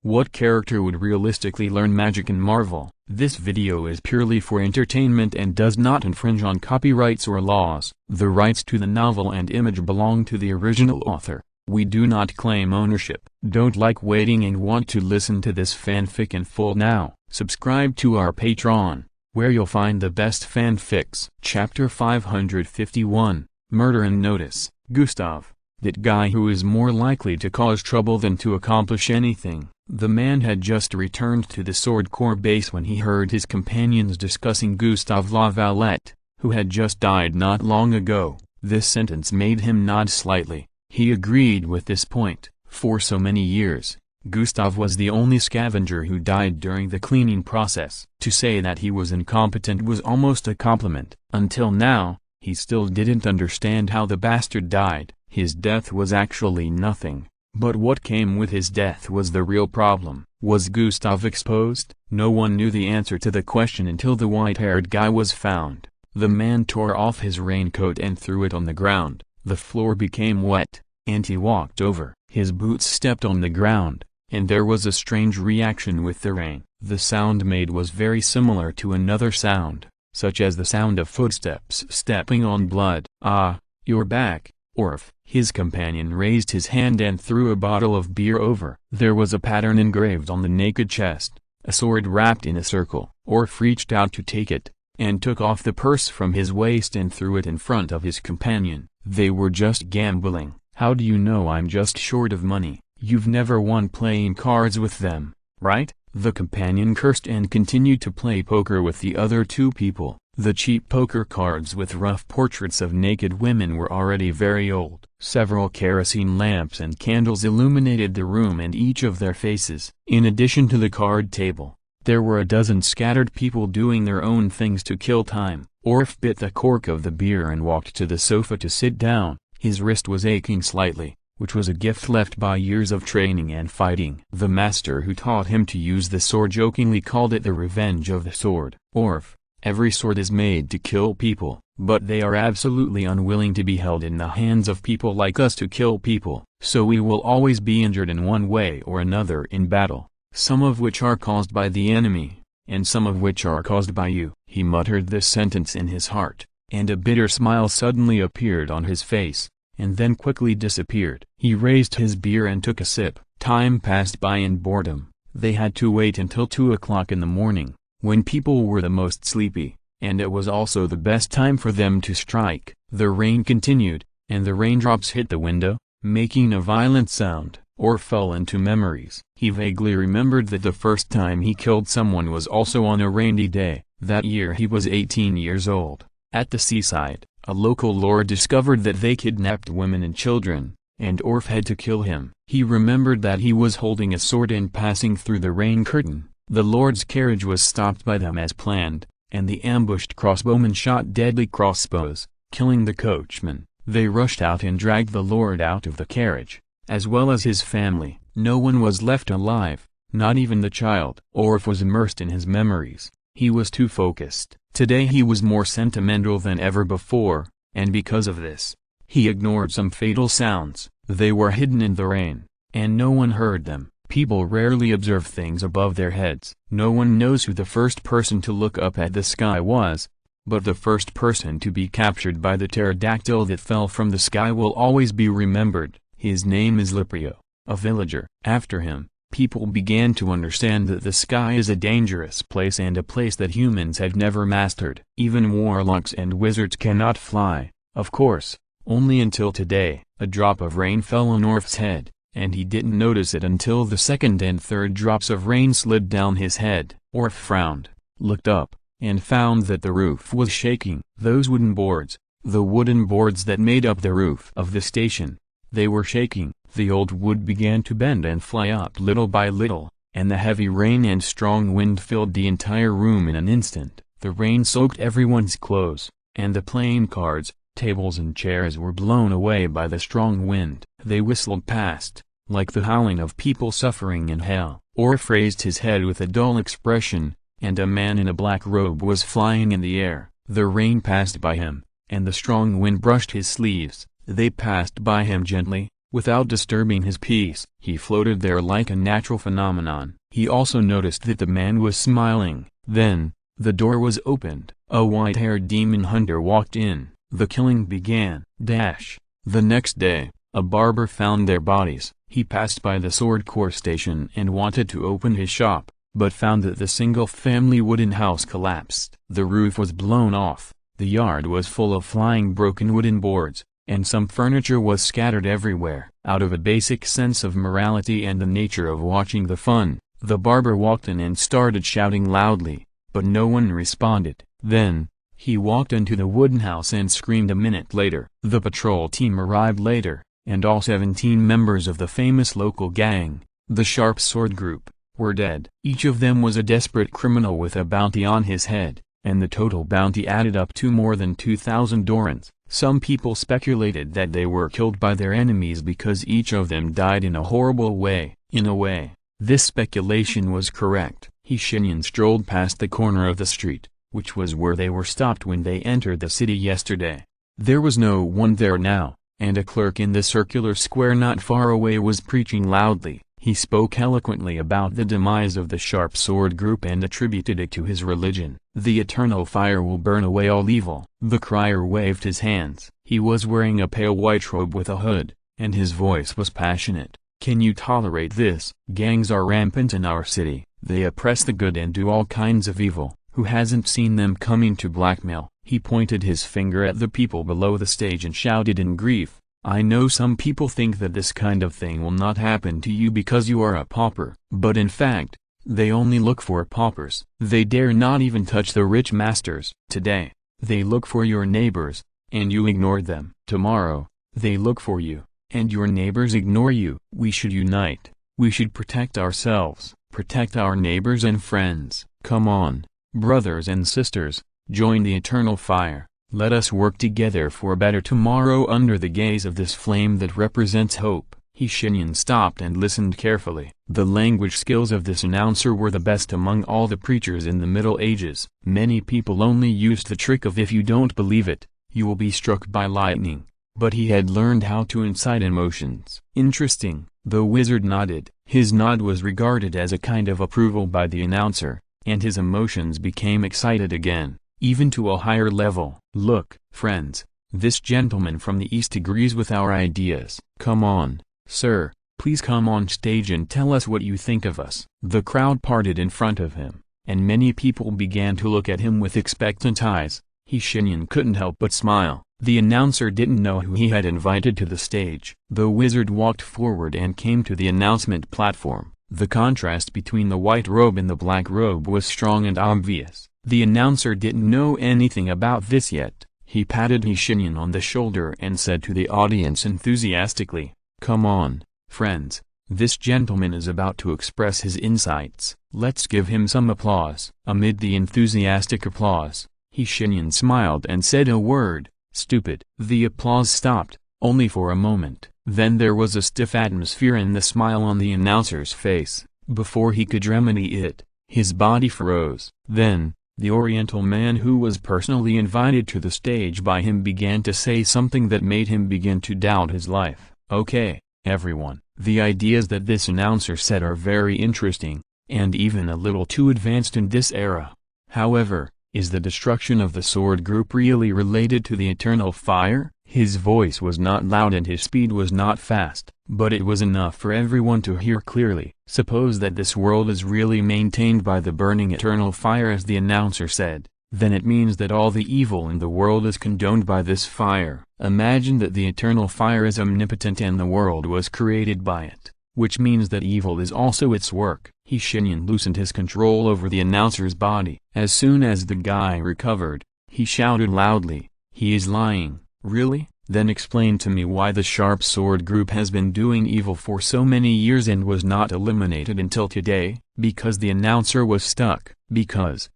What character would realistically learn magic in Marvel? This video is purely for entertainment and does not infringe on copyrights or laws. The rights to the novel and image belong to the original author. We do not claim ownership. Don't like waiting and want to listen to this fanfic in full now? Subscribe to our Patreon, where you'll find the best fanfics. Chapter 551, Murder and Notice. Gustav, that guy who is more likely to cause trouble than to accomplish anything. The man had just returned to the Sword Corps base when he heard his companions discussing Gustav La Valette, who had just died not long ago. This sentence made him nod slightly. He agreed with this point. For so many years, Gustav was the only scavenger who died during the cleaning process. To say that he was incompetent was almost a compliment. Until now, he still didn't understand how the bastard died. His death was actually nothing, but what came with his death was the real problem. Was Gustav exposed? No one knew the answer to the question until the white-haired guy was found. The man tore off his raincoat and threw it on the ground. The floor became wet, and he walked over. His boots stepped on the ground, and there was a strange reaction with the rain. The sound made was very similar to another sound, such as the sound of footsteps stepping on blood. "Ah, you're back, Orf." His companion raised his hand and threw a bottle of beer over. There was a pattern engraved on the naked chest, a sword wrapped in a circle. Orf reached out to take it, and took off the purse from his waist and threw it in front of his companion. They were just gambling. "How do you know I'm just short of money? You've never won playing cards with them, right?" The companion cursed and continued to play poker with the other two people. The cheap poker cards with rough portraits of naked women were already very old. Several kerosene lamps and candles illuminated the room and each of their faces. In addition to the card table, there were a dozen scattered people doing their own things to kill time. Orf bit the cork of the beer and walked to the sofa to sit down. His wrist was aching slightly, which was a gift left by years of training and fighting. The master who taught him to use the sword jokingly called it the revenge of the sword. "Orf, every sword is made to kill people, but they are absolutely unwilling to be held in the hands of people like us to kill people. So we will always be injured in one way or another in battle, some of which are caused by the enemy, and some of which are caused by you." He muttered this sentence in his heart, and a bitter smile suddenly appeared on his face, and then quickly disappeared. He raised his beer and took a sip. Time passed by in boredom. They had to wait until 2 o'clock in the morning, when people were the most sleepy, and it was also the best time for them to strike. The rain continued, and the raindrops hit the window, making a violent sound. Orf fell into memories. He vaguely remembered that the first time he killed someone was also on a rainy day. That year he was 18 years old. At the seaside, a local lord discovered that they kidnapped women and children, and Orf had to kill him. He remembered that he was holding a sword and passing through the rain curtain. The lord's carriage was stopped by them as planned, and the ambushed crossbowmen shot deadly crossbows, killing the coachman. They rushed out and dragged the lord out of the carriage, as well as his family. No one was left alive, not even the child. Orf was immersed in his memories. He was too focused. Today he was more sentimental than ever before, and because of this, he ignored some fatal sounds. They were hidden in the rain, and no one heard them. People rarely observe things above their heads. No one knows who the first person to look up at the sky was, but the first person to be captured by the pterodactyl that fell from the sky will always be remembered. His name is Liprio, a villager. After him, people began to understand that the sky is a dangerous place and a place that humans have never mastered. Even warlocks and wizards cannot fly, of course, only until today. A drop of rain fell on Orf's head, and he didn't notice it until the second and third drops of rain slid down his head. Orf frowned, looked up, and found that the roof was shaking. Those wooden boards, the wooden boards that made up the roof of the station, they were shaking. The old wood began to bend and fly up little by little, and the heavy rain and strong wind filled the entire room in an instant. The rain soaked everyone's clothes, and the playing cards, tables and chairs were blown away by the strong wind. They whistled past, like the howling of people suffering in hell. Orf raised his head with a dull expression, and a man in a black robe was flying in the air. The rain passed by him, and the strong wind brushed his sleeves. They passed by him gently, Without disturbing his peace, he floated there like a natural phenomenon. He also noticed that the man was smiling. Then, the door was opened. A white-haired demon hunter walked in. The killing began. The next day, a barber found their bodies. He passed by the sword core station and wanted to open his shop, but found that the single-family wooden house collapsed. The roof was blown off, the yard was full of flying broken wooden boards, and some furniture was scattered everywhere. Out of a basic sense of morality and the nature of watching the fun, the barber walked in and started shouting loudly, but no one responded. Then, he walked into the wooden house and screamed. A minute later. The patrol team arrived later, and all 17 members of the famous local gang, the Sharp Sword Group, were dead. Each of them was a desperate criminal with a bounty on his head, and the total bounty added up to more than 2,000 dorans. Some people speculated that they were killed by their enemies because each of them died in a horrible way. In a way, this speculation was correct. Shenyan strolled past the corner of the street, which was where they were stopped when they entered the city yesterday. There was no one there now, and a clerk in the circular square not far away was preaching loudly. He spoke eloquently about the demise of the Sharp Sword Group and attributed it to his religion. The eternal fire will burn away all evil. The crier waved his hands. He was wearing a pale white robe with a hood, and his voice was passionate. Can you tolerate this? Gangs are rampant in our city. They oppress the good and do all kinds of evil. Who hasn't seen them coming to blackmail? He pointed his finger at the people below the stage and shouted in grief. I know some people think that this kind of thing will not happen to you because you are a pauper. But in fact, they only look for paupers. They dare not even touch the rich masters. Today, they look for your neighbors, and you ignored them. Tomorrow, they look for you, and your neighbors ignore you. We should unite. We should protect ourselves, protect our neighbors and friends. Come on, brothers and sisters, join the eternal fire. Let us work together for a better tomorrow under the gaze of this flame that represents hope. Shenyan stopped and listened carefully. The language skills of this announcer were the best among all the preachers in the Middle Ages. Many people only used the trick of if you don't believe it, you will be struck by lightning. But he had learned how to incite emotions. Interesting. The wizard nodded. His nod was regarded as a kind of approval by the announcer, and his emotions became excited again, even to a higher level. Look, friends, this gentleman from the East agrees with our ideas. Come on, sir, please come on stage and tell us what you think of us. The crowd parted in front of him, and many people began to look at him with expectant eyes. Shenyan couldn't help but smile. The announcer didn't know who he had invited to the stage. The wizard walked forward and came to the announcement platform. The contrast between the white robe and the black robe was strong and obvious. The announcer didn't know anything about this yet. He patted Shenyan on the shoulder and said to the audience enthusiastically, "Come on, friends, this gentleman is about to express his insights. Let's give him some applause." Amid the enthusiastic applause, Shenyan smiled and said a word. Stupid. The applause stopped, only for a moment. Then there was a stiff atmosphere and the smile on the announcer's face. Before he could remedy it, his body froze. Then, the Oriental man who was personally invited to the stage by him began to say something that made him begin to doubt his life. Okay, everyone, the ideas that this announcer said are very interesting, and even a little too advanced in this era. However, is the destruction of the Sword Group really related to the eternal fire? His voice was not loud and his speed was not fast, but it was enough for everyone to hear clearly. Suppose that this world is really maintained by the burning eternal fire as the announcer said, then it means that all the evil in the world is condoned by this fire. Imagine that the eternal fire is omnipotent and the world was created by it, which means that evil is also its work. Shenyan loosened his control over the announcer's body. As soon as the guy recovered, he shouted loudly, "He is lying." "Really? Then explain to me why the Sharp Sword Group has been doing evil for so many years and was not eliminated until today." Because the announcer was stuck. Because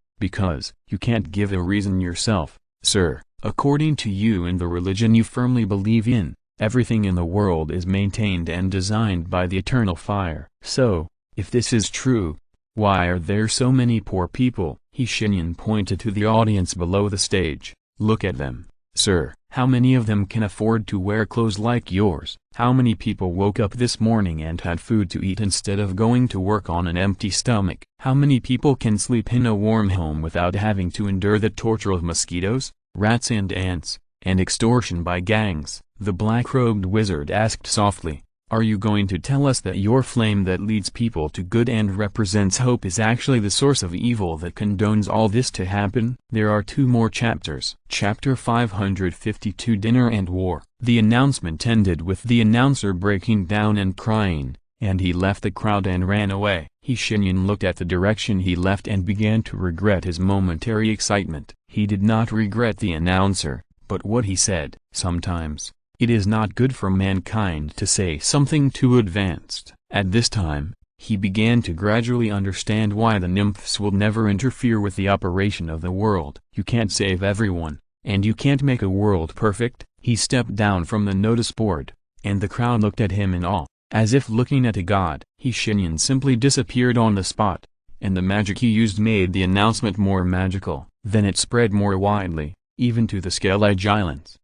you can't give a reason yourself, sir. According to you and the religion you firmly believe in, everything in the world is maintained and designed by the eternal fire. So, if this is true, why are there so many poor people? Shenyan pointed to the audience below the stage. Look at them, sir. How many of them can afford to wear clothes like yours? How many people woke up this morning and had food to eat instead of going to work on an empty stomach? How many people can sleep in a warm home without having to endure the torture of mosquitoes, rats and ants, and extortion by gangs? The black-robed wizard asked softly. Are you going to tell us that your flame that leads people to good and represents hope is actually the source of evil that condones all this to happen? There are 2 more chapters. Chapter 552 Dinner and War. The announcement ended with the announcer breaking down and crying, and he left the crowd and ran away. Shenyan looked at the direction he left and began to regret his momentary excitement. He did not regret the announcer, but what he said. Sometimes it is not good for mankind to say something too advanced. At this time, he began to gradually understand why the nymphs will never interfere with the operation of the world. You can't save everyone, and you can't make a world perfect. He stepped down from the notice board, and the crowd looked at him in awe, as if looking at a god. Shenyan simply disappeared on the spot, and the magic he used made the announcement more magical. Then it spread more widely, even to the Skellige Islands.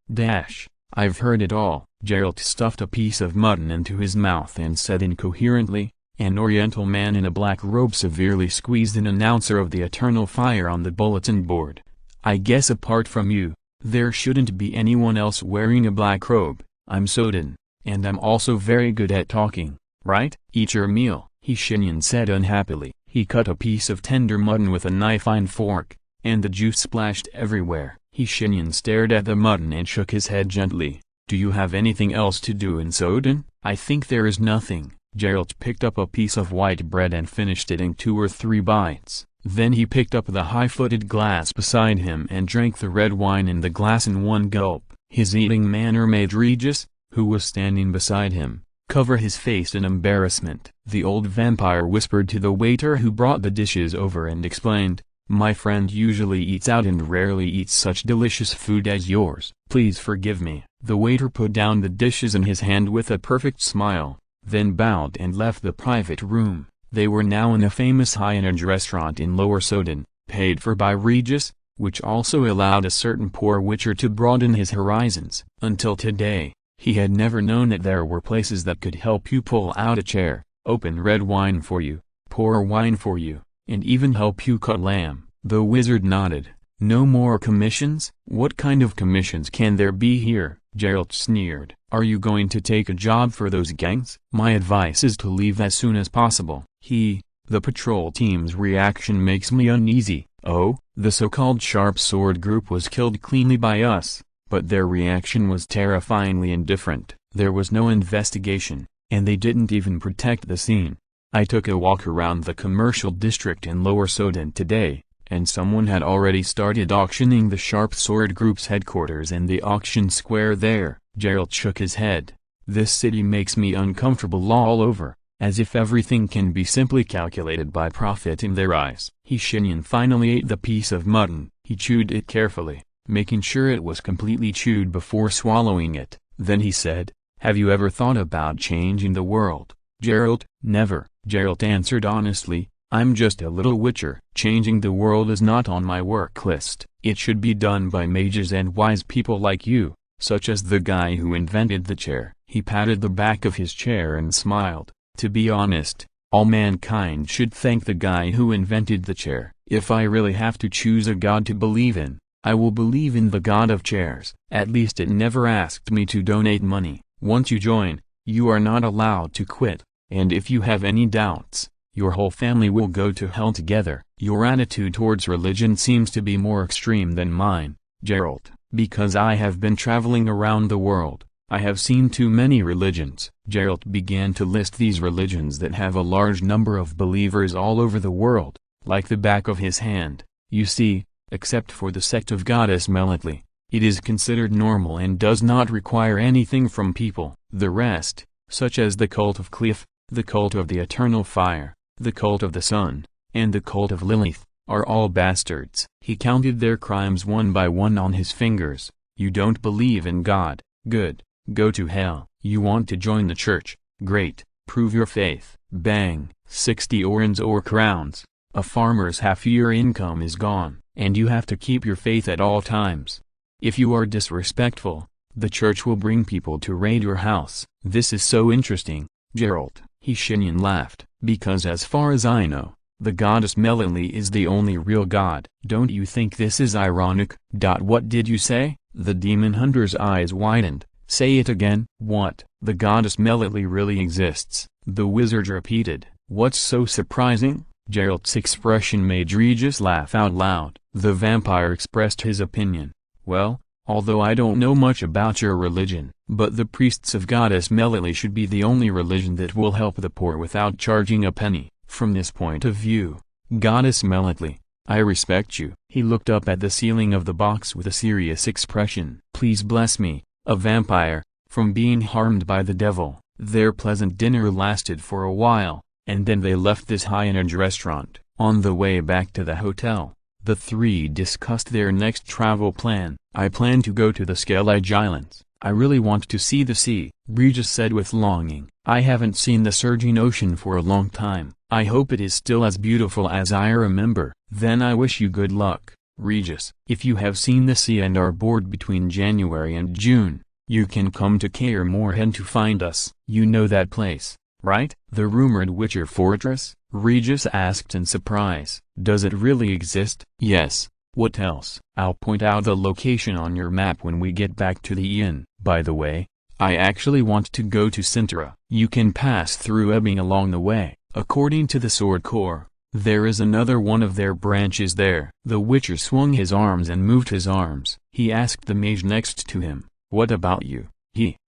I've heard it all. Geralt stuffed a piece of mutton into his mouth and said incoherently. An oriental man in a black robe severely squeezed an announcer of the eternal fire on the bulletin board. I guess apart from you, there shouldn't be anyone else wearing a black robe. I'm Sodin, and I'm also very good at talking, right? Eat your meal, Shenyan said unhappily. He cut a piece of tender mutton with a knife and fork, and the juice splashed everywhere. Shenyan stared at the mutton and shook his head gently. Do you have anything else to do in Sodin? I think there is nothing. Geralt picked up a piece of white bread and finished it in 2 or 3 bites. Then he picked up the high-footed glass beside him and drank the red wine in the glass in one gulp. His eating manner made Regis, who was standing beside him, cover his face in embarrassment. The old vampire whispered to the waiter who brought the dishes over and explained, my friend usually eats out and rarely eats such delicious food as yours. Please forgive me. The waiter put down the dishes in his hand with a perfect smile, then bowed and left the private room. They were now in a famous high-end restaurant in Lower Sodin, paid for by Regis, which also allowed a certain poor witcher to broaden his horizons. Until today, he had never known that there were places that could help you pull out a chair, open red wine for you, pour wine for you, and even help you cut lamb. The wizard nodded. No more commissions? What kind of commissions can there be here? Geralt sneered. Are you going to take a job for those gangs? My advice is to leave as soon as possible. The patrol team's reaction makes me uneasy. Oh, the so-called Sharp Sword group was killed cleanly by us, but their reaction was terrifyingly indifferent. There was no investigation, and they didn't even protect the scene. I took a walk around the commercial district in Lower Sodin today, and someone had already started auctioning the Sharp Sword Group's headquarters and the auction square there. Geralt shook his head. This city makes me uncomfortable all over, as if everything can be simply calculated by profit in their eyes. Shenyan finally ate the piece of mutton. He chewed it carefully, making sure it was completely chewed before swallowing it. Then he said, have you ever thought about changing the world, Geralt? Never, Geralt answered honestly. I'm just a little witcher. Changing the world is not on my work list. It should be done by mages and wise people like you, such as the guy who invented the chair. He patted the back of his chair and smiled. To be honest, all mankind should thank the guy who invented the chair. If I really have to choose a god to believe in, I will believe in the god of chairs. At least it never asked me to donate money. Once you join, you are not allowed to quit, and if you have any doubts, your whole family will go to hell together. Your attitude towards religion seems to be more extreme than mine, Geralt. Because I have been traveling around the world, I have seen too many religions. Geralt began to list these religions that have a large number of believers all over the world, like the back of his hand. You see, except for the sect of Goddess Melitli, it is considered normal and does not require anything from people. The rest, such as the cult of Cliff, the cult of the Eternal Fire, the cult of the Sun, and the cult of Lilith, are all bastards. He counted their crimes one by one on his fingers. You don't believe in God? Good. Go to hell. You want to join the church? Great. Prove your faith. Bang. 60 orens or crowns. A farmer's half-year income is gone, and you have to keep your faith at all times. If you are disrespectful, the church will bring people to raid your house. This is so interesting, Geralt. Shenyan laughed. Because as far as I know, the goddess Melanie is the only real god. Don't you think this is ironic? What did you say? The demon hunter's eyes widened. Say it again. What? The goddess Melanie really exists, the wizard repeated. What's so surprising? Geralt's expression made Regis laugh out loud. The vampire expressed his opinion. Well, although I don't know much about your religion, but the priests of goddess Melanie should be the only religion that will help the poor without charging a penny. From this point of view, goddess Melanie, I respect you. He looked up at the ceiling of the box with a serious expression. Please bless me, a vampire, from being harmed by the devil. Their pleasant dinner lasted for a while, and then they left this high-end restaurant. On the way back to the hotel, the three discussed their next travel plan. I plan to go to the Skellige Islands. I really want to see the sea, Regis said with longing. I haven't seen the surging ocean for a long time. I hope it is still as beautiful as I remember. Then I wish you good luck, Regis. If you have seen the sea and are bored between January and June, you can come to Kaer Morhen to find us. You know that place, right? The rumored Witcher Fortress? Regis asked in surprise. Does it really exist? Yes. What else? I'll point out the location on your map when we get back to the inn. By the way, I actually want to go to Sintra. You can pass through Ebbing along the way. According to the Sword Corps, there is another one of their branches there. The Witcher swung his arms and moved his arms. He asked the mage next to him, what about you?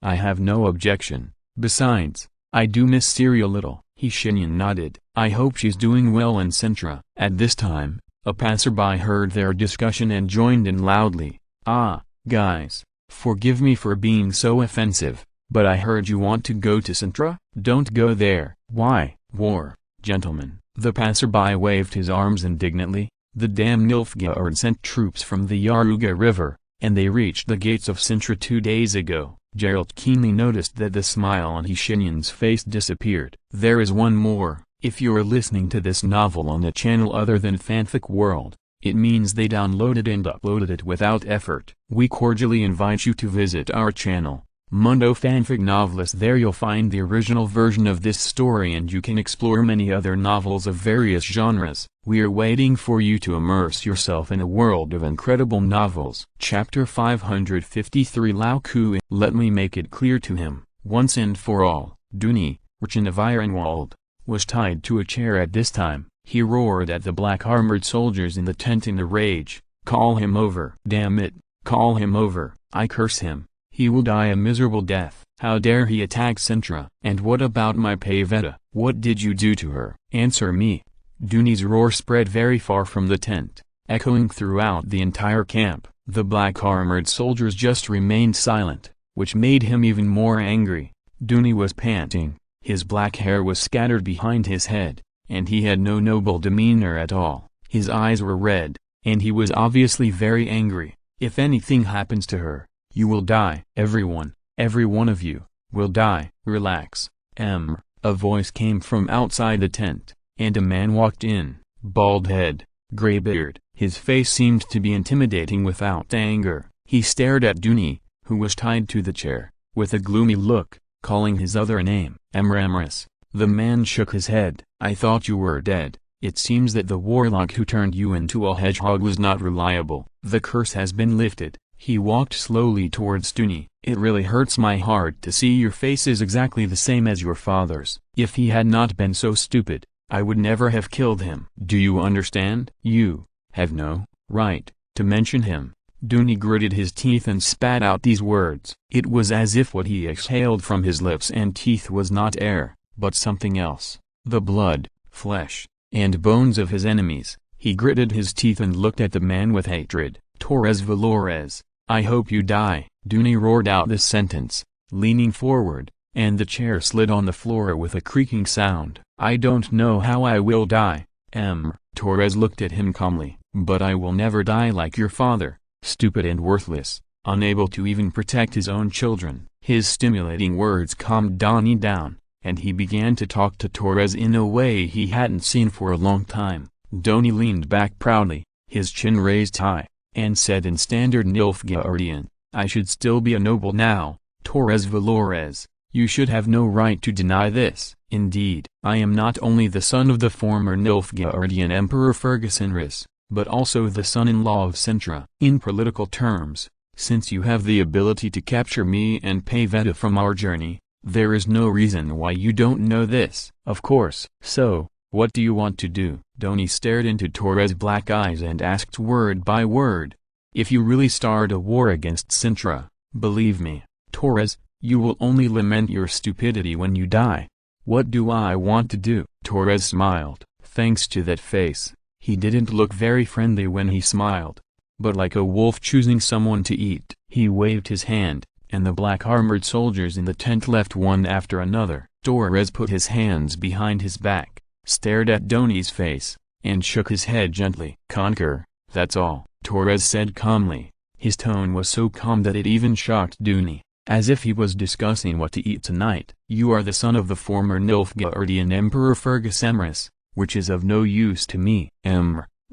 I have no objection. Besides, I do miss Ciri a little. Shenyan nodded. I hope she's doing well in Sintra. At this time, a passerby heard their discussion and joined in loudly. Ah, guys, forgive me for being so offensive, but I heard you want to go to Sintra? Don't go there. Why? War, gentlemen. The passerby waved his arms indignantly. The damn Nilfgaard sent troops from the Yaruga River, and they reached the gates of Sintra 2 days ago. Geralt keenly noticed that the smile on Shenyan's face disappeared. There is one more. If you're listening to this novel on a channel other than Fanfic World, it means they downloaded and uploaded it without effort. We cordially invite you to visit our channel, Mundo Fanfic Novelist. There you'll find the original version of this story and you can explore many other novels of various genres. We are waiting for you to immerse yourself in a world of incredible novels. Chapter 553 Lao Ku. Let me make it clear to him, once and for all, Duni, Richin of Ironwald, was tied to a chair at this time. He roared at the black-armored soldiers in the tent in a rage. Call him over. Damn it, call him over. I curse him. He will die a miserable death. How dare he attack Sintra? And what about my Pavetta? What did you do to her? Answer me. Duni's roar spread very far from the tent, echoing throughout the entire camp. The black-armored soldiers just remained silent, which made him even more angry. Duni was panting, his black hair was scattered behind his head, and he had no noble demeanor at all. His eyes were red, and he was obviously very angry. If anything happens to her, you will die. Everyone, every one of you, will die. Relax, Emr. A voice came from outside the tent, and a man walked in, bald head, gray beard. His face seemed to be intimidating without anger. He stared at Duni, who was tied to the chair, with a gloomy look, calling his other name, Emramris. The man shook his head. I thought you were dead. It seems that the warlock who turned you into a hedgehog was not reliable. The curse has been lifted. He walked slowly towards Duni. It really hurts my heart to see your face is exactly the same as your father's. If he had not been so stupid, I would never have killed him. Do you understand? You have no right to mention him. Duni gritted his teeth and spat out these words. It was as if what he exhaled from his lips and teeth was not air, but something else. The blood, flesh, and bones of his enemies. He gritted his teeth and looked at the man with hatred. Torres Valores, I hope you die. Duni roared out this sentence, leaning forward, and the chair slid on the floor with a creaking sound. I don't know how I will die, Emr. Torres looked at him calmly. But I will never die like your father, stupid and worthless, unable to even protect his own children. His stimulating words calmed Duni down, and he began to talk to Torres in a way he hadn't seen for a long time. Duni leaned back proudly, his chin raised high, and said in standard Nilfgaardian, "I should still be a noble now, Torres Valores. You should have no right to deny this. Indeed, I am not only the son of the former Nilfgaardian Emperor Fergusinris, but also the son-in-law of Sintra. In political terms, since you have the ability to capture me and pay Veda from our journey, there is no reason why you don't know this. Of course. So, what do you want to do?" Donnie stared into Torres' black eyes and asked word by word. "If you really start a war against Sintra, believe me, Torres, you will only lament your stupidity when you die." "What do I want to do?" Torres smiled. Thanks to that face, he didn't look very friendly when he smiled, but like a wolf choosing someone to eat. He waved his hand, and the black armored soldiers in the tent left one after another. Torres put his hands behind his back, stared at Donnie's face, and shook his head gently. "Conquer, that's all," Torres said calmly. His tone was so calm that it even shocked Donnie, as if he was discussing what to eat tonight. "You are the son of the former Nilfgaardian Emperor Fergusemris, which is of no use to me.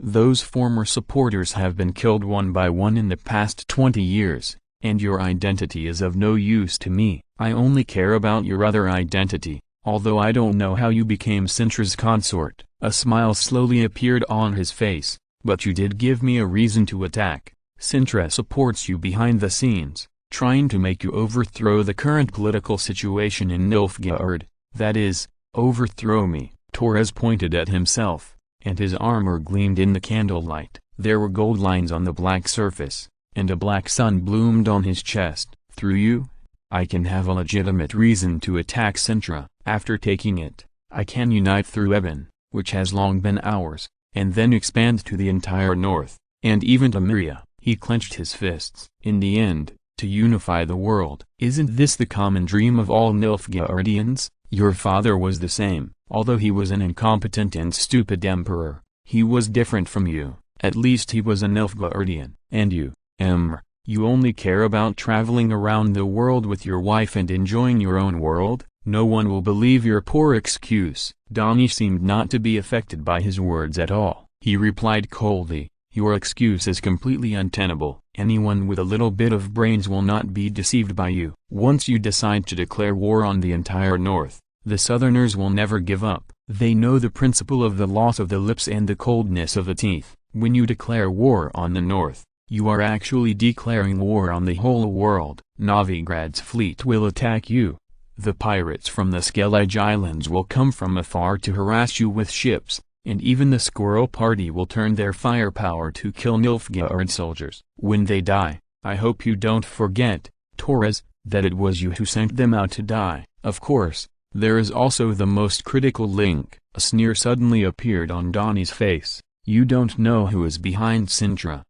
Those former supporters have been killed one by one in the past 20 years, and your identity is of no use to me. I only care about your other identity, although I don't know how you became Sintra's consort." A smile slowly appeared on his face. "But you did give me a reason to attack. Sintra supports you behind the scenes, trying to make you overthrow the current political situation in Nilfgaard, that is, overthrow me." Torres pointed at himself, and his armor gleamed in the candlelight. There were gold lines on the black surface, and a black sun bloomed on his chest. "Through you, I can have a legitimate reason to attack Sintra. After taking it, I can unite through Eben, which has long been ours, and then expand to the entire north, and even to Myria." He clenched his fists. "In the end, to unify the world. Isn't this the common dream of all Nilfgaardians? Your father was the same. Although he was an incompetent and stupid emperor, he was different from you. At least he was a Nilfgaardian. And you, you only care about traveling around the world with your wife and enjoying your own world? No one will believe your poor excuse." Donnie seemed not to be affected by his words at all. He replied coldly, "Your excuse is completely untenable. Anyone with a little bit of brains will not be deceived by you. Once you decide to declare war on the entire north, the Southerners will never give up. They know the principle of the loss of the lips and the coldness of the teeth. When you declare war on the north, you are actually declaring war on the whole world. Novigrad's fleet will attack you. The pirates from the Skellige Islands will come from afar to harass you with ships, and even the Squirrel Party will turn their firepower to kill Nilfgaard soldiers. When they die, I hope you don't forget, Torres, that it was you who sent them out to die. Of course, there is also the most critical link." A sneer suddenly appeared on Donnie's face. "You don't know who is behind Sintra.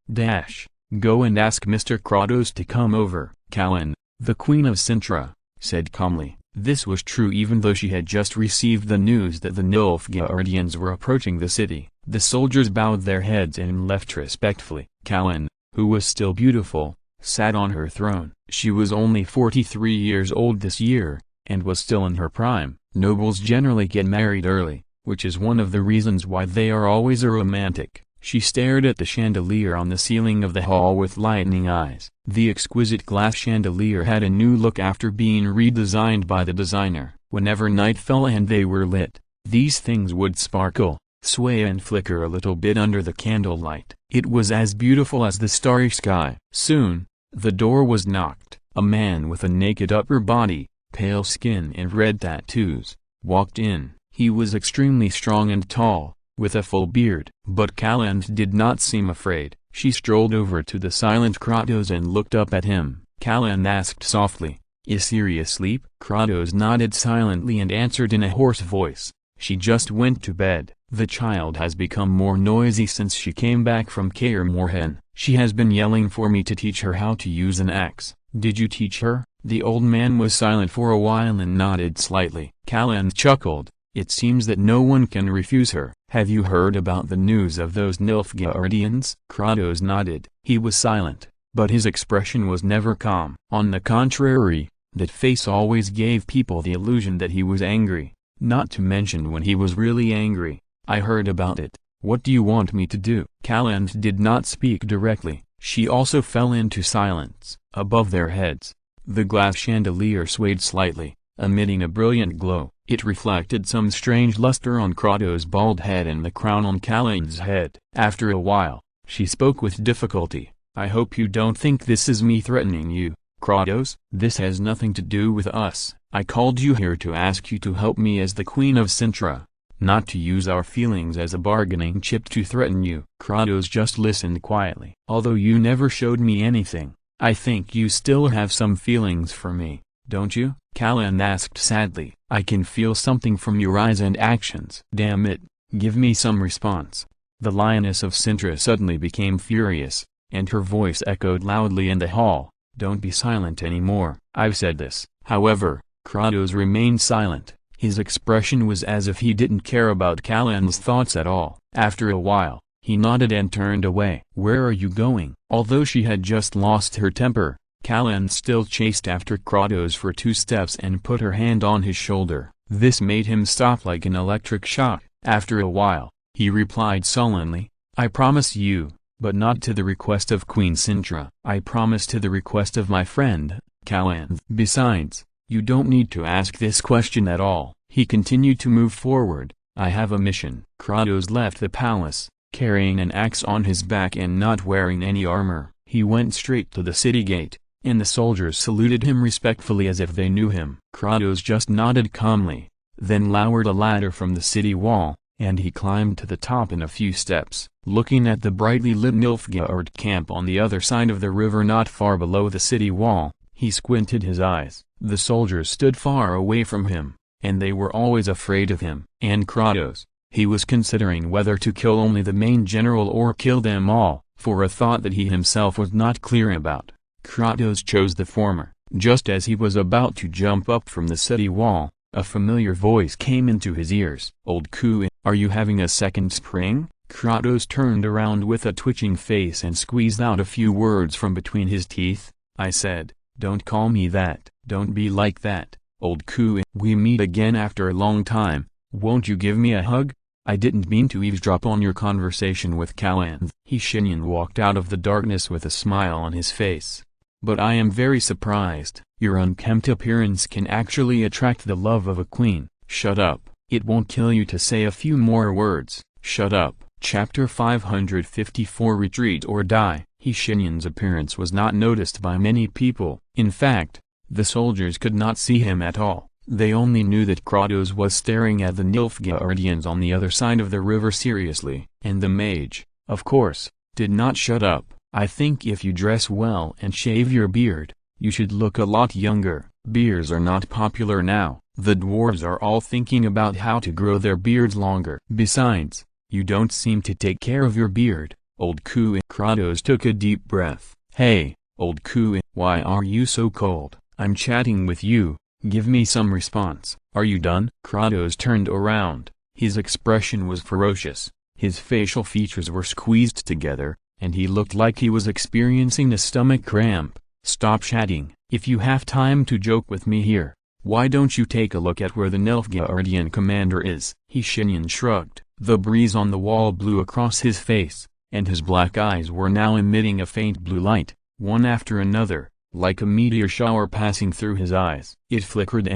Go and ask Mr. Kratos to come over." Callan, the queen of Sintra, said calmly. This was true even though she had just received the news that the Nilfgaardians were approaching the city. The soldiers bowed their heads and left respectfully. Callan, who was still beautiful, sat on her throne. She was only 43 years old this year, and was still in her prime. Nobles generally get married early, which is one of the reasons why they are always a romantic. She stared at the chandelier on the ceiling of the hall with lightning eyes. The exquisite glass chandelier had a new look after being redesigned by the designer. Whenever night fell and they were lit, these things would sparkle, sway and flicker a little bit under the candlelight. It was as beautiful as the starry sky. Soon, the door was knocked. A man with a naked upper body, pale skin and red tattoos, walked in. He was extremely strong and tall, with a full beard. But Callan did not seem afraid. She strolled over to the silent Kratos and looked up at him. Callan asked softly, "Is Ciri asleep?" Kratos nodded silently and answered in a hoarse voice, "She just went to bed. The child has become more noisy since she came back from Kaer Morhen. She has been yelling for me to teach her how to use an axe." "Did you teach her?" The old man was silent for a while and nodded slightly. Callan chuckled. "It seems that no one can refuse her. Have you heard about the news of those Nilfgaardians?" Kratos nodded. He was silent, but his expression was never calm. On the contrary, that face always gave people the illusion that he was angry, not to mention when he was really angry. "I heard about it. What do you want me to do?" Callan did not speak directly. She also fell into silence. Above their heads, the glass chandelier swayed slightly, emitting a brilliant glow. It reflected some strange luster on Kratos' bald head and the crown on Kalan's head. After a while, she spoke with difficulty. I hope you don't think this is me threatening you, Kratos. This has nothing to do with us. I called you here to ask you to help me as the Queen of Sintra, not to use our feelings as a bargaining chip to threaten you. Kratos just listened quietly. Although you never showed me anything, I think you still have some feelings for me, don't you? Kalan asked sadly. I can feel something from your eyes and actions. Damn it, give me some response. The Lioness of Sintra suddenly became furious, and her voice echoed loudly in the hall. Don't be silent anymore. I've said this. However, Kratos remained silent. His expression was as if he didn't care about Kalan's thoughts at all. After a while, he nodded and turned away. Where are you going? Although she had just lost her temper, Kalan still chased after Kratos for 2 steps and put her hand on his shoulder. This made him stop like an electric shock. After a while, he replied sullenly, I promise you, but not to the request of Queen Sintra. I promise to the request of my friend, Kalan. Besides, you don't need to ask this question at all. He continued to move forward. I have a mission. Kratos left the palace, carrying an axe on his back and not wearing any armor. He went straight to the city gate, and the soldiers saluted him respectfully as if they knew him. Kratos just nodded calmly, then lowered a ladder from the city wall, and he climbed to the top in a few steps. Looking at the brightly lit Nilfgaard camp on the other side of the river not far below the city wall, he squinted his eyes. The soldiers stood far away from him, and they were always afraid of him. And Kratos, he was considering whether to kill only the main general or kill them all, for a thought that he himself was not clear about. Kratos chose the former. Just as he was about to jump up from the city wall, a familiar voice came into his ears. Old Kuin, are you having a second spring? Kratos turned around with a twitching face and squeezed out a few words from between his teeth. I said, don't call me that. Don't be like that, old Kuin. We meet again after a long time. Won't you give me a hug? I didn't mean to eavesdrop on your conversation with Kalan. Shenyan walked out of the darkness with a smile on his face. But I am very surprised. Your unkempt appearance can actually attract the love of a queen. Shut up. It won't kill you to say a few more words. Shut up. Chapter 554 Retreat or Die. Shenyan's appearance was not noticed by many people. In fact, the soldiers could not see him at all. They only knew that Kratos was staring at the Nilfgaardians on the other side of the river seriously. And the mage, of course, did not shut up. I think if you dress well and shave your beard, you should look a lot younger. Beards are not popular now. The dwarves are all thinking about how to grow their beards longer. Besides, you don't seem to take care of your beard, old Kuin. Kratos took a deep breath. Hey, old Kuin, why are you so cold? I'm chatting with you, give me some response. Are you done? Kratos turned around. His expression was ferocious. His facial features were squeezed together, and he looked like he was experiencing a stomach cramp. Stop chatting. If you have time to joke with me here, why don't you take a look at where the Nilfgaardian commander is? Shenyan shrugged. The breeze on the wall blew across his face, and his black eyes were now emitting a faint blue light, one after another, like a meteor shower passing through his eyes. It flickered,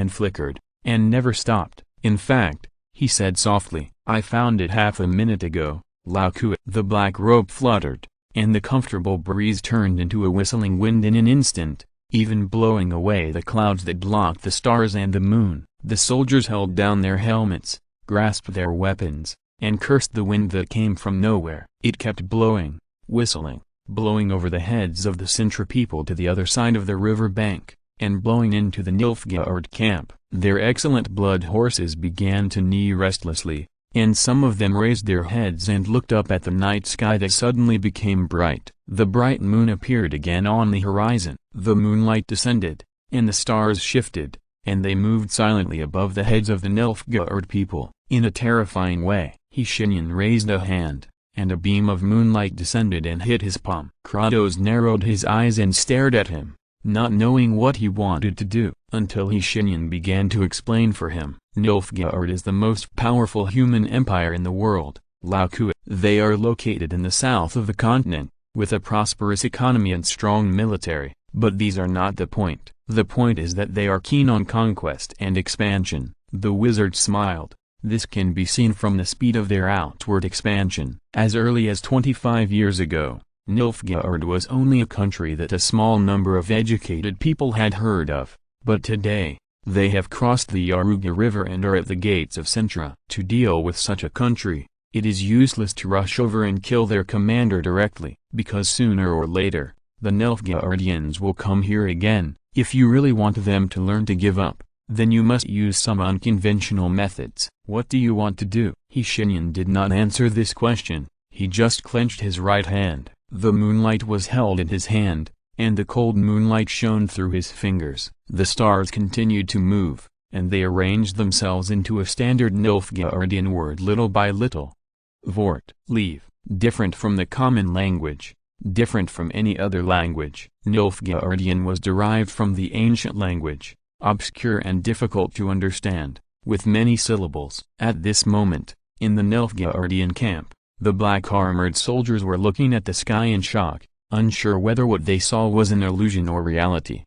and never stopped. In fact, he said softly, I found it half a minute ago, Laoku. The black robe fluttered, and the comfortable breeze turned into a whistling wind in an instant, even blowing away the clouds that blocked the stars and the moon. The soldiers held down their helmets, grasped their weapons, and cursed the wind that came from nowhere. It kept blowing, whistling, blowing over the heads of the Sintra people to the other side of the river bank, and blowing into the Nilfgaard camp. Their excellent blood horses began to neigh restlessly, and some of them raised their heads and looked up at the night sky that suddenly became bright. The bright moon appeared again on the horizon. The moonlight descended, and the stars shifted, and they moved silently above the heads of the Nilfgaard people. In a terrifying way, Shenyan raised a hand, and a beam of moonlight descended and hit his palm. Kratos narrowed his eyes and stared at him, not knowing what he wanted to do, until Shenyan began to explain for him. Nilfgaard is the most powerful human empire in the world, Laoku. They are located in the south of the continent, with a prosperous economy and strong military, but these are not the point. The point is that they are keen on conquest and expansion. The wizard smiled. This can be seen from the speed of their outward expansion. As early as 25 years ago, Nilfgaard was only a country that a small number of educated people had heard of, but today, they have crossed the Yaruga River and are at the gates of Sintra. To deal with such a country, it is useless to rush over and kill their commander directly, because sooner or later, the Nilfgaardians will come here again. If you really want them to learn to give up, then you must use some unconventional methods. What do you want to do? Shenyan did not answer this question, he just clenched his right hand. The moonlight was held in his hand, and the cold moonlight shone through his fingers. The stars continued to move, and they arranged themselves into a standard Nilfgaardian word little by little. Vort, leave, different from the common language, different from any other language. Nilfgaardian was derived from the ancient language, obscure and difficult to understand, with many syllables. At this moment, in the Nilfgaardian camp, the black-armored soldiers were looking at the sky in shock, unsure whether what they saw was an illusion or reality.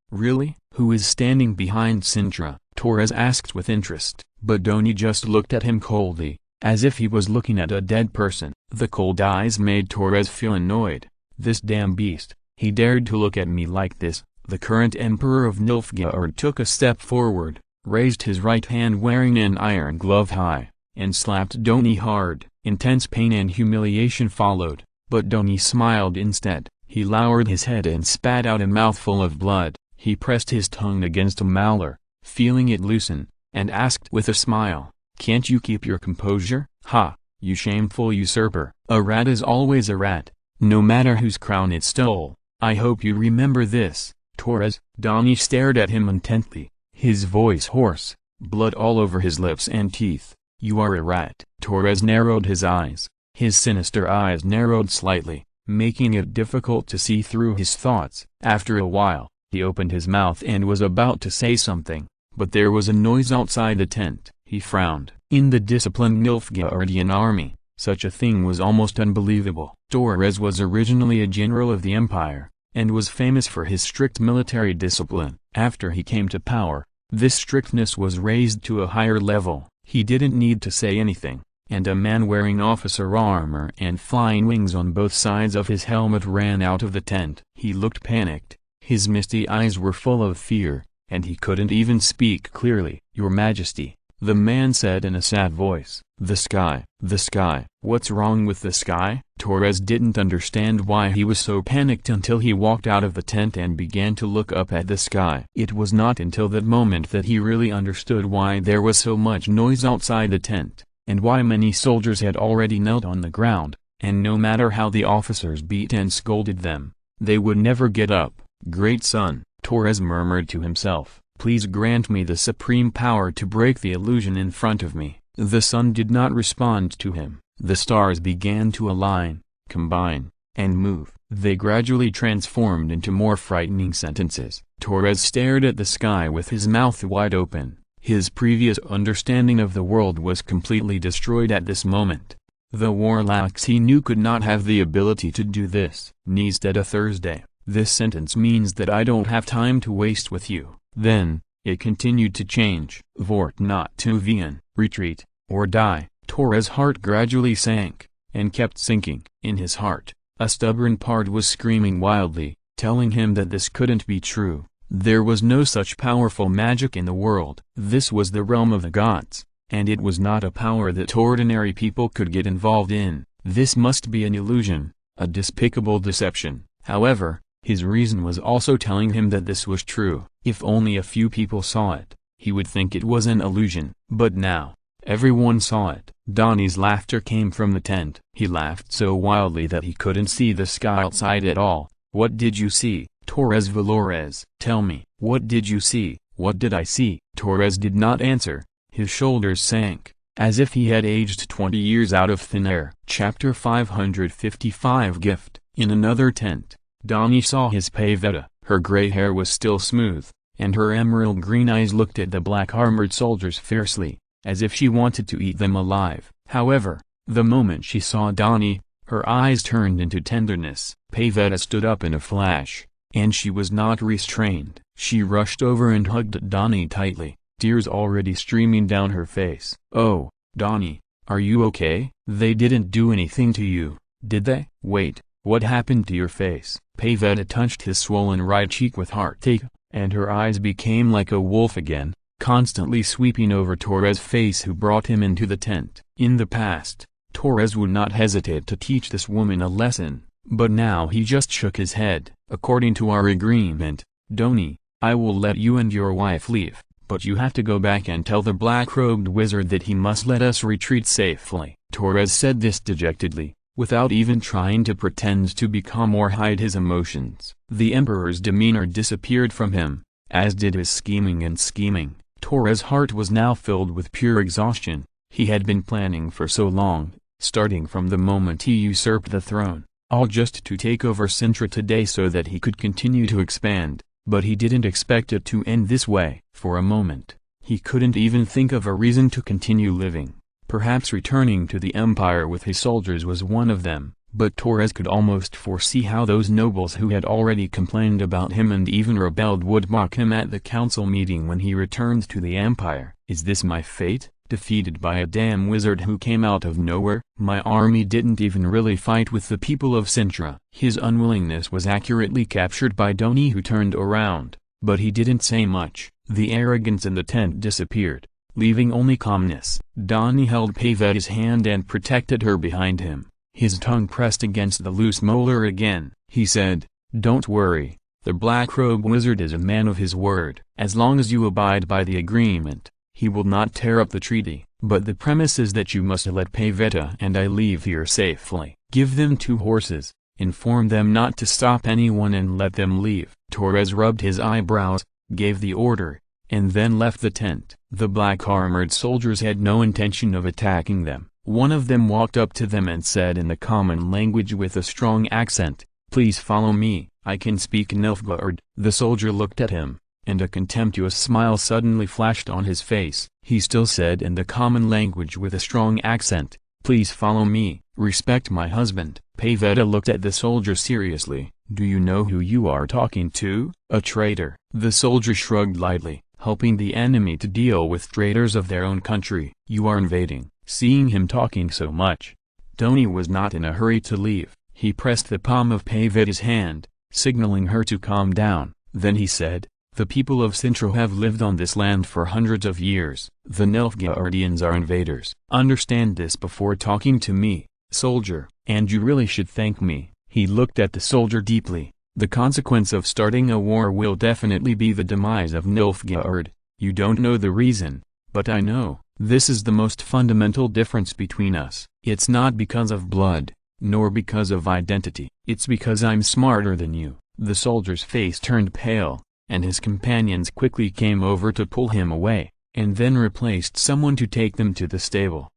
Really? Who is standing behind Sintra? Torres asked with interest, but Doni just looked at him coldly, as if he was looking at a dead person. The cold eyes made Torres feel annoyed. This damn beast, he dared to look at me like this. The current emperor of Nilfgaard took a step forward, raised his right hand wearing an iron glove high, and slapped Doni hard. Intense pain and humiliation followed, but Doni smiled instead. He lowered his head and spat out a mouthful of blood. He pressed his tongue against a molar, feeling it loosen, and asked with a smile, "Can't you keep your composure? Ha, you shameful usurper. A rat is always a rat, no matter whose crown it stole. I hope you remember this, Torres." Doni stared at him intently, his voice hoarse, blood all over his lips and teeth. "You are a rat." Torres narrowed his eyes. His sinister eyes narrowed slightly, making it difficult to see through his thoughts. After a while, he opened his mouth and was about to say something, but there was a noise outside the tent. He frowned. In the disciplined Nilfgaardian army, such a thing was almost unbelievable. Torres was originally a general of the empire, and was famous for his strict military discipline. After he came to power, this strictness was raised to a higher level. He didn't need to say anything, and a man wearing officer armor and flying wings on both sides of his helmet ran out of the tent. He looked panicked, his misty eyes were full of fear, and he couldn't even speak clearly. "Your Majesty," the man said in a sad voice. "The sky." "The sky? What's wrong with the sky?" Torres didn't understand why he was so panicked until he walked out of the tent and began to look up at the sky. It was not until that moment that he really understood why there was so much noise outside the tent, and why many soldiers had already knelt on the ground, and no matter how the officers beat and scolded them, they would never get up. "Great son," Torres murmured to himself, "please grant me the supreme power to break the illusion in front of me." The sun did not respond to him. The stars began to align, combine, and move. They gradually transformed into more frightening sentences. Torres stared at the sky with his mouth wide open. His previous understanding of the world was completely destroyed at this moment. The warlocks he knew could not have the ability to do this. Instead a Thursday. This sentence means that I don't have time to waste with you. Then, it continued to change. Vort not to Vian, retreat, or die. Torres' heart gradually sank, and kept sinking. In his heart, a stubborn part was screaming wildly, telling him that this couldn't be true. There was no such powerful magic in the world. This was the realm of the gods, and it was not a power that ordinary people could get involved in. This must be an illusion, a despicable deception. However, his reason was also telling him that this was true. If only a few people saw it, he would think it was an illusion. But now, everyone saw it. Donnie's laughter came from the tent. He laughed so wildly that he couldn't see the sky outside at all. "What did you see, Torres Valores? Tell me, what did you see?" "What did I see?" Torres did not answer. His shoulders sank, as if he had aged 20 years out of thin air. Chapter 555 Gift. In another tent, Donnie saw his Pavetta. Her gray hair was still smooth, and her emerald green eyes looked at the black-armored soldiers fiercely, as if she wanted to eat them alive. However, the moment she saw Donnie, Her eyes turned into tenderness. Pavetta stood up in a flash, and she was not restrained. She rushed over and hugged Donnie tightly, tears already streaming down her face. "Oh, Donnie, are you okay? They didn't do anything to you, did they? Wait, what happened to your face?" Pavetta touched his swollen right cheek with heartache, and her eyes became like a wolf again, constantly sweeping over Torres' face who brought him into the tent. In the past, Torres would not hesitate to teach this woman a lesson, but now he just shook his head. "According to our agreement, Donnie, I will let you and your wife leave, but you have to go back and tell the black-robed wizard that he must let us retreat safely." Torres said this dejectedly, without even trying to pretend to be calm or hide his emotions. The Emperor's demeanor disappeared from him, as did his scheming. Torres' heart was now filled with pure exhaustion. He had been planning for so long, starting from the moment he usurped the throne, all just to take over Sintra today so that he could continue to expand, but he didn't expect it to end this way. For a moment, he couldn't even think of a reason to continue living. Perhaps returning to the Empire with his soldiers was one of them, but Torres could almost foresee how those nobles who had already complained about him and even rebelled would mock him at the council meeting when he returned to the Empire. "Is this my fate? Defeated by a damn wizard who came out of nowhere? My army didn't even really fight with the people of Sintra." His unwillingness was accurately captured by Donnie, who turned around, but he didn't say much. The arrogance in the tent disappeared, leaving only calmness. Donnie held Pavetta's hand and protected her behind him. His tongue pressed against the loose molar again. He said, "Don't worry, the black-robe wizard is a man of his word. As long as you abide by the agreement, he will not tear up the treaty. But the premise is that you must let Pavetta and I leave here safely. Give them 2 horses, inform them not to stop anyone and let them leave." Torres rubbed his eyebrows, gave the order, and then left the tent. The black-armored soldiers had no intention of attacking them. One of them walked up to them and said in the common language with a strong accent, "Please follow me, I can speak Nilfgaard." The soldier looked at him, and a contemptuous smile suddenly flashed on his face. He still said in the common language with a strong accent, "Please follow me, respect my husband." Pavetta looked at the soldier seriously. "Do you know who you are talking to? A traitor." The soldier shrugged lightly, helping the enemy to deal with traitors of their own country. "You are invading." Seeing him talking so much, Donnie was not in a hurry to leave. He pressed the palm of Pavetta's hand, signaling her to calm down. Then he said, "The people of Sintra have lived on this land for hundreds of years. The Nilfgaardians are invaders. Understand this before talking to me, soldier, and you really should thank me." He looked at the soldier deeply. "The consequence of starting a war will definitely be the demise of Nilfgaard. You don't know the reason, but I know. This is the most fundamental difference between us. It's not because of blood, nor because of identity. It's because I'm smarter than you." The soldier's face turned pale, and his companions quickly came over to pull him away, and then replaced someone to take them to the stable.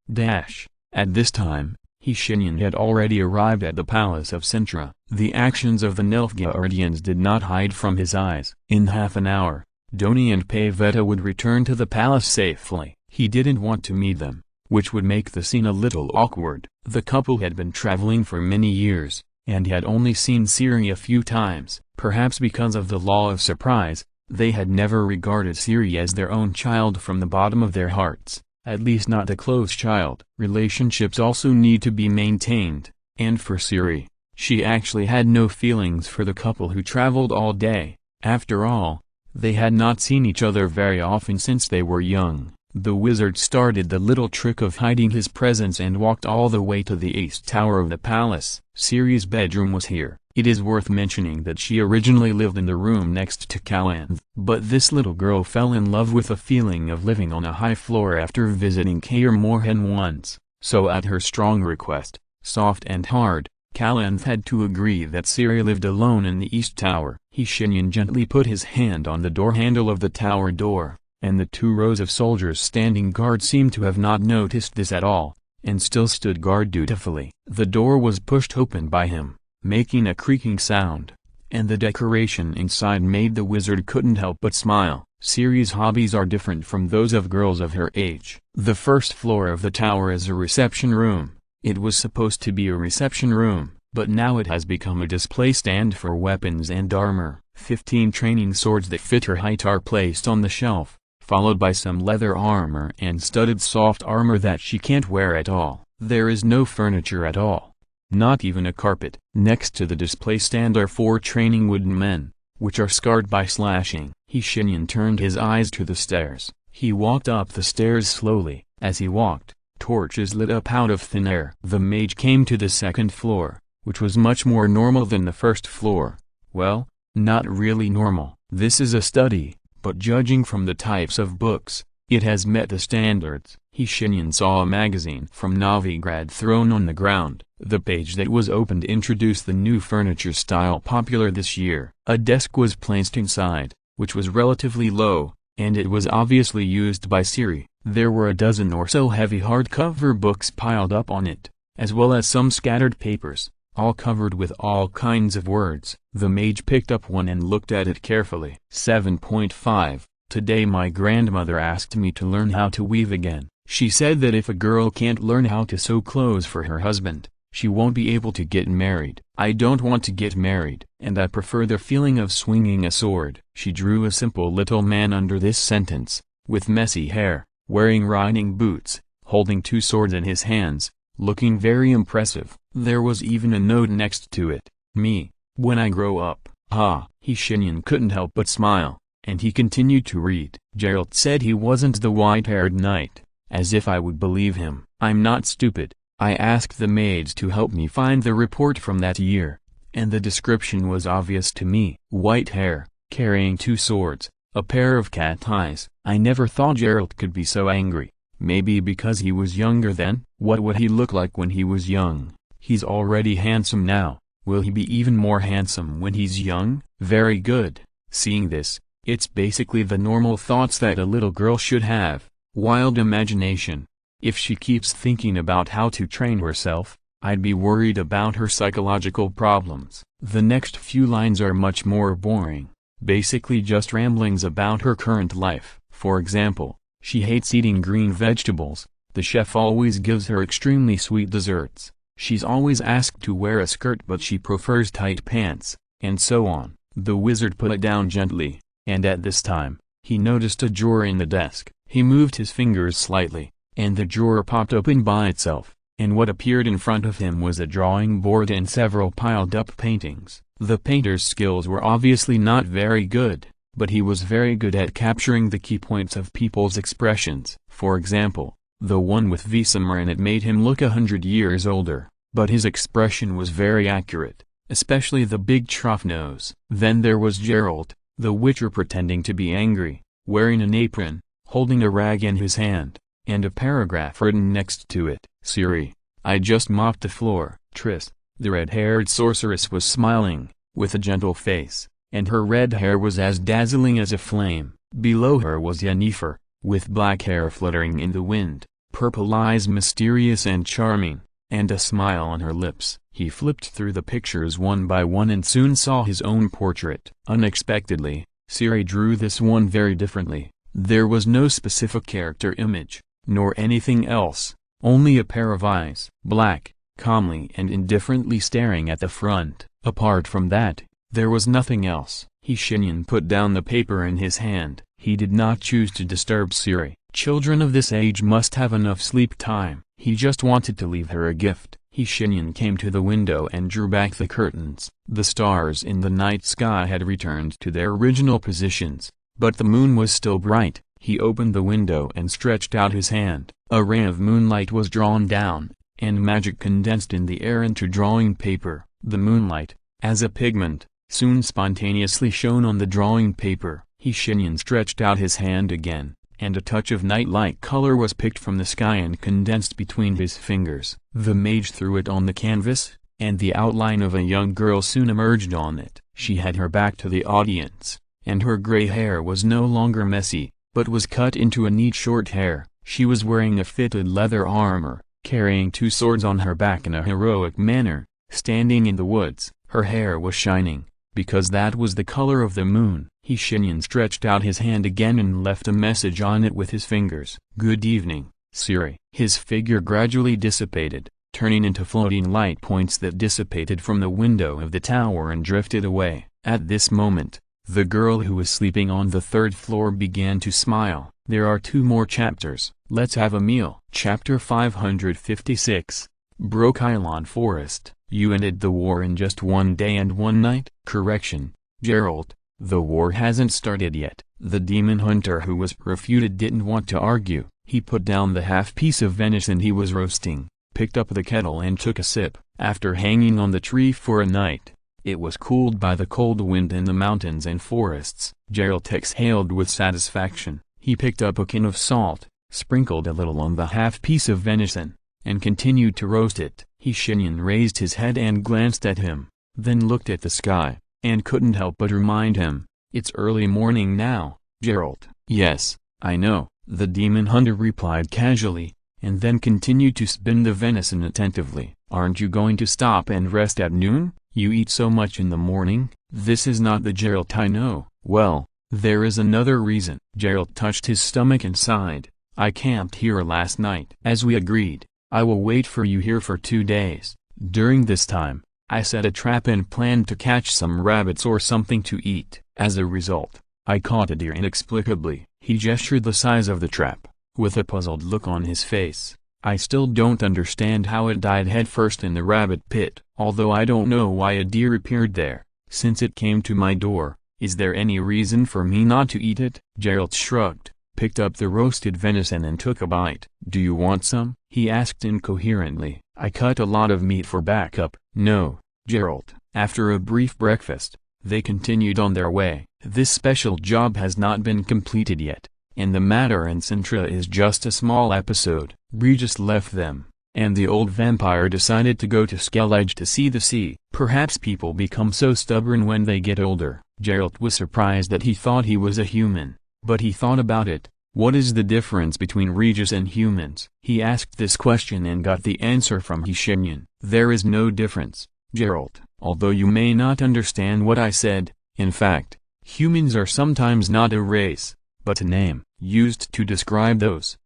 At this time, Shenyan had already arrived at the palace of Sintra. The actions of the Nilfgaardians did not hide from his eyes. In half an hour, Donnie and Pavetta would return to the palace safely. He didn't want to meet them, which would make the scene a little awkward. The couple had been traveling for many years, and had only seen Siri a few times. Perhaps because of the law of surprise, they had never regarded Siri as their own child from the bottom of their hearts, at least not a close child. Relationships also need to be maintained, and for Siri, she actually had no feelings for the couple who traveled all day. After all, they had not seen each other very often since they were young. The wizard started the little trick of hiding his presence and walked all the way to the east tower of the palace. Siri's bedroom was here. It is worth mentioning that she originally lived in the room next to Calanth. But this little girl fell in love with the feeling of living on a high floor after visiting Kaer Morhen once. So at her strong request, soft and hard, Calanth had to agree that Siri lived alone in the east tower. Shenyan gently put his hand on the door handle of the tower door, and the 2 rows of soldiers standing guard seemed to have not noticed this at all, and still stood guard dutifully. The door was pushed open by him, making a creaking sound, and the decoration inside made the wizard couldn't help but smile. Siri's hobbies are different from those of girls of her age. The first floor of the tower is a reception room, It was supposed to be a reception room, but now it has become a display stand for weapons and armor. 15 training swords that fit her height are placed on the shelf, followed by some leather armor and studded soft armor that she can't wear at all. There is no furniture at all. Not even a carpet. Next to the display stand are 4 training wooden men, which are scarred by slashing. Shenyan turned his eyes to the stairs. He walked up the stairs slowly. As he walked, torches lit up out of thin air. The mage came to the 2nd floor, which was much more normal than the 1st floor. Well, not really normal. This is a study, but judging from the types of books, it has met the standards. Shenyan saw a magazine from Novigrad thrown on the ground. The page that was opened introduced the new furniture style popular this year. A desk was placed inside, which was relatively low, and it was obviously used by Siri. There were a dozen or so heavy hardcover books piled up on it, as well as some scattered papers, all covered with all kinds of words. The mage picked up one and looked at it carefully. 7.5 Today my grandmother asked me to learn how to weave again. She said that if a girl can't learn how to sew clothes for her husband, she won't be able to get married. I don't want to get married, and I prefer the feeling of swinging a sword. She drew a simple little man under this sentence, with messy hair, wearing riding boots, holding 2 swords in his hands, looking very impressive. There was even a note next to it. Me, when I grow up. Shenyan couldn't help but smile, and he continued to read. Geralt said he wasn't the white-haired knight, as if I would believe him. I'm not stupid. I asked the maids to help me find the report from that year, and the description was obvious to me. White hair, carrying 2 swords, a pair of cat eyes. I never thought Geralt could be so angry. Maybe because he was younger then? What would he look like when he was young? He's already handsome now. Will he be even more handsome when he's young? Very good. Seeing this, it's basically the normal thoughts that a little girl should have. Wild imagination. If she keeps thinking about how to train herself, I'd be worried about her psychological problems. The next few lines are much more boring, basically just ramblings about her current life. For example, she hates eating green vegetables, the chef always gives her extremely sweet desserts, she's always asked to wear a skirt but she prefers tight pants, and so on. The wizard put it down gently, and at this time, he noticed a drawer in the desk. He moved his fingers slightly, and the drawer popped open by itself, and what appeared in front of him was a drawing board and several piled-up paintings. The painter's skills were obviously not very good, but he was very good at capturing the key points of people's expressions. For example, the one with Vesemir in it made him look 100 years older, but his expression was very accurate, especially the big trough nose. Then there was Geralt, the Witcher, pretending to be angry, wearing an apron, holding a rag in his hand, and a paragraph written next to it. Siri, I just mopped the floor. Triss, the red-haired sorceress, was smiling, with a gentle face, and her red hair was as dazzling as a flame. Below her was Yennefer, with black hair fluttering in the wind, purple eyes mysterious and charming, and a smile on her lips. He flipped through the pictures one by one and soon saw his own portrait. Unexpectedly, Siri drew this one very differently. There was no specific character image, nor anything else, only a pair of eyes, black, calmly and indifferently staring at the front. Apart from that, there was nothing else. Shenyan put down the paper in his hand. He did not choose to disturb Siri. Children of this age must have enough sleep time. He just wanted to leave her a gift. Shenyan came to the window and drew back the curtains. The stars in the night sky had returned to their original positions, but the moon was still bright. He opened the window and stretched out his hand. A ray of moonlight was drawn down, and magic condensed in the air into drawing paper. The moonlight, as a pigment, soon spontaneously shone on the drawing paper. Shenyan stretched out his hand again, and a touch of night-like color was picked from the sky and condensed between his fingers. The mage threw it on the canvas, and the outline of a young girl soon emerged on it. She had her back to the audience, and her gray hair was no longer messy, but was cut into a neat short hair. She was wearing a fitted leather armor, carrying 2 swords on her back in a heroic manner, standing in the woods. Her hair was shining, because that was the color of the moon. Shenyan stretched out his hand again and left a message on it with his fingers. Good evening, Siri. His figure gradually dissipated, turning into floating light points that dissipated from the window of the tower and drifted away. At this moment, the girl who was sleeping on the third floor began to smile. There are 2 more chapters. Let's have a meal. Chapter 556. Broke Island Forest. You ended the war in just 1 day and 1 night? Correction, Geralt. The war hasn't started yet. The demon hunter who was refuted didn't want to argue. He put down the half piece of venison he was roasting, picked up the kettle and took a sip. After hanging on the tree for a night, it was cooled by the cold wind in the mountains and forests. Geralt exhaled with satisfaction. He picked up a can of salt, sprinkled a little on the half piece of venison, and continued to roast it. Shenyan raised his head and glanced at him, then looked at the sky, and couldn't help but remind him, "It's early morning now, Geralt." "Yes, I know," the demon hunter replied casually, and then continued to spin the venison attentively. "Aren't you going to stop and rest at noon? You eat so much in the morning." "This is not the Geralt I know." "Well, there is another reason." Geralt touched his stomach and sighed. "I camped here last night. As we agreed, I will wait for you here for 2 days. During this time, I set a trap and planned to catch some rabbits or something to eat. As a result, I caught a deer inexplicably." He gestured the size of the trap, with a puzzled look on his face. "I still don't understand how it died headfirst in the rabbit pit, although I don't know why a deer appeared there, since it came to my door. Is there any reason for me not to eat it?" Geralt shrugged, picked up the roasted venison and took a bite. "Do you want some?" he asked incoherently. "I cut a lot of meat for backup." "No, Geralt." After a brief breakfast, they continued on their way. This special job has not been completed yet, and the matter in Sintra is just a small episode. Regis left them, and the old vampire decided to go to Skellige to see the sea. Perhaps people become so stubborn when they get older. Geralt was surprised that he thought he was a human, but he thought about it. What is the difference between Regis and humans? He asked this question and got the answer from Shenyan. "There is no difference, Geralt, although you may not understand what I said. In fact, humans are sometimes not a race, but a name, used to describe those."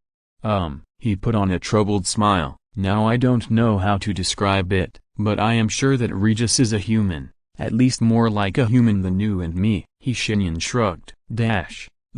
He put on a troubled smile. "Now I don't know how to describe it, but I am sure that Regis is a human, at least more like a human than you and me." Shenyan shrugged.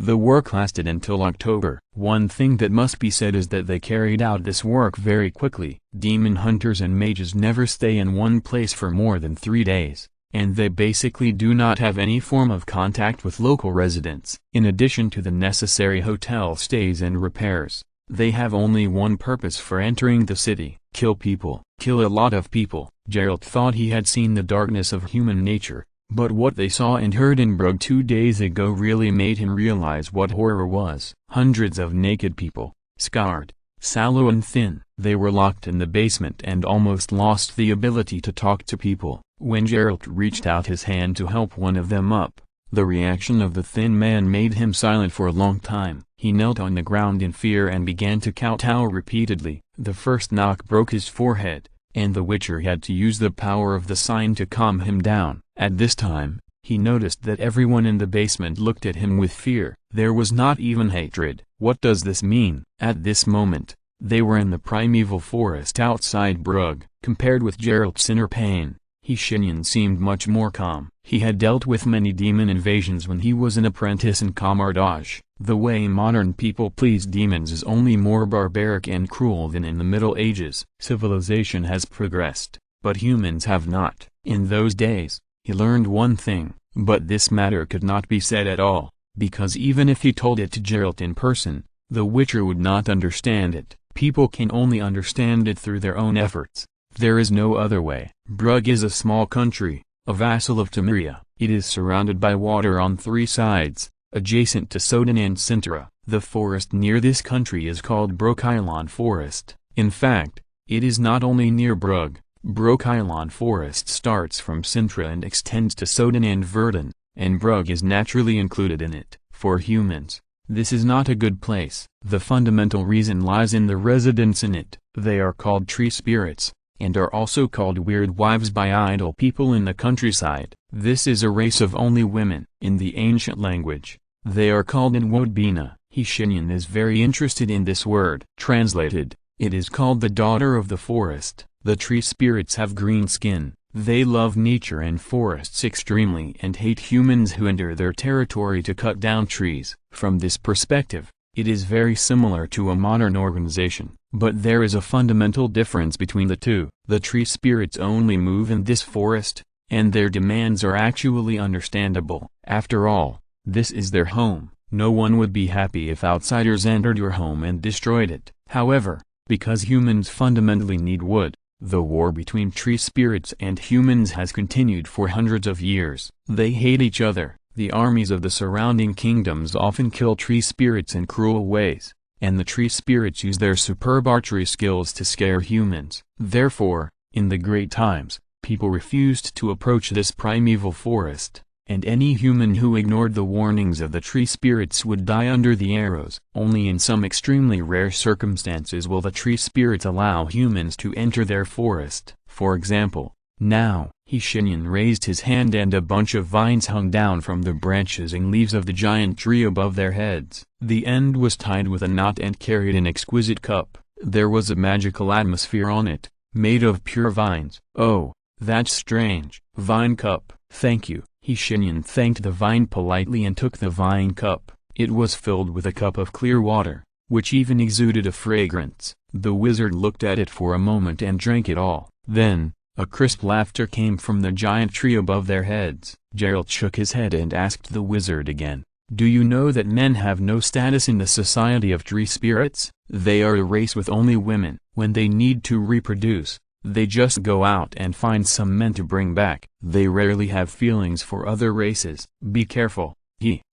The work lasted until October. One thing that must be said is that they carried out this work very quickly. Demon hunters and mages never stay in one place for more than 3 days, and they basically do not have any form of contact with local residents. In addition to the necessary hotel stays and repairs, they have only one purpose for entering the city: kill people. Kill a lot of people. Geralt thought he had seen the darkness of human nature, but what they saw and heard in Brugge 2 days ago really made him realize what horror was. Hundreds of naked people, scarred, sallow and thin. They were locked in the basement and almost lost the ability to talk to people. When Geralt reached out his hand to help one of them up, the reaction of the thin man made him silent for a long time. He knelt on the ground in fear and began to kowtow repeatedly. The first knock broke his forehead, and the Witcher had to use the power of the sign to calm him down. At this time, he noticed that everyone in the basement looked at him with fear. There was not even hatred. What does this mean? At this moment, they were in the primeval forest outside Brugge. Compared with Geralt's inner pain, Shenyan seemed much more calm. He had dealt with many demon invasions when he was an apprentice in Kamardage. The way modern people please demons is only more barbaric and cruel than in the Middle Ages. Civilization has progressed, but humans have not. In those days, he learned one thing, but this matter could not be said at all, because even if he told it to Geralt in person, the Witcher would not understand it. People can only understand it through their own efforts. There is no other way. Brugge is a small country, a vassal of Temeria. It is surrounded by water on 3 sides, adjacent to Soden and Sintra. The forest near this country is called Broke Island Forest. In fact, it is not only near Brugge. Broke Island Forest starts from Sintra and extends to Soden and Verdun, and Brugge is naturally included in it. For humans, this is not a good place. The fundamental reason lies in the residents in it. They are called tree spirits, and are also called weird wives by idle people in the countryside. This is a race of only women. In the ancient language, they are called Nwodbina. Shenyan is very interested in this word. Translated, It is called the daughter of the forest. The tree spirits have green skin. They love nature and forests extremely and hate humans who enter their territory to cut down trees. From this perspective, it is very similar to a modern organization, but there is a fundamental difference between the two. The tree spirits only move in this forest, and their demands are actually understandable. After all, this is their home. No one would be happy if outsiders entered your home and destroyed it. However, because humans fundamentally need wood, the war between tree spirits and humans has continued for hundreds of years. They hate each other. The armies of the surrounding kingdoms often kill tree spirits in cruel ways, and the tree spirits use their superb archery skills to scare humans. Therefore, in the great times, people refused to approach this primeval forest, and any human who ignored the warnings of the tree spirits would die under the arrows. Only in some extremely rare circumstances will the tree spirits allow humans to enter their forest. For example, now, Shenyan raised his hand and a bunch of vines hung down from the branches and leaves of the giant tree above their heads. The end was tied with a knot and carried an exquisite cup. There was a magical atmosphere on it, made of pure vines. "Oh, that's strange. Vine cup. Thank you." Shenyan thanked the vine politely and took the vine cup. It was filled with a cup of clear water, which even exuded a fragrance. The wizard looked at it for a moment and drank it all. Then, a crisp laughter came from the giant tree above their heads. Geralt shook his head and asked the wizard again, "Do you know that men have no status in the society of tree spirits? They are a race with only women. When they need to reproduce, they just go out and find some men to bring back. They rarely have feelings for other races. Be careful.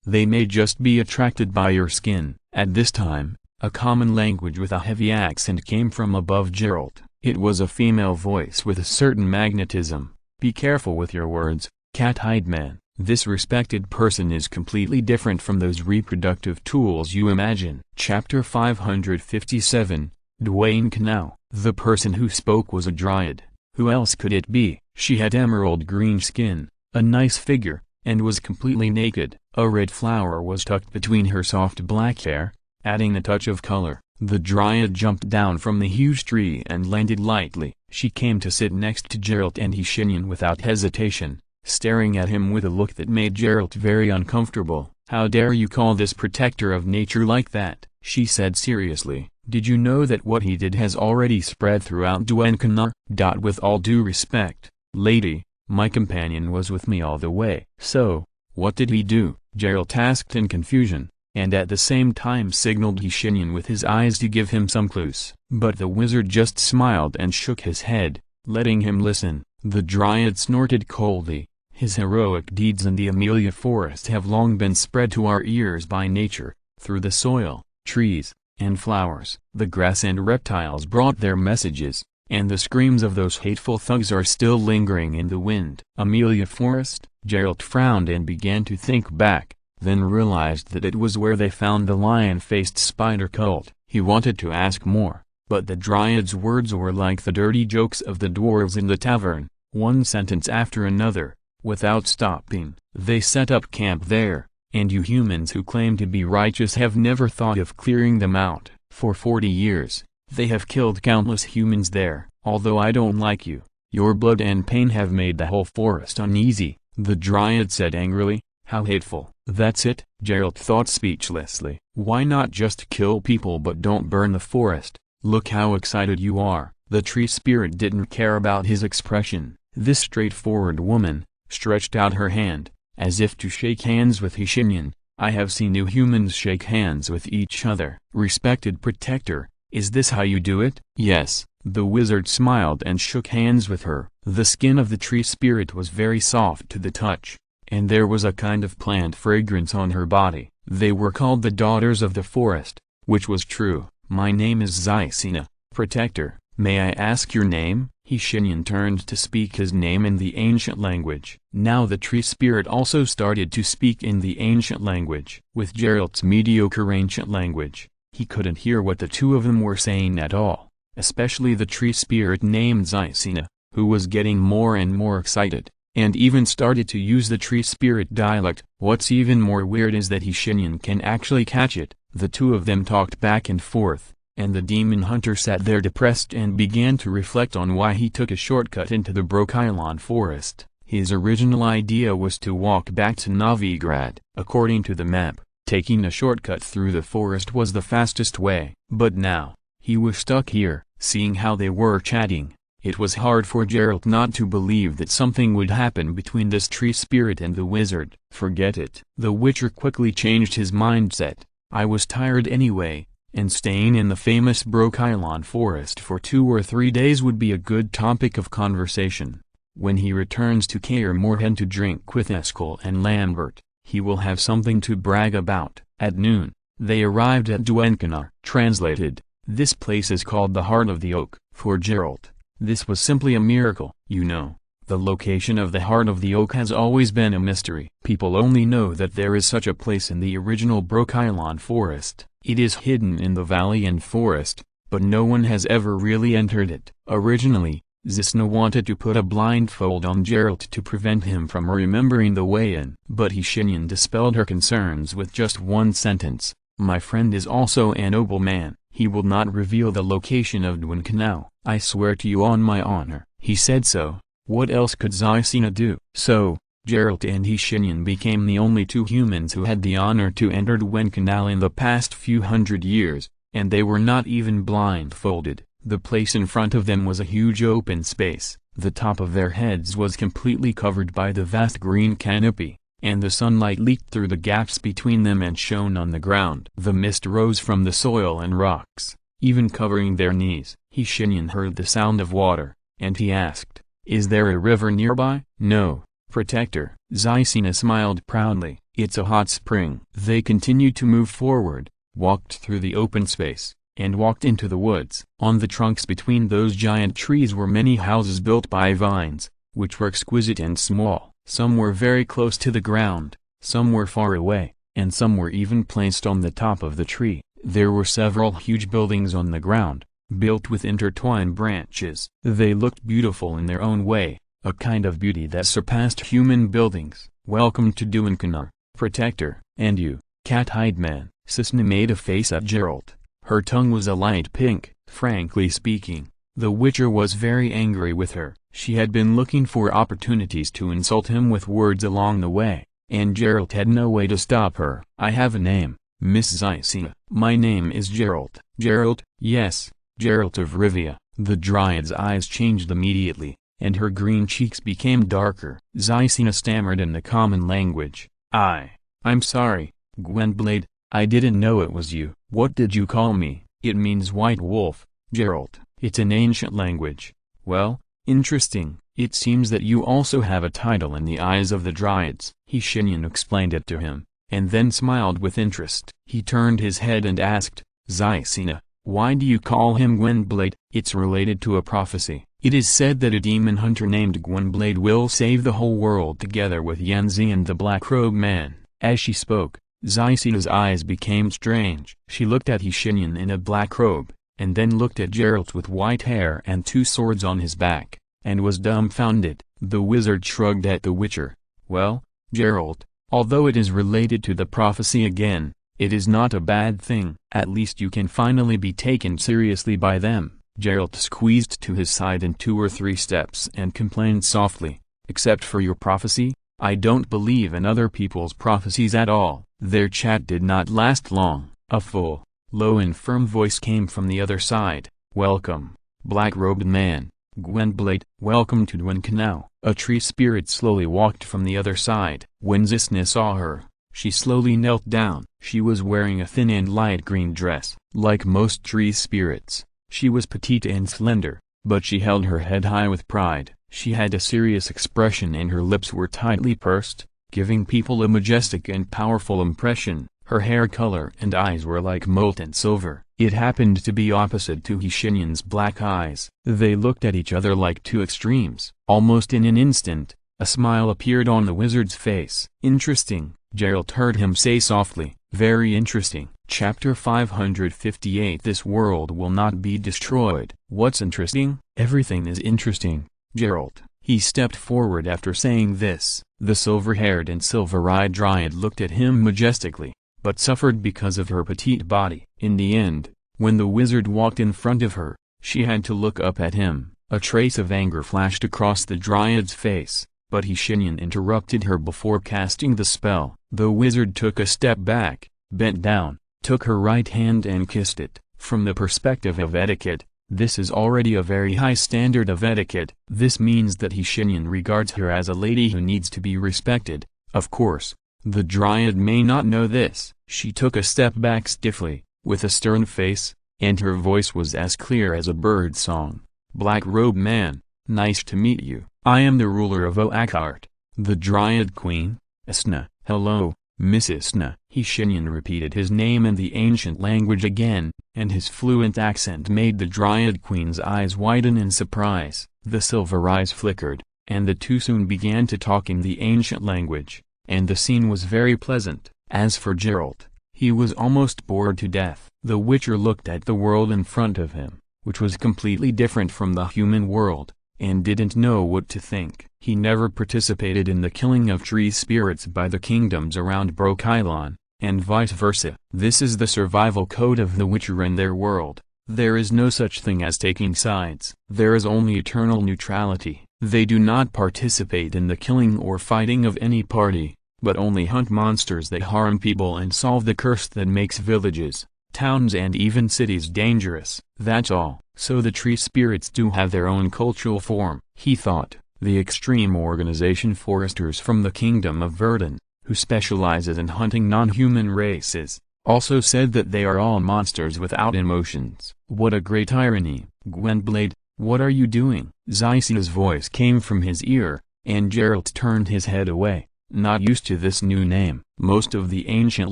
They may just be attracted by your skin." At this time, a common language with a heavy accent came from above Geralt. It was a female voice with a certain magnetism. "Be careful with your words, cat-eyed man. This respected person is completely different from those reproductive tools you imagine." Chapter 557, Dwayne Canal. The person who spoke was a dryad. Who else could it be? She had emerald green skin, a nice figure, and was completely naked. A red flower was tucked between her soft black hair, adding a touch of color. The dryad jumped down from the huge tree and landed lightly. She came to sit next to Geralt and Shenyan without hesitation, staring at him with a look that made Geralt very uncomfortable. "How dare you call this protector of nature like that?" she said seriously. "Did you know that what he did has already spread throughout Dwenkanar? With all due respect, lady, my companion was with me all the way." "So, what did he do?" Geralt asked in confusion, and at the same time signaled Shenyan with his eyes to give him some clues. But the wizard just smiled and shook his head, letting him listen. The dryad snorted coldly. "His heroic deeds in the Amelia Forest have long been spread to our ears by nature, through the soil, trees, and flowers. The grass and reptiles brought their messages, and the screams of those hateful thugs are still lingering in the wind." Amelia Forest? Geralt frowned and began to think back, then realized that it was where they found the lion-faced spider cult. He wanted to ask more, but the dryad's words were like the dirty jokes of the dwarves in the tavern, one sentence after another, without stopping. "They set up camp there, and you humans who claim to be righteous have never thought of clearing them out. For 40 years, they have killed countless humans there. Although I don't like you, your blood and pain have made the whole forest uneasy," the dryad said angrily. "How hateful." "That's it," Geralt thought speechlessly. "Why not just kill people but don't burn the forest? Look how excited you are." The tree spirit didn't care about his expression. This straightforward woman stretched out her hand, as if to shake hands with Shenyan. "I have seen you humans shake hands with each other." "Respected protector, is this how you do it?" "Yes." The wizard smiled and shook hands with her. The skin of the tree spirit was very soft to the touch, and there was a kind of plant fragrance on her body. They were called the Daughters of the Forest, which was true. "My name is Zysina, protector. May I ask your name?" Shenyan turned to speak his name in the ancient language. Now the tree spirit also started to speak in the ancient language. With Geralt's mediocre ancient language, he couldn't hear what the two of them were saying at all, especially the tree spirit named Zysina, who was getting more and more excited, and even started to use the tree spirit dialect. What's even more weird is that Shenyan can actually catch it. The two of them talked back and forth, and the demon hunter sat there depressed and began to reflect on why he took a shortcut into the Brokylon forest. His original idea was to walk back to Novigrad. According to the map, taking a shortcut through the forest was the fastest way. But now, he was stuck here. Seeing how they were chatting, it was hard for Geralt not to believe that something would happen between this tree spirit and the wizard. Forget it. The Witcher quickly changed his mindset. I was tired anyway, and staying in the famous Brokylon forest for 2 or 3 days would be a good topic of conversation. When he returns to Kaer Morhen to drink with Eskel and Lambert, he will have something to brag about. At noon, they arrived at Dwynkenar. Translated, this place is called the Heart of the Oak. For Geralt, this was simply a miracle. You know, the location of the Heart of the Oak has always been a mystery. People only know that there is such a place in the original Brokylon forest. It is hidden in the valley and forest, but no one has ever really entered it. Originally, Zisna wanted to put a blindfold on Geralt to prevent him from remembering the way in. But Shenyan dispelled her concerns with just one sentence. My friend is also a noble man. He will not reveal the location of Dwynkenar. I swear to you on my honor. He said so. What else could Zysina do? So, Geralt and Shenyan became the only 2 humans who had the honor to enter Dwynkenar in the past few hundred years, and they were not even blindfolded. The place in front of them was a huge open space. The top of their heads was completely covered by the vast green canopy, and the sunlight leaked through the gaps between them and shone on the ground. The mist rose from the soil and rocks, even covering their knees. Shenyan heard the sound of water, and he asked, "Is there a river nearby?" "No, Protector." Zysina smiled proudly. "It's a hot spring." They continued to move forward, walked through the open space, and walked into the woods. On the trunks between those giant trees were many houses built by vines, which were exquisite and small. Some were very close to the ground, some were far away, and some were even placed on the top of the tree. There were several huge buildings on the ground, built with intertwined branches. They looked beautiful in their own way, a kind of beauty that surpassed human buildings. "Welcome to Dwynkenar, Protector." "And you, cat-eyed man." Zysna made a face at Geralt. Her tongue was a light pink. Frankly speaking, the Witcher was very angry with her. She had been looking for opportunities to insult him with words along the way, and Geralt had no way to stop her. "I have a name, Miss Zysina." "My name is Geralt." "Geralt?" "Yes, Geralt of Rivia." The Dryad's eyes changed immediately, and her green cheeks became darker. Zysina stammered in the common language. I'm sorry, Gwynblade, I didn't know it was you." "What did you call me?" "It means white wolf, Geralt." "It's an ancient language." "Well, interesting. It seems that you also have a title in the eyes of the Dryads." Shenyan explained it to him, and then smiled with interest. He turned his head and asked, "Zysina, why do you call him Gwynblade?" "It's related to a prophecy. It is said that a demon hunter named Gwynblade will save the whole world together with Yenzi and the Black Robe Man." As she spoke, Zysina's eyes became strange. She looked at Shenyan in a black robe, and then looked at Geralt with white hair and 2 swords on his back, and was dumbfounded. The wizard shrugged at the Witcher. "Well, Geralt, although it is related to the prophecy again, it is not a bad thing. At least you can finally be taken seriously by them." Geralt squeezed to his side in 2 or 3 steps and complained softly, "Except for your prophecy, I don't believe in other people's prophecies at all." Their chat did not last long. A full, low and firm voice came from the other side. "Welcome, black-robed man, Gwynblade." "Welcome to Dwynkenar." A tree spirit slowly walked from the other side. When Zysna saw her, she slowly knelt down. She was wearing a thin and light green dress. Like most tree spirits, she was petite and slender, but she held her head high with pride. She had a serious expression and her lips were tightly pursed, giving people a majestic and powerful impression. Her hair color and eyes were like molten silver. It happened to be opposite to Shenyan's black eyes. They looked at each other like 2 extremes. Almost in an instant, a smile appeared on the wizard's face. "Interesting," Geralt heard him say softly. "Very interesting." Chapter 558. This world will not be destroyed. What's interesting? Everything is interesting, Geralt. He stepped forward after saying this. The silver-haired and silver-eyed Dryad looked at him majestically, but suffered because of her petite body. In the end, When the wizard walked in front of her, she had to look up at him. A trace of anger flashed across the dryad's face, but Shenyan interrupted her before casting the spell. The wizard took a step back, bent down, took her right hand and kissed it. From the perspective of etiquette, this is already a very high standard of etiquette. This means that Shenyan regards her as a lady who needs to be respected. Of course, the dryad may not know this. She took a step back stiffly, with a stern face, and her voice was as clear as a bird song. "Black-robed man, nice to meet you. I am the ruler of Oakhart, the Dryad Queen, Isna." "Hello, Miss Isna." Shenyan repeated his name in the ancient language again, and his fluent accent made the Dryad Queen's eyes widen in surprise. The silver eyes flickered, and the two soon began to talk in the ancient language, and the scene was very pleasant. As for Geralt, he was almost bored to death. The Witcher looked at the world in front of him, which was completely different from the human world, and didn't know what to think. He never participated in the killing of tree spirits by the kingdoms around Brokilon, and vice versa. This is the survival code of the Witcher in their world. There is no such thing as taking sides. There is only eternal neutrality. They do not participate in the killing or fighting of any party, but only hunt monsters that harm people and solve the curse that makes villages, towns and even cities dangerous. That's all. So the tree spirits do have their own cultural form, he thought. The extreme organization Foresters from the Kingdom of Verdun, who specializes in hunting non-human races, also said that they are all monsters without emotions. What a great irony. "Gwynblade, what are you doing?" Zycia's voice came from his ear, and Geralt turned his head away, not used to this new name. Most of the ancient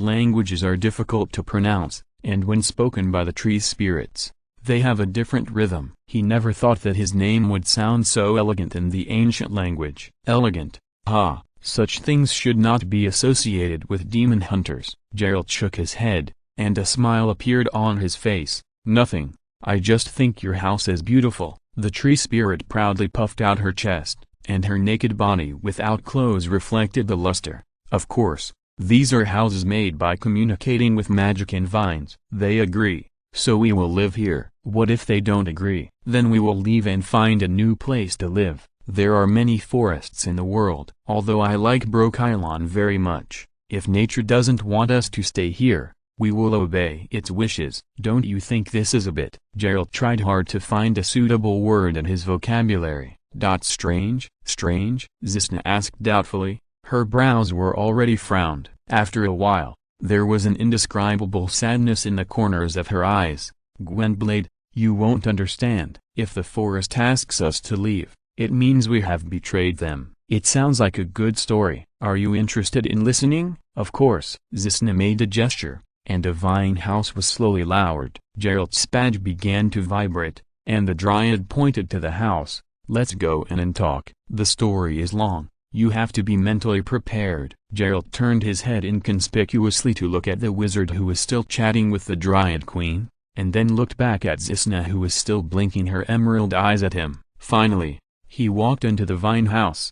languages are difficult to pronounce, and when spoken by the tree spirits, they have a different rhythm. He never thought that his name would sound so elegant in the ancient language. Elegant? Ah, such things should not be associated with demon hunters. Geralt shook his head, and a smile appeared on his face. "Nothing, I just think your house is beautiful." The tree spirit proudly puffed out her chest, and her naked body without clothes reflected the luster. "Of course, these are houses made by communicating with magic and vines. They agree, so we will live here." "What if they don't agree?" "Then we will leave and find a new place to live. There are many forests in the world. Although I like Brokilon very much, if nature doesn't want us to stay here, we will obey its wishes." "Don't you think this is a bit?" Geralt tried hard to find a suitable word in his vocabulary. Strange? Strange? Zisna asked doubtfully. Her brows were already frowned. After a while, there was an indescribable sadness in the corners of her eyes. "Gwynblade, you won't understand. If the forest asks us to leave, it means we have betrayed them." "It sounds like a good story. Are you interested in listening?" "Of course." Zisna made a gesture, and a vine house was slowly lowered. Geralt's badge began to vibrate, and the dryad pointed to the house. "Let's go in and talk. The story is long. You have to be mentally prepared." Geralt turned his head inconspicuously to look at the wizard who was still chatting with the Dryad Queen, and then looked back at Zisna who was still blinking her emerald eyes at him. Finally, he walked into the vine house.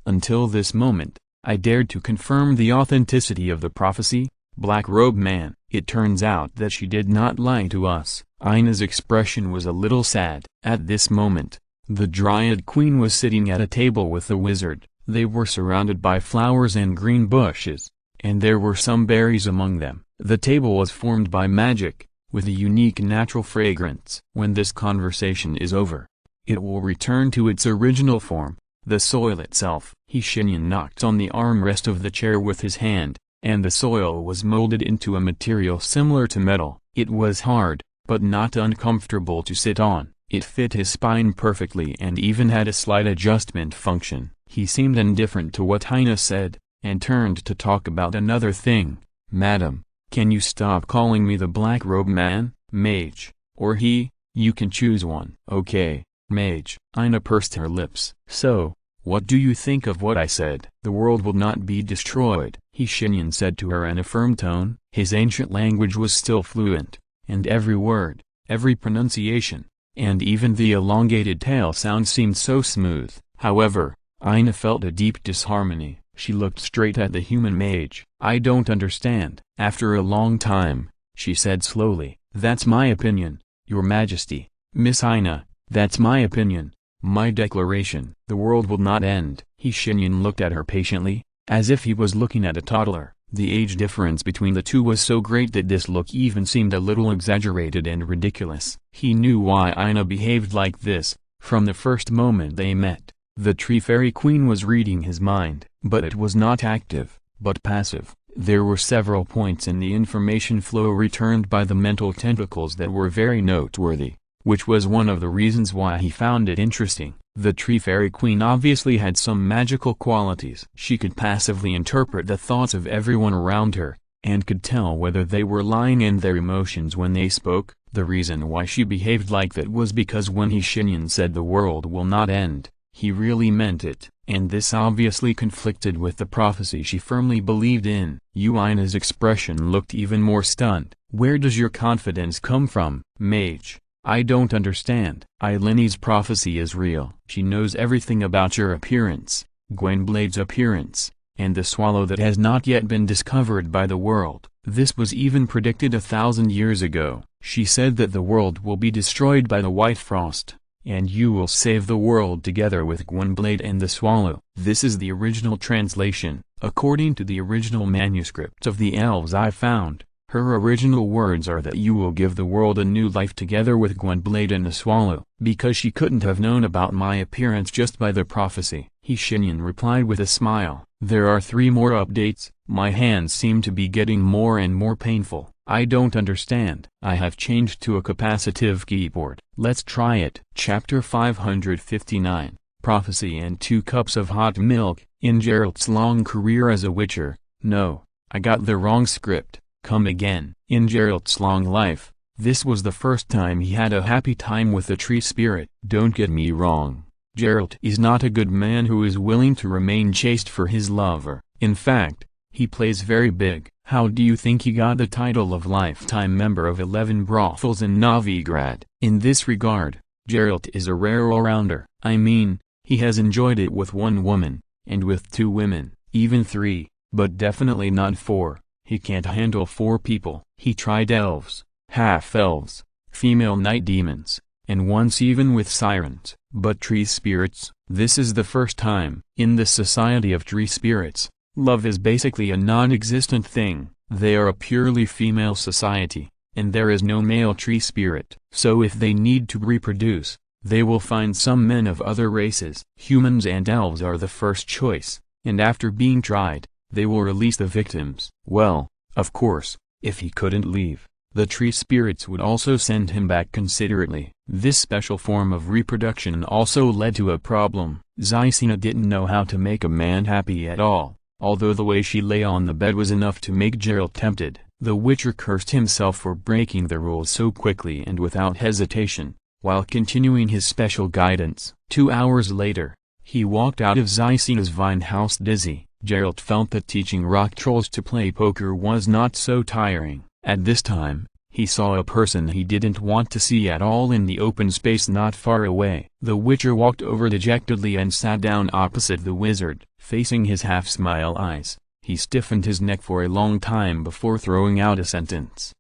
Until this moment, I dared to confirm the authenticity of the prophecy, Black-robed man. It turns out that she did not lie to us. Ina's expression was a little sad. At this moment, the Dryad Queen was sitting at a table with the wizard. They were surrounded by flowers and green bushes, and there were some berries among them. The table was formed by magic, with a unique natural fragrance. When this conversation is over, it will return to its original form, the soil itself. Shenyan knocked on the armrest of the chair with his hand, and the soil was molded into a material similar to metal. It was hard, but not uncomfortable to sit on. It fit his spine perfectly and even had a slight adjustment function. He seemed indifferent to what Ina said, and turned to talk about another thing. "Madam, can you stop calling me the black-robed man, mage, or he? You can choose one." "Okay, mage." Ina pursed her lips. "So, what do you think of what I said?" "The world will not be destroyed," Shenyan said to her in a firm tone. His ancient language was still fluent, and every word, every pronunciation, and even the elongated tail sound seemed so smooth. However, Ina felt a deep disharmony. She looked straight at the human mage. "I don't understand." After a long time, she said slowly. That's my opinion, Your Majesty. Miss Aina, that's my opinion. My declaration. The world will not end. Shenyan looked at her patiently, as if he was looking at a toddler. The age difference between the two was so great that this look even seemed a little exaggerated and ridiculous. He knew why Aina behaved like this, from the first moment they met. The Tree Fairy Queen was reading his mind, but it was not active, but passive. There were several points in the information flow returned by the mental tentacles that were very noteworthy, which was one of the reasons why he found it interesting. The Tree Fairy Queen obviously had some magical qualities. She could passively interpret the thoughts of everyone around her, and could tell whether they were lying in their emotions when they spoke. The reason why she behaved like that was because when Shenyan said the world will not end, he really meant it, and this obviously conflicted with the prophecy she firmly believed in. Aina's expression looked even more stunned. Where does your confidence come from, mage? I don't understand. Eileni's prophecy is real. She knows everything about your appearance, Gwenblade's appearance, and the swallow that has not yet been discovered by the world. This was even predicted 1,000 years ago. She said that the world will be destroyed by the White Frost, and you will save the world together with Gwenblade and the swallow. This is the original translation. According to the original manuscript of the elves I found, her original words are that you will give the world a new life together with Gwenblade and the swallow. Because she couldn't have known about my appearance just by the prophecy, Shenyan replied with a smile. There are 3 more updates. My hands seem to be getting more and more painful. I don't understand. I have changed to a capacitive keyboard. Let's try it. Chapter 559, Prophecy and 2 Cups of Hot Milk. In Geralt's long career as a witcher, no, I got the wrong script. Come again. In Geralt's long life, this was the first time he had a happy time with the tree spirit. Don't get me wrong, Geralt is not a good man who is willing to remain chaste for his lover. In fact, he plays very big. How do you think he got the title of lifetime member of 11 brothels in Novigrad? In this regard, Geralt is a rare all-rounder. I mean, he has enjoyed it with 1 woman, and with 2 women, even 3, but definitely not 4. He can't handle 4 people. He tried elves, half-elves, female night demons, and once even with sirens. But tree spirits, this is the first time. In the society of tree spirits, love is basically a non-existent thing. They are a purely female society, and there is no male tree spirit. So if they need to reproduce, they will find some men of other races. Humans and elves are the first choice, and after being tried, they will release the victims. Well, of course, if he couldn't leave, the tree spirits would also send him back considerately. This special form of reproduction also led to a problem. Zysina didn't know how to make a man happy at all, although the way she lay on the bed was enough to make Geralt tempted. The Witcher cursed himself for breaking the rules so quickly and without hesitation, while continuing his special guidance. 2 hours later, he walked out of Zysina's vine house dizzy. Geralt felt that teaching rock trolls to play poker was not so tiring. At this time, he saw a person he didn't want to see at all in the open space not far away. The Witcher walked over dejectedly and sat down opposite the wizard, facing his half-smile eyes. He stiffened his neck for a long time before throwing out a sentence.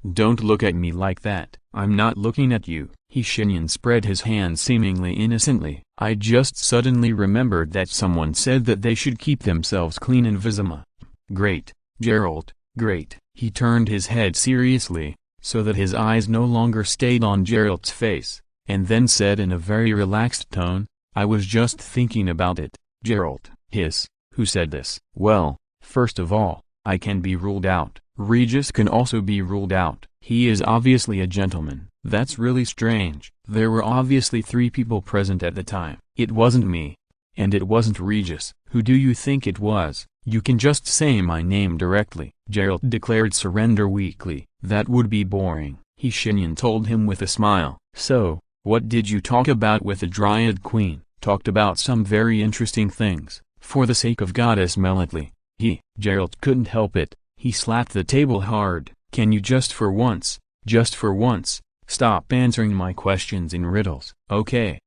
"Don't look at me like that." "I'm not looking at you." Shenyan spread his hands seemingly innocently. "I just suddenly remembered that someone said that they should keep themselves clean in Vizima." "Great, Geralt, great." He turned his head seriously, so that his eyes no longer stayed on Geralt's face, and then said in a very relaxed tone, "I was just thinking about it." Geralt, who said this? "Well, first of all, I can be ruled out. Regis can also be ruled out. He is obviously a gentleman." "That's really strange." "There were obviously 3 people present at the time. It wasn't me. And it wasn't Regis." "Who do you think it was?" "You can just say my name directly." Geralt declared surrender weakly. "That would be boring," Shenyan told him with a smile. "So, what did you talk about with the Dryad Queen?" "Talked about some very interesting things, for the sake of Goddess Melancholy." Geralt couldn't help it. He slapped the table hard. "Can you just for once, stop answering my questions in riddles?" Okay.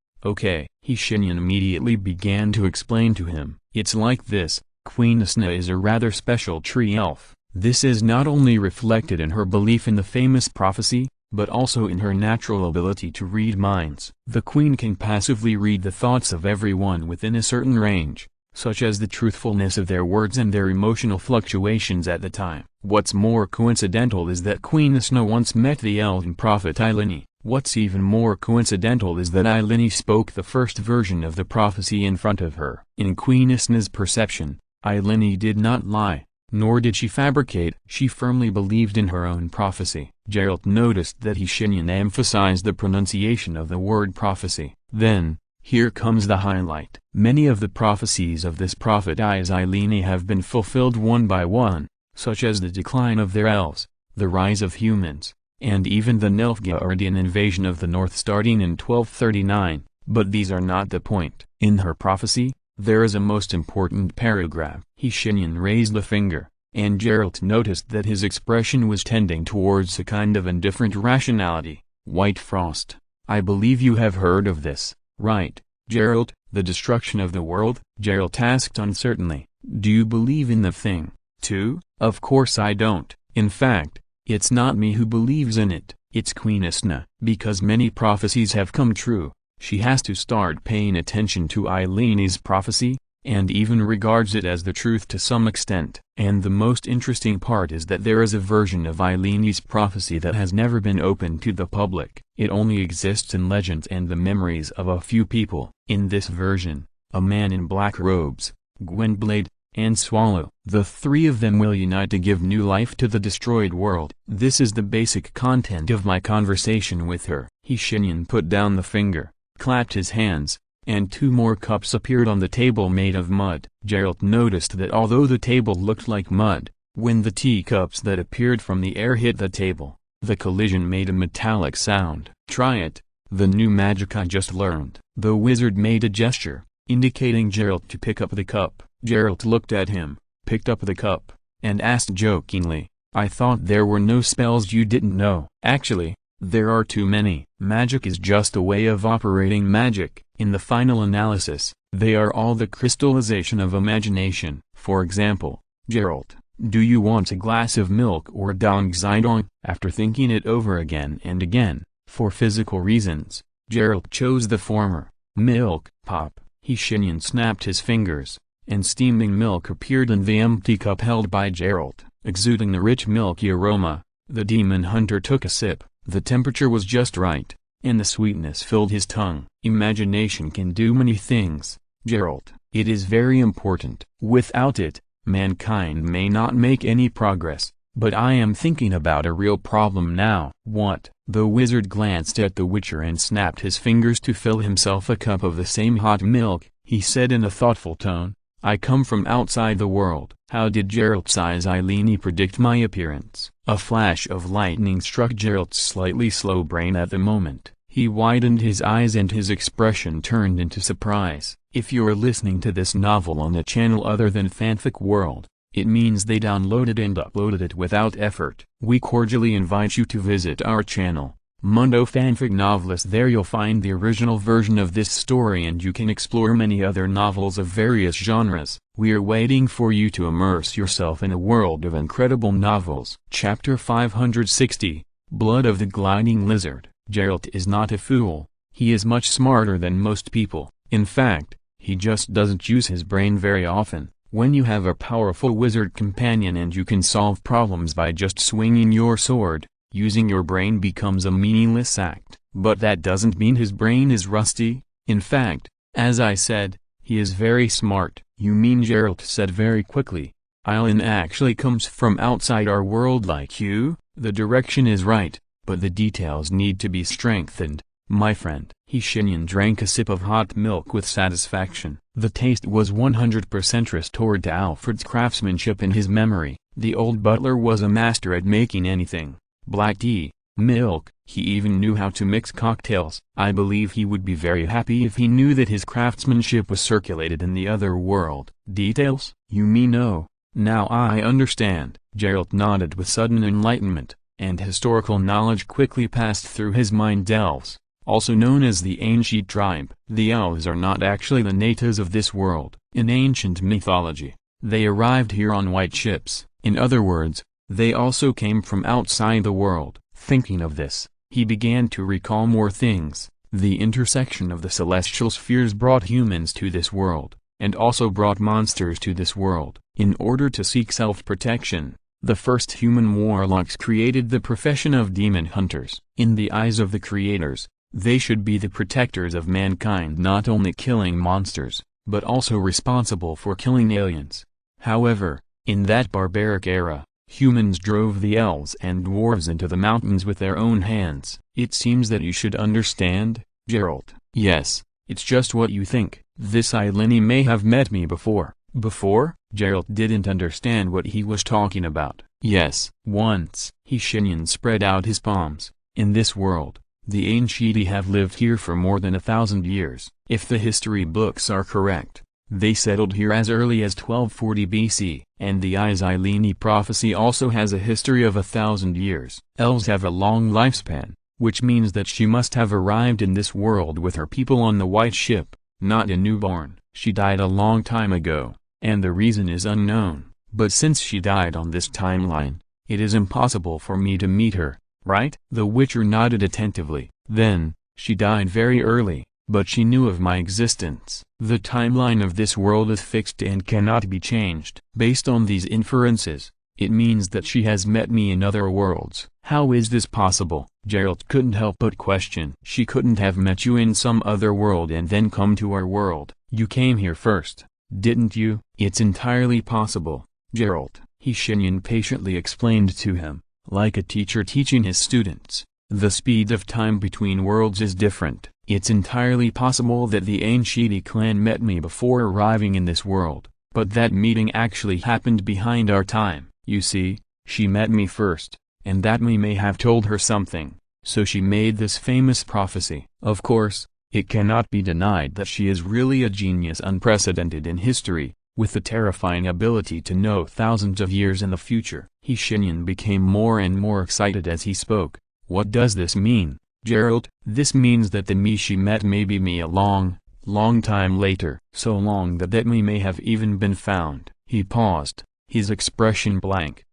Shenyan immediately began to explain to him. "It's like this, Queen Asna is a rather special tree elf. This is not only reflected in her belief in the famous prophecy, but also in her natural ability to read minds. The queen can passively read the thoughts of everyone within a certain range, such as the truthfulness of their words and their emotional fluctuations at the time. What's more coincidental is that Queen Isna once met the elven prophet Eilini. What's even more coincidental is that Eilini spoke the first version of the prophecy in front of her. In Queen Isna's perception, Eilini did not lie, nor did she fabricate. She firmly believed in her own prophecy. Geralt noticed that Shenyan emphasized the pronunciation of the word prophecy. Then, here comes the highlight. Many of the prophecies of this prophet Eilini have been fulfilled one by one, such as the decline of their elves, the rise of humans, and even the Nilfgaardian invasion of the north starting in 1239, but these are not the point. In her prophecy, there is a most important paragraph. Shenyan raised a finger, and Geralt noticed that his expression was tending towards a kind of indifferent rationality. White Frost. I believe you have heard of this, right, Geralt? The destruction of the world? Geralt asked uncertainly. Do you believe in the thing, too? Of course I don't. In fact, it's not me who believes in it, it's Queen Isna. Because many prophecies have come true, she has to start paying attention to Eilini's prophecy, and even regards it as the truth to some extent. And the most interesting part is that there is a version of Eilini's prophecy that has never been opened to the public. It only exists in legends and the memories of a few people. In this version, a man in black robes, Gwynblade, and Swallow, the three of them will unite to give new life to the destroyed world. This is the basic content of my conversation with her. Shenyan put down the finger, clapped his hands, and two more cups appeared on the table made of mud. Geralt noticed that although the table looked like mud, when the teacups that appeared from the air hit the table, the collision made a metallic sound. Try it, the new magic I just learned. The wizard made a gesture, indicating Geralt to pick up the cup. Geralt looked at him, picked up the cup, and asked jokingly, I thought there were no spells you didn't know. Actually, there are too many. Magic is just a way of operating magic. In the final analysis, they are all the crystallization of imagination. For example, Geralt, do you want a glass of milk or a dong zidong? After thinking it over again and again, for physical reasons, Geralt chose the former. Milk. Pop. Shenyan snapped his fingers, and steaming milk appeared in the empty cup held by Geralt, exuding the rich milky aroma. The demon hunter took a sip. The temperature was just right, and the sweetness filled his tongue. Imagination can do many things, Geralt. It is very important. Without it, mankind may not make any progress. But I am thinking about a real problem now. What? The wizard glanced at the Witcher and snapped his fingers to fill himself a cup of the same hot milk. He said in a thoughtful tone, I come from outside the world. How did Geralt's eyes Eilini predict my appearance? A flash of lightning struck Geralt's slightly slow brain at the moment. He widened his eyes and his expression turned into surprise. If you're listening to this novel on a channel other than Fanfic World, it means they downloaded and uploaded it without effort. We cordially invite you to visit our channel, Mundo Fanfic Novelist. There you'll find the original version of this story and you can explore many other novels of various genres. We're waiting for you to immerse yourself in a world of incredible novels. Chapter 560, Blood of the Gliding Lizard. Geralt is not a fool. He is much smarter than most people. In fact, he just doesn't use his brain very often. When you have a powerful wizard companion and you can solve problems by just swinging your sword, using your brain becomes a meaningless act. But that doesn't mean his brain is rusty. In fact, as I said, he is very smart. You mean, Geralt said very quickly, Eilin actually comes from outside our world like you? The direction is right, but the details need to be strengthened, my friend. Shenyan drank a sip of hot milk with satisfaction. The taste was 100% restored to Alfred's craftsmanship in his memory. The old butler was a master at making anything. Black tea, milk, he even knew how to mix cocktails. I believe he would be very happy if he knew that his craftsmanship was circulated in the other world. Details? You mean oh, now I understand. Geralt nodded with sudden enlightenment, and historical knowledge quickly passed through his mind. Elves, also known as the Ancient Tribe. The elves are not actually the natives of this world. In ancient mythology, they arrived here on white ships, In other words, they also came from outside the world. Thinking of this, he began to recall more things. The intersection of the celestial spheres brought humans to this world, and also brought monsters to this world. In order to seek self-protection, the first human warlocks created the profession of demon hunters. In the eyes of the creators, they should be the protectors of mankind, not only killing monsters, but also responsible for killing aliens. However, in that barbaric era, humans drove the elves and dwarves into the mountains with their own hands. It seems that you should understand, Geralt. Yes, it's just what you think. This Eileni may have met me before. Before? Geralt didn't understand what he was talking about. Yes, once. Shenyan spread out his palms. In this world, the Ancienti have lived here for more than 1,000 years. If the history books are correct, they settled here as early as 1240 BC, and the Eileni prophecy also has a history of 1,000 years. Elves have a long lifespan, which means that she must have arrived in this world with her people on the white ship, not a newborn. She died a long time ago, and the reason is unknown, but since she died on this timeline, it is impossible for me to meet her, right? The Witcher nodded attentively. Then, she died very early, but she knew of my existence. The timeline of this world is fixed and cannot be changed. Based on these inferences, it means that she has met me in other worlds. How is this possible? Geralt couldn't help but question. She couldn't have met you in some other world and then come to our world. You came here first, didn't you? It's entirely possible, Geralt. Shenyan patiently explained to him, like a teacher teaching his students. The speed of time between worlds is different. It's entirely possible that the Ancienti clan met me before arriving in this world, but that meeting actually happened behind our time. You see, she met me first, and that may have told her something, so she made this famous prophecy. Of course, it cannot be denied that she is really a genius unprecedented in history, with the terrifying ability to know thousands of years in the future. Shenyan became more and more excited as he spoke. What does this mean, Geralt? This means that the me she met may be me a long, long time later. So long that me may have even been found. He paused, his expression blank.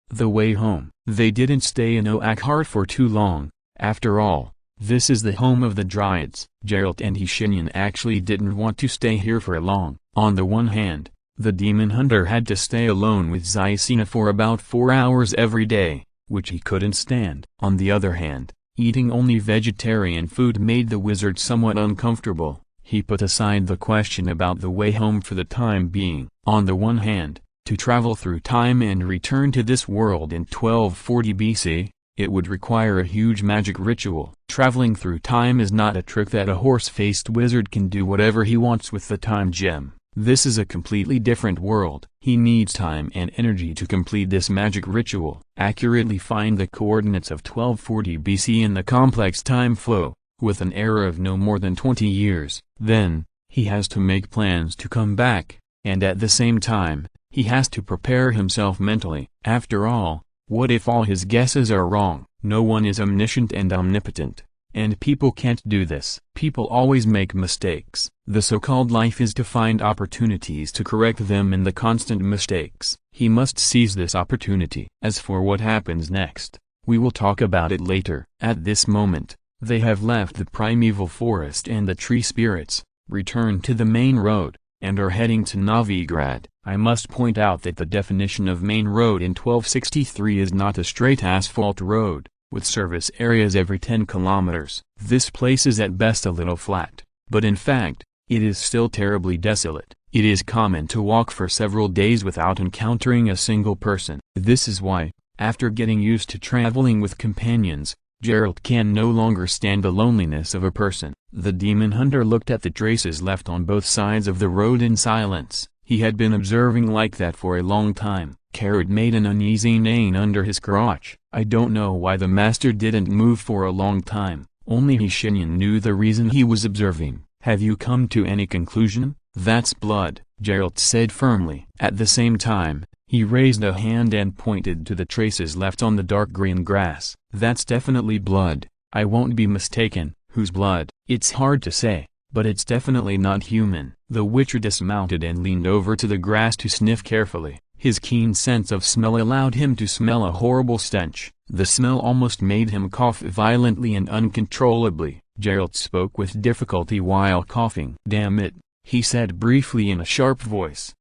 The way home. They didn't stay in Oakhart for too long. After all, this is the home of the Dryads. Geralt and Shenyan actually didn't want to stay here for long. On the one hand, the demon hunter had to stay alone with Zaisina for about 4 hours every day, which he couldn't stand. On the other hand, eating only vegetarian food made the wizard somewhat uncomfortable. He put aside the question about the way home for the time being. On the one hand, to travel through time and return to this world in 1240 BC, it would require a huge magic ritual. Traveling through time is not a trick that a horse-faced wizard can do whatever he wants with the time gem. This is a completely different world. He needs time and energy to complete this magic ritual. Accurately find the coordinates of 1240 BC in the complex time flow, with an error of no more than 20 years. Then, he has to make plans to come back, and at the same time, he has to prepare himself mentally. After all, what if all his guesses are wrong? No one is omniscient and omnipotent, and people can't do this. People always make mistakes. The so-called life is to find opportunities to correct them in the constant mistakes. He must seize this opportunity. As for what happens next, we will talk about it later. At this moment, they have left the primeval forest and the tree spirits, returned to the main road, and are heading to Novigrad. I must point out that the definition of main road in 1263 is not a straight asphalt road, with service areas every 10 kilometers. This place is at best a little flat, but in fact, it is still terribly desolate. It is common to walk for several days without encountering a single person. This is why, after getting used to traveling with companions, Geralt can no longer stand the loneliness of a person. The demon hunter looked at the traces left on both sides of the road in silence. He had been observing like that for a long time. Carrot made an uneasy neigh under his crotch. I don't know why the master didn't move for a long time. Only Shenyan knew the reason he was observing. Have you come to any conclusion? That's blood, Geralt said firmly. At the same time, he raised a hand and pointed to the traces left on the dark green grass. That's definitely blood. I won't be mistaken. Whose blood? It's hard to say, but it's definitely not human. The Witcher dismounted and leaned over to the grass to sniff carefully. His keen sense of smell allowed him to smell a horrible stench. The smell almost made him cough violently and uncontrollably. Geralt spoke with difficulty while coughing. "Damn it," he said briefly in a sharp voice.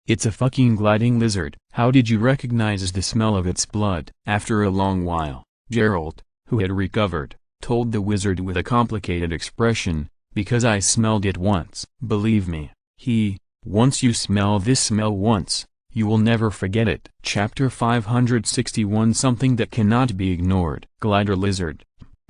"It's a fucking gliding lizard. How did you recognize the smell of its blood?" After a long while, Geralt, who had recovered, told the wizard with a complicated expression, "Because I smelled it once." "Believe me, once you smell this smell once, you will never forget it." Chapter 561. Something that cannot be ignored. Glider lizard.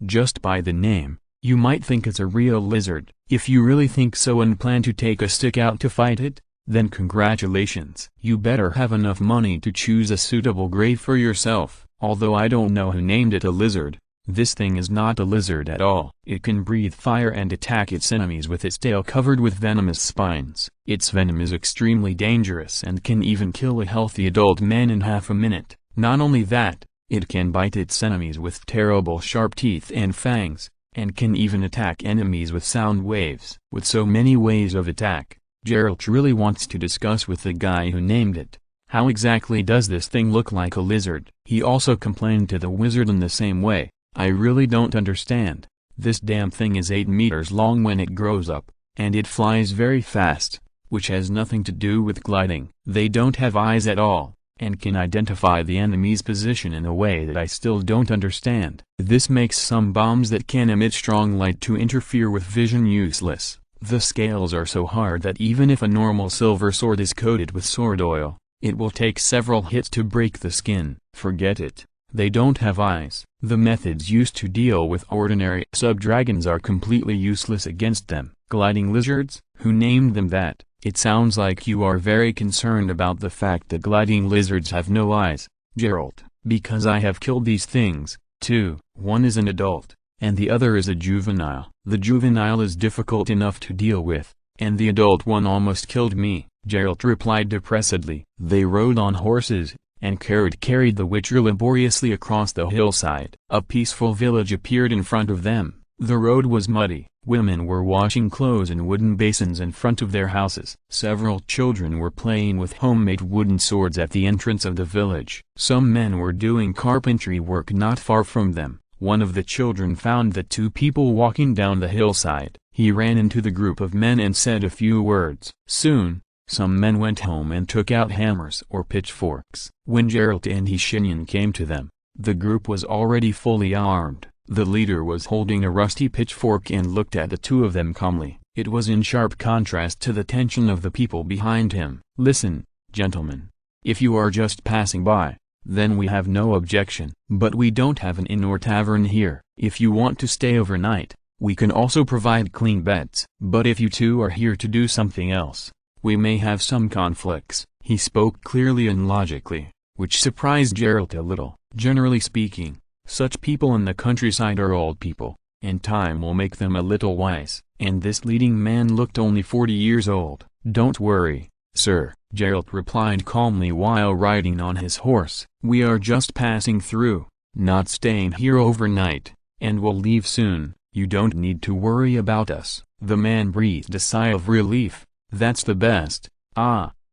Just by the name, you might think it's a real lizard. If you really think so and plan to take a stick out to fight it, then congratulations. You better have enough money to choose a suitable grave for yourself. Although I don't know who named it a lizard, this thing is not a lizard at all. It can breathe fire and attack its enemies with its tail covered with venomous spines. Its venom is extremely dangerous and can even kill a healthy adult man in half a minute. Not only that, it can bite its enemies with terrible sharp teeth and fangs, and can even attack enemies with sound waves. With so many ways of attack, Geralt really wants to discuss with the guy who named it. How exactly does this thing look like a lizard? He also complained to the wizard in the same way. "I really don't understand. This damn thing is 8 meters long when it grows up, and it flies very fast, which has nothing to do with gliding. They don't have eyes at all, and can identify the enemy's position in a way that I still don't understand. This makes some bombs that can emit strong light to interfere with vision useless. The scales are so hard that even if a normal silver sword is coated with sword oil, it will take several hits to break the skin. Forget it. They don't have eyes. The methods used to deal with ordinary sub-dragons are completely useless against them." Gliding lizards? Who named them that? It sounds like you are very concerned about the fact that gliding lizards have no eyes, Geralt. "Because I have killed these things, too. One is an adult, and the other is a juvenile. The juvenile is difficult enough to deal with, and the adult one almost killed me," Geralt replied depressedly. They rode on horses, and carried the Witcher laboriously across the hillside. A peaceful village appeared in front of them. The road was muddy. Women were washing clothes in wooden basins in front of their houses. Several children were playing with homemade wooden swords at the entrance of the village. Some men were doing carpentry work not far from them. One of the children found the 2 people walking down the hillside. He ran into the group of men and said a few words. Soon, some men went home and took out hammers or pitchforks. When Geralt and Shenyan came to them, the group was already fully armed. The leader was holding a rusty pitchfork and looked at the 2 of them calmly. It was in sharp contrast to the tension of the people behind him. "Listen, gentlemen. If you are just passing by, then we have no objection. But we don't have an inn or tavern here. If you want to stay overnight, we can also provide clean beds. But if you 2 are here to do something else, we may have some conflicts." He spoke clearly and logically, which surprised Geralt a little. Generally speaking, such people in the countryside are old people, and time will make them a little wise. And this leading man looked only 40 years old. "Don't worry, sir," Geralt replied calmly while riding on his horse. "We are just passing through, not staying here overnight, and will leave soon. You don't need to worry about us." The man breathed a sigh of relief. "That's the best.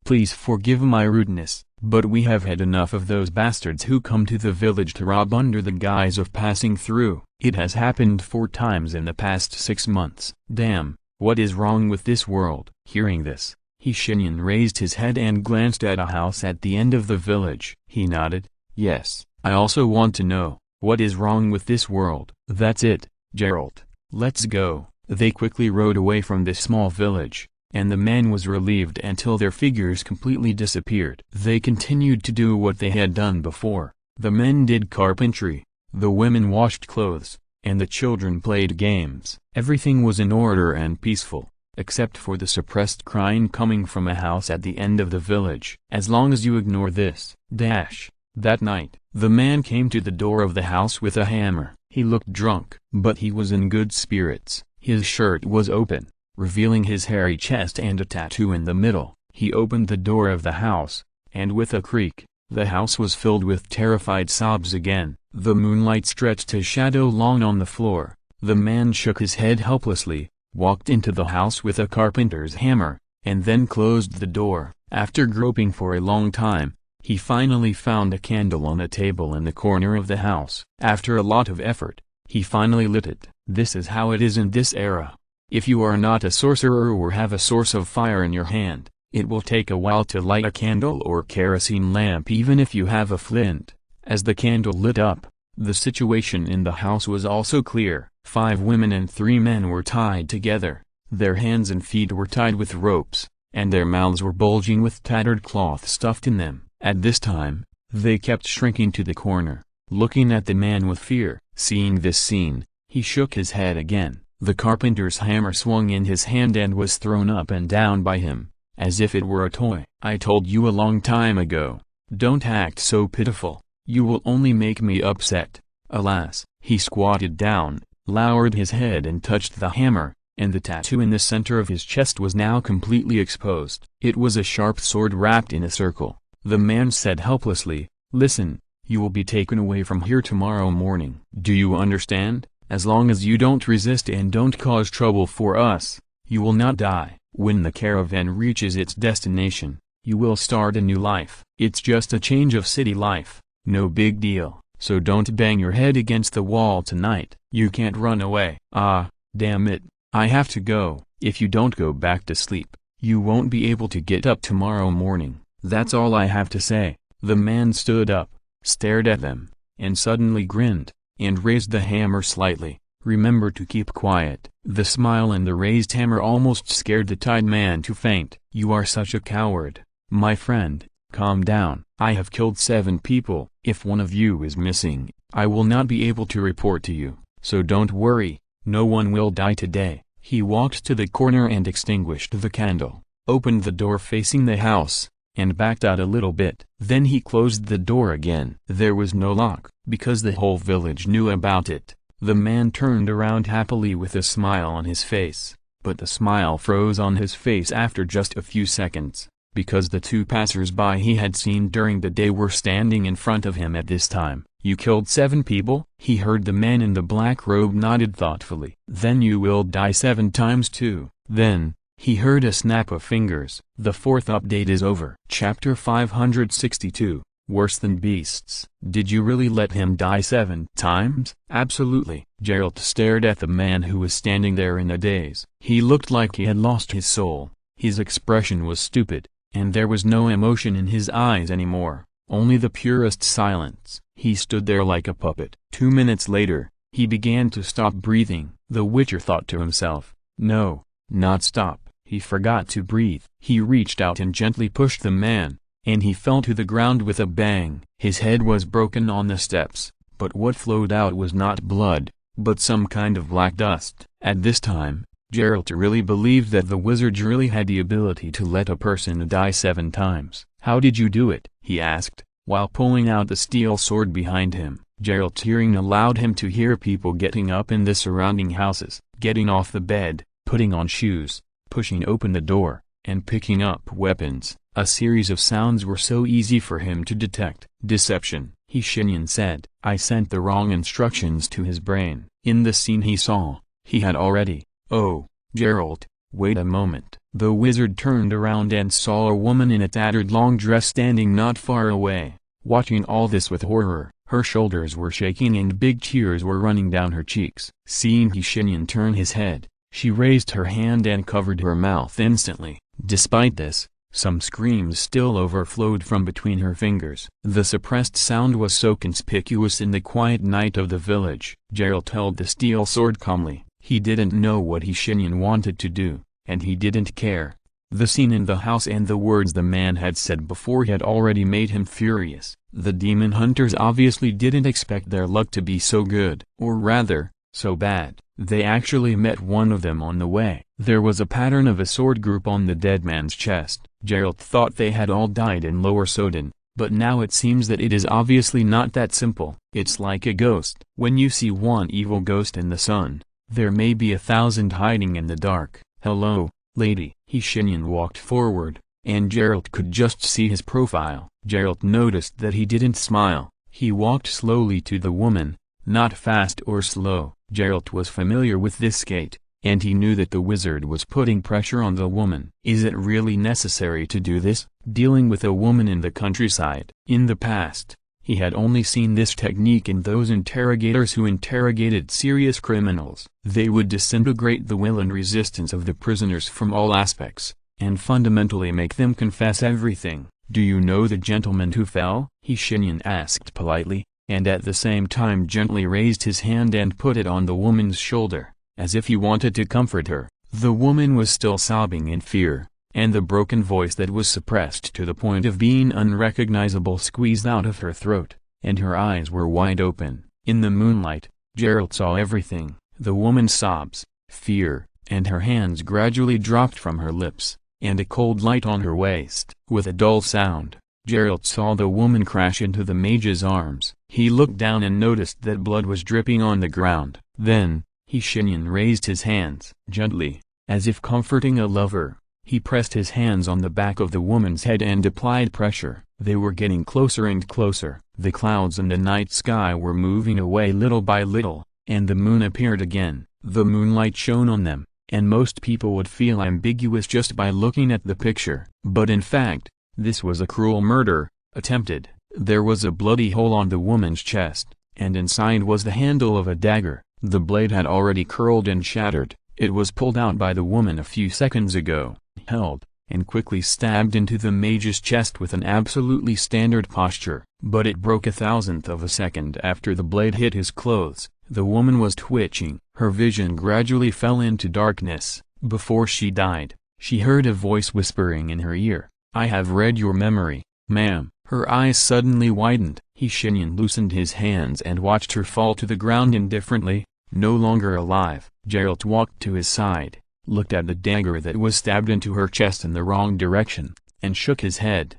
Please forgive my rudeness, but we have had enough of those bastards who come to the village to rob under the guise of passing through. It has happened 4 times in the past 6 months. Damn, what is wrong with this world?" Hearing this, Shenyan raised his head and glanced at a house at the end of the village. He nodded. "Yes, I also want to know, what is wrong with this world?" "That's it, Geralt. Let's go." They quickly rode away from this small village, and the man was relieved until their figures completely disappeared. They continued to do what they had done before. The men did carpentry, the women washed clothes, and the children played games. Everything was in order and peaceful, except for the suppressed crying coming from a house at the end of the village. "As long as you ignore this, That night, the man came to the door of the house with a hammer. He looked drunk, but he was in good spirits. His shirt was open, revealing his hairy chest and a tattoo in the middle. He opened the door of the house, and with a creak, the house was filled with terrified sobs again. The moonlight stretched his shadow long on the floor. The man shook his head helplessly, walked into the house with a carpenter's hammer, and then closed the door. After groping for a long time, He finally found a candle on a table in the corner of the house. After a lot of effort, he finally lit it. This is how it is in this era. If you are not a sorcerer or have a source of fire in your hand, it will take a while to light a candle or kerosene lamp even if you have a flint. As the candle lit up, the situation in the house was also clear. 5 women and 3 men were tied together. Their hands and feet were tied with ropes, and their mouths were bulging with tattered cloth stuffed in them. At this time, they kept shrinking to the corner, looking at the man with fear. Seeing this scene, he shook his head again. The carpenter's hammer swung in his hand and was thrown up and down by him, as if it were a toy. "I told you a long time ago, don't act so pitiful, you will only make me upset." Alas, he squatted down, lowered his head and touched the hammer, and the tattoo in the center of his chest was now completely exposed. It was a sharp sword wrapped in a circle. The man said helplessly, "Listen, you will be taken away from here tomorrow morning. Do you understand? As long as you don't resist and don't cause trouble for us, you will not die. When the caravan reaches its destination, you will start a new life. It's just a change of city life, no big deal, so don't bang your head against the wall tonight. You can't run away." "Ah, damn it, I have to go." "If you don't go back to sleep, you won't be able to get up tomorrow morning. That's all I have to say." The man stood up, stared at them, and suddenly grinned, and raised the hammer slightly. "Remember to keep quiet." The smile and the raised hammer almost scared the tied man to faint. "You are such a coward. My friend, calm down. I have killed 7 people. If one of you is missing, I will not be able to report to you, so don't worry, no one will die today." He walked to the corner and extinguished the candle, opened the door facing the house, and backed out a little bit. Then he closed the door again. There was no lock, because the whole village knew about it. The man turned around happily with a smile on his face, but the smile froze on his face after just a few seconds, because the 2 passers-by he had seen during the day were standing in front of him at this time. "You killed 7 people?" He heard the man in the black robe nodded thoughtfully. "Then you will die 7 times too." Then, he heard a snap of fingers. The 4th update is over. Chapter 562, Worse Than Beasts. "Did you really let him die 7 times?" "Absolutely." Geralt stared at the man who was standing there in a daze. He looked like he had lost his soul. His expression was stupid, and there was no emotion in his eyes anymore, only the purest silence. He stood there like a puppet. 2 minutes later, he began to stop breathing. The Witcher thought to himself, "No, not stop." He forgot to breathe. He reached out and gently pushed the man, and he fell to the ground with a bang. His head was broken on the steps, but what flowed out was not blood, but some kind of black dust. At this time, Geralt really believed that the wizards really had the ability to let a person die 7 times. "How did you do it?" he asked, while pulling out the steel sword behind him. Geralt's hearing allowed him to hear people getting up in the surrounding houses, getting off the bed, putting on shoes, pushing open the door, and picking up weapons. A series of sounds were so easy for him to detect. "Deception," Shenyan said. "I sent the wrong instructions to his brain." In the scene he saw, he had already— "Oh, Geralt, wait a moment." The wizard turned around and saw a woman in a tattered long dress standing not far away, watching all this with horror. Her shoulders were shaking and big tears were running down her cheeks. Seeing Shenyan turn his head, she raised her hand and covered her mouth instantly. Despite this, some screams still overflowed from between her fingers. The suppressed sound was so conspicuous in the quiet night of the village. Geralt held the steel sword calmly. He didn't know what Shenyan wanted to do, and he didn't care. The scene in the house and the words the man had said before had already made him furious. The demon hunters obviously didn't expect their luck to be so good, or rather, so bad. They actually met one of them on the way. There was a pattern of a sword group on the dead man's chest. Geralt thought they had all died in Lower Soden, but now it seems that it is obviously not that simple. It's like a ghost. When you see one evil ghost in the sun, there may be 1,000 hiding in the dark. "Hello, lady." Shenyan walked forward, and Geralt could just see his profile. Geralt noticed that he didn't smile. He walked slowly to the woman, not fast or slow. Geralt was familiar with this gait, and he knew that the wizard was putting pressure on the woman. Is it really necessary to do this, dealing with a woman in the countryside? In the past, he had only seen this technique in those interrogators who interrogated serious criminals. They would disintegrate the will and resistance of the prisoners from all aspects, and fundamentally make them confess everything. "Do you know the gentleman who fell?" Shenyan asked politely, and at the same time gently raised his hand and put it on the woman's shoulder, as if he wanted to comfort her. The woman was still sobbing in fear, and the broken voice that was suppressed to the point of being unrecognizable squeezed out of her throat, and her eyes were wide open. In the moonlight, Geralt saw everything: the woman's sobs, fear, and her hands gradually dropped from her lips, and a cold light on her waist. With a dull sound, Geralt saw the woman crash into the mage's arms. He looked down and noticed that blood was dripping on the ground. Then, Shenyan raised his hands. Gently, as if comforting a lover, he pressed his hands on the back of the woman's head and applied pressure. They were getting closer and closer. The clouds in the night sky were moving away little by little, and the moon appeared again. The moonlight shone on them, and most people would feel ambiguous just by looking at the picture. But in fact, this was a cruel murder, attempted. There was a bloody hole on the woman's chest, and inside was the handle of a dagger. The blade had already curled and shattered. It was pulled out by the woman a few seconds ago, held, and quickly stabbed into the mage's chest with an absolutely standard posture. But it broke a thousandth of a second after the blade hit his clothes. The woman was twitching. Her vision gradually fell into darkness. Before she died, she heard a voice whispering in her ear, "I have read your memory, ma'am." Her eyes suddenly widened. Shenyan loosened his hands and watched her fall to the ground indifferently, no longer alive. Geralt walked to his side, looked at the dagger that was stabbed into her chest in the wrong direction, and shook his head.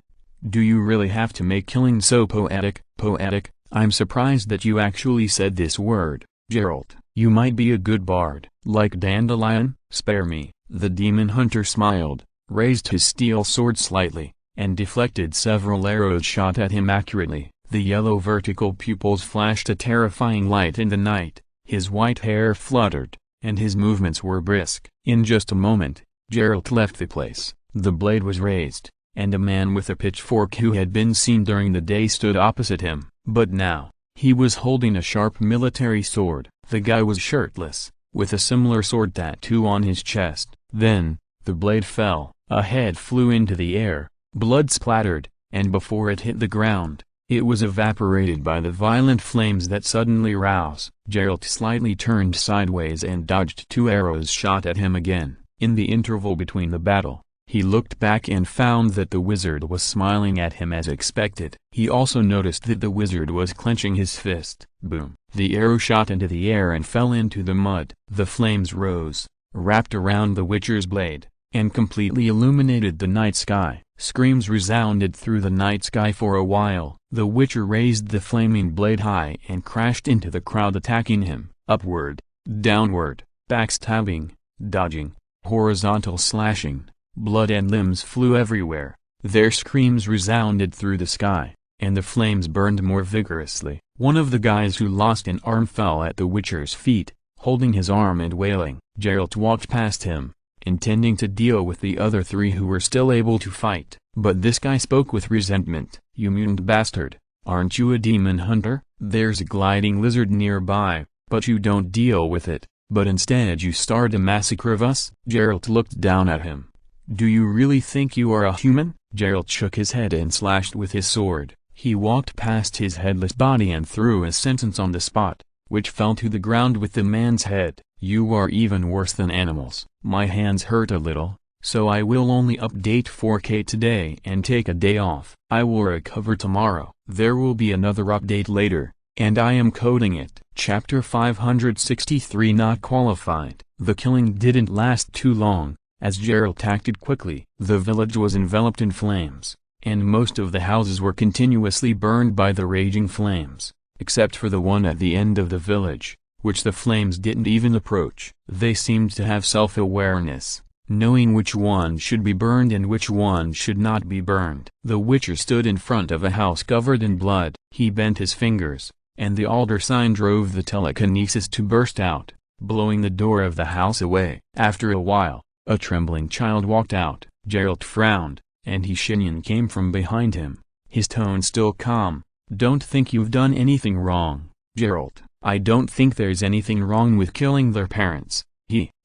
"Do you really have to make killing so poetic?" "Poetic? I'm surprised that you actually said this word, Geralt. You might be a good bard, like Dandelion." "Spare me." The demon hunter smiled, raised his steel sword slightly, and deflected several arrows shot at him accurately. The yellow vertical pupils flashed a terrifying light in the night, his white hair fluttered, and his movements were brisk. In just a moment, Geralt left the place. The blade was raised, and a man with a pitchfork who had been seen during the day stood opposite him. But now, he was holding a sharp military sword. The guy was shirtless, with a similar sword tattoo on his chest. Then, the blade fell, a head flew into the air, blood splattered, and before it hit the ground, it was evaporated by the violent flames that suddenly roused. Geralt slightly turned sideways and dodged two arrows shot at him again. In the interval between the battle, he looked back and found that the wizard was smiling at him as expected. He also noticed that the wizard was clenching his fist. Boom! The arrow shot into the air and fell into the mud. The flames rose, wrapped around the witcher's blade, and completely illuminated the night sky. Screams resounded through the night sky for a while. The witcher raised the flaming blade high and crashed into the crowd attacking him. Upward, downward, backstabbing, dodging, horizontal slashing. Blood and limbs flew everywhere. Their screams resounded through the sky, and the flames burned more vigorously. One of the guys who lost an arm fell at the witcher's feet, holding his arm and wailing. Geralt walked past him, intending to deal with the other three who were still able to fight. But this guy spoke with resentment. "You mutant bastard, aren't you a demon hunter? There's a gliding lizard nearby, but you don't deal with it, but instead you start a massacre of us?" Geralt looked down at him. "Do you really think you are a human?" Geralt shook his head and slashed with his sword. He walked past his headless body and threw a sentence on the spot, which fell to the ground with the man's head. "You are even worse than animals." "My hands hurt a little, so I will only update 4K today and take a day off. I will recover tomorrow. There will be another update later, and I am coding it." Chapter 563 Not Qualified. The killing didn't last too long, as Geralt acted quickly. The village was enveloped in flames, and most of the houses were continuously burned by the raging flames, except for the one at the end of the village, which the flames didn't even approach. They seemed to have self-awareness, knowing which one should be burned and which one should not be burned. The witcher stood in front of a house covered in blood. He bent his fingers, and the altar sign drove the telekinesis to burst out. blowing the door of the house away. After a while, a trembling child walked out. Geralt frowned, and Shenyan came from behind him, his tone still calm. "Don't think you've done anything wrong, Geralt. I don't think there's anything wrong with killing their parents,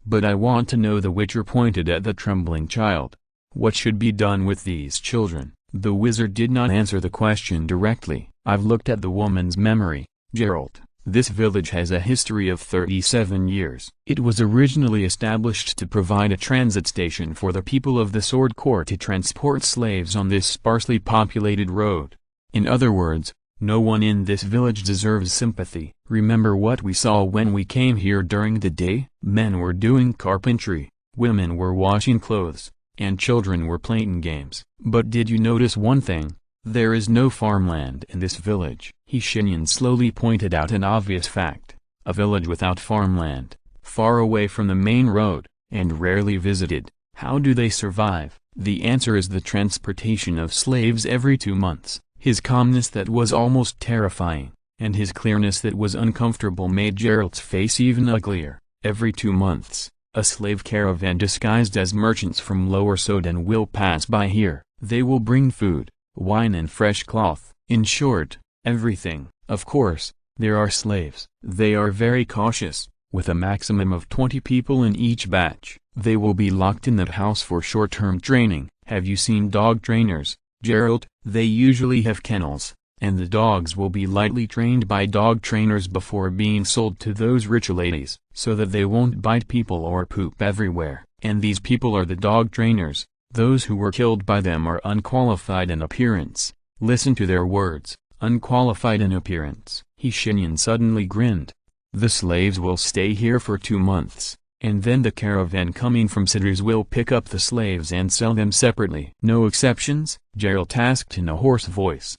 but I want to know." The Witcher pointed at the trembling child. "What should be done with these children?" The wizard did not answer the question directly. "I've looked at the woman's memory, Geralt. This village has a history of 37 years. It was originally established to provide a transit station for the people of the Sword Court to transport slaves on this sparsely populated road. In other words, no one in this village deserves sympathy. Remember what we saw when we came here during the day? Men were doing carpentry, women were washing clothes, and children were playing games. But did you notice one thing? There is no farmland in this village." Shenyan slowly pointed out an obvious fact. A village without farmland, far away from the main road, and rarely visited. How do they survive? The answer is the transportation of slaves every 2 months. His calmness that was almost terrifying, and his clearness that was uncomfortable made Geralt's face even uglier. Every 2 months, a slave caravan disguised as merchants from Lower Soden will pass by here. They will bring food, wine and fresh cloth, in short, everything. Of course, there are slaves. They are very cautious, with a maximum of 20 people in each batch. They will be locked in that house for short-term training. Have you seen dog trainers, Geralt? They usually have kennels, and the dogs will be lightly trained by dog trainers before being sold to those rich ladies, so that they won't bite people or poop everywhere. And these people are the dog trainers. Those who were killed by them are unqualified in appearance. Listen to their words, unqualified in appearance. Shenyan suddenly grinned. The slaves will stay here for 2 months, and then the caravan coming from cities will pick up the slaves and sell them separately. No exceptions? Geralt asked in a hoarse voice.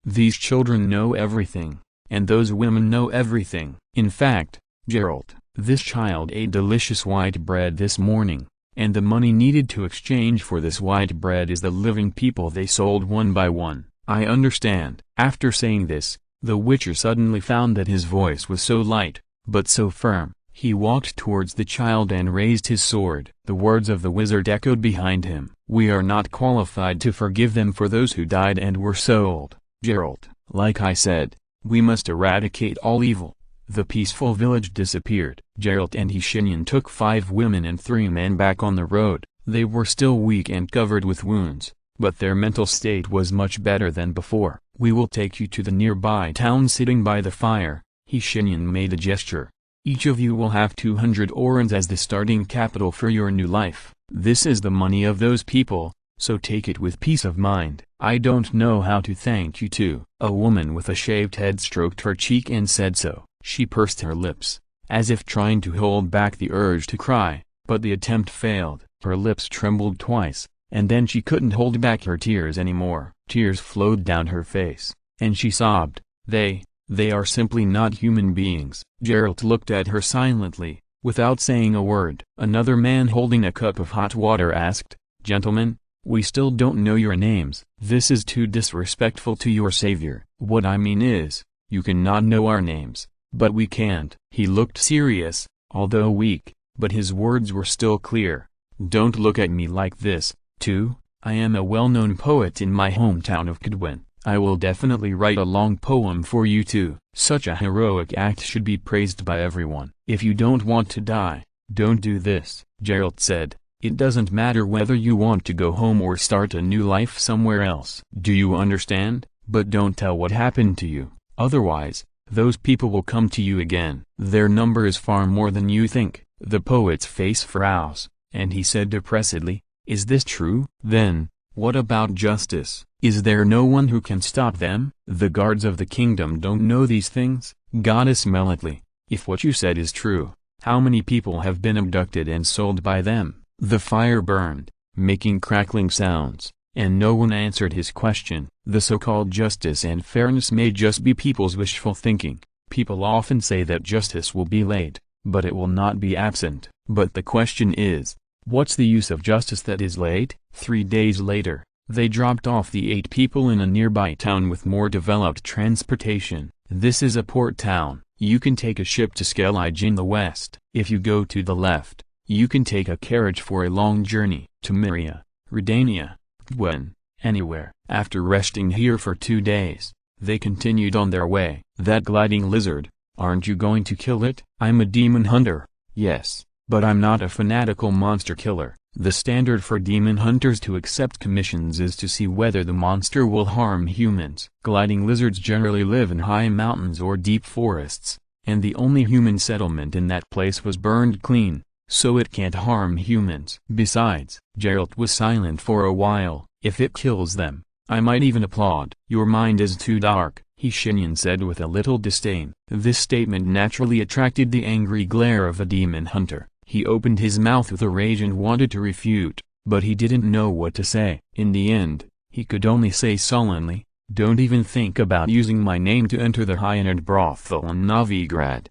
These children know everything, and those women know everything. In fact, Geralt, this child ate delicious white bread this morning, and the money needed to exchange for this white bread is the living people they sold one by one. I understand. After saying this, the Witcher suddenly found that his voice was so light, but so firm. He walked towards the child and raised his sword. The words of the wizard echoed behind him. We are not qualified to forgive them for those who died and were sold. Geralt, like I said, we must eradicate all evil. The peaceful village disappeared. Geralt and Shenyan took 5 women and 3 men back on the road. They were still weak and covered with wounds, but their mental state was much better than before. We will take you to the nearby town sitting by the fire. Shenyan made a gesture. Each of you will have 200 orens as the starting capital for your new life. This is the money of those people, so take it with peace of mind. I don't know how to thank you too. A woman with a shaved head stroked her cheek and said so. She pursed her lips, as if trying to hold back the urge to cry, but the attempt failed. Her lips trembled twice, and then she couldn't hold back her tears anymore. Tears flowed down her face, and she sobbed. They are simply not human beings. Geralt looked at her silently, without saying a word. Another man holding a cup of hot water asked, Gentlemen, we still don't know your names. This is too disrespectful to your savior. What I mean is, you cannot know our names, but we can't. He looked serious, although weak, but his words were still clear. Don't look at me like this, too. I am a well-known poet in my hometown of Cadwen. I will definitely write a long poem for you too. Such a heroic act should be praised by everyone. If you don't want to die, don't do this. Geralt said, it doesn't matter whether you want to go home or start a new life somewhere else. Do you understand? But don't tell what happened to you, otherwise, those people will come to you again. Their number is far more than you think. The poet's face frowns, and he said depressedly, is this true? Then, what about justice? Is there no one who can stop them? The guards of the kingdom don't know these things. Goddess Melitli, if what you said is true, how many people have been abducted and sold by them? The fire burned, making crackling sounds, and no one answered his question. The so-called justice and fairness may just be people's wishful thinking. People often say that justice will be late, but it will not be absent. But the question is, what's the use of justice that is late? 3 days later, they dropped off the 8 people in a nearby town with more developed transportation. This is a port town, you can take a ship to Skellige in the west. If you go to the left, you can take a carriage for a long journey to Myria, Redania, Gwen, anywhere. After resting here for 2 days, they continued on their way. That gliding lizard, aren't you going to kill it? I'm a demon hunter, yes, but I'm not a fanatical monster killer. The standard for demon hunters to accept commissions is to see whether the monster will harm humans. Gliding lizards generally live in high mountains or deep forests, and the only human settlement in that place was burned clean, so it can't harm humans. Besides, Geralt was silent for a while. If it kills them, I might even applaud. Your mind is too dark, Shenyan said with a little disdain. This statement naturally attracted the angry glare of a demon hunter. He opened his mouth with a rage and wanted to refute, but he didn't know what to say. In the end, he could only say sullenly, "Don't even think about using my name to enter the high-end brothel in Novigrad."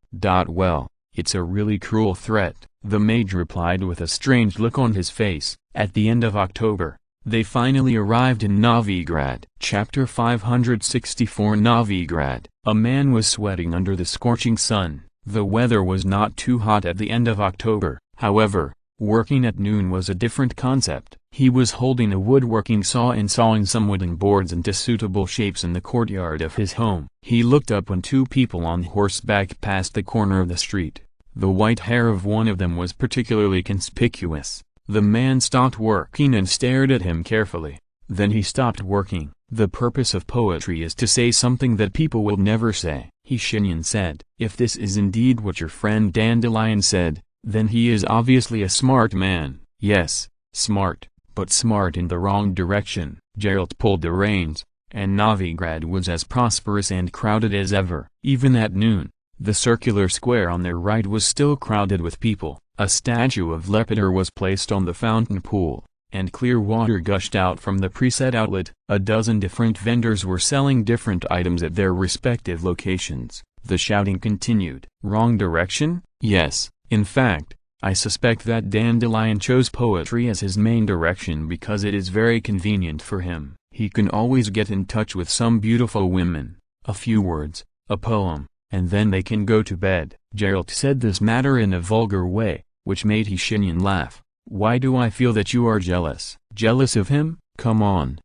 Well, it's a really cruel threat, the mage replied with a strange look on his face. At the end of October, they finally arrived in Novigrad. Chapter 564 Novigrad. A man was sweating under the scorching sun. The weather was not too hot at the end of October, however, working at noon was a different concept. He was holding a woodworking saw and sawing some wooden boards into suitable shapes in the courtyard of his home. He looked up when 2 people on horseback passed the corner of the street. The white hair of one of them was particularly conspicuous. The man stopped working and stared at him carefully. Then he stopped working. The purpose of poetry is to say something that people will never say, Shenyan said. If this is indeed what your friend Dandelion said, then he is obviously a smart man. Yes, smart, but smart in the wrong direction. Geralt pulled the reins, and Novigrad was as prosperous and crowded as ever. Even at noon, the circular square on their right was still crowded with people. A statue of Lepidor was placed on the fountain pool, and clear water gushed out from the preset outlet. A dozen different vendors were selling different items at their respective locations. The shouting continued. Wrong direction? Yes, in fact, I suspect that Dandelion chose poetry as his main direction because it is very convenient for him. He can always get in touch with some beautiful women, a few words, a poem, and then they can go to bed. Geralt said this matter in a vulgar way, which made Shenyan laugh. Why do I feel that you are jealous? Jealous of him? Come on,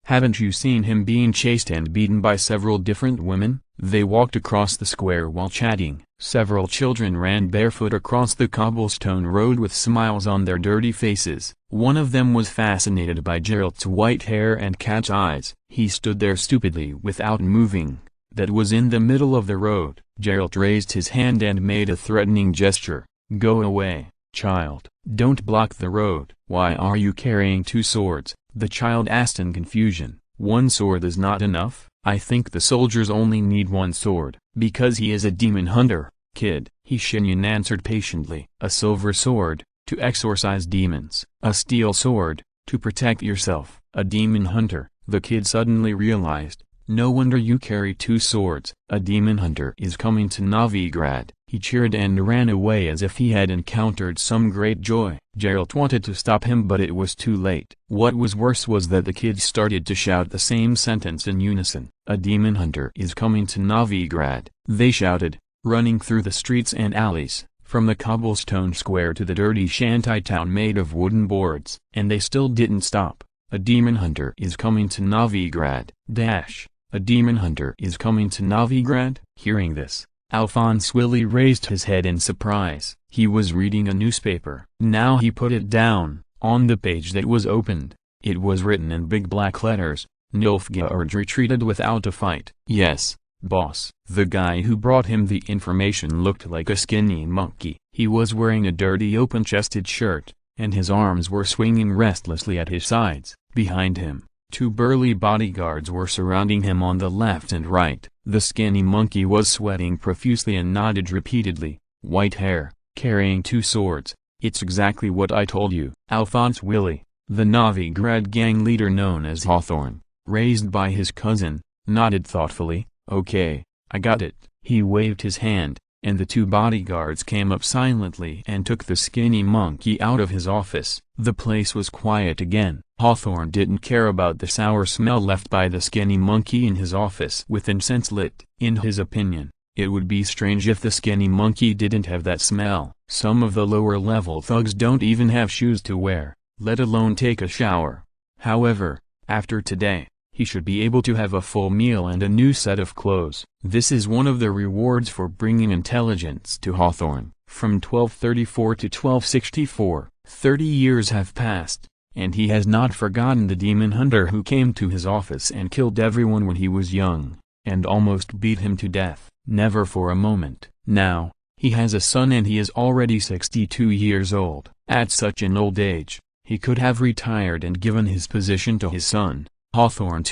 haven't you seen him being chased and beaten by several different women? They walked across the square while chatting. Several children ran barefoot across the cobblestone road with smiles on their dirty faces. One of them was fascinated by Geralt's white hair and cat's eyes. He stood there stupidly without moving. That was in the middle of the road. Geralt raised his hand and made a threatening gesture. Go away, child. Don't block the road. Why are you carrying 2 swords? The child asked in confusion. 1 sword is not enough? I think the soldiers only need 1 sword. Because he is a demon hunter, kid, Shenyan answered patiently. A silver sword, to exorcise demons. A steel sword, to protect yourself. A demon hunter, the kid suddenly realized. No wonder you carry 2 swords. A demon hunter is coming to Novigrad. He cheered and ran away as if he had encountered some great joy. Geralt wanted to stop him but it was too late. What was worse was that the kids started to shout the same sentence in unison. A demon hunter is coming to Novigrad. They shouted, running through the streets and alleys, from the cobblestone square to the dirty shanty town made of wooden boards. And they still didn't stop. A demon hunter is coming to Novigrad. A demon hunter is coming to Novigrad? Hearing this, Alphonse Willy raised his head in surprise. He was reading a newspaper. Now he put it down. On the page that was opened, it was written in big black letters, Nilfgaard retreated without a fight. Yes, boss. The guy who brought him the information looked like a skinny monkey. He was wearing a dirty open-chested shirt, and his arms were swinging restlessly at his sides. Behind him, 2 burly bodyguards were surrounding him on the left and right. The skinny monkey was sweating profusely and nodded repeatedly. White hair, carrying 2 swords. It's exactly what I told you. Alphonse Willy, the Novigrad gang leader known as Hawthorne, raised by his cousin, nodded thoughtfully. Okay, I got it. He waved his hand, and the 2 bodyguards came up silently and took the skinny monkey out of his office. The place was quiet again. Hawthorne didn't care about the sour smell left by the skinny monkey in his office with incense lit. In his opinion, It would be strange if the skinny monkey didn't have that smell. Some of the lower-level thugs don't even have shoes to wear, let alone take a shower. However, after today, he should be able to have a full meal and a new set of clothes. This is one of the rewards for bringing intelligence to Hawthorne. From 1234 to 1264, 30 years have passed, and he has not forgotten the demon hunter who came to his office and killed everyone when he was young, and almost beat him to death. Never for a moment. Now, he has a son and he is already 62 years old. At such an old age, he could have retired and given his position to his son, Hawthorne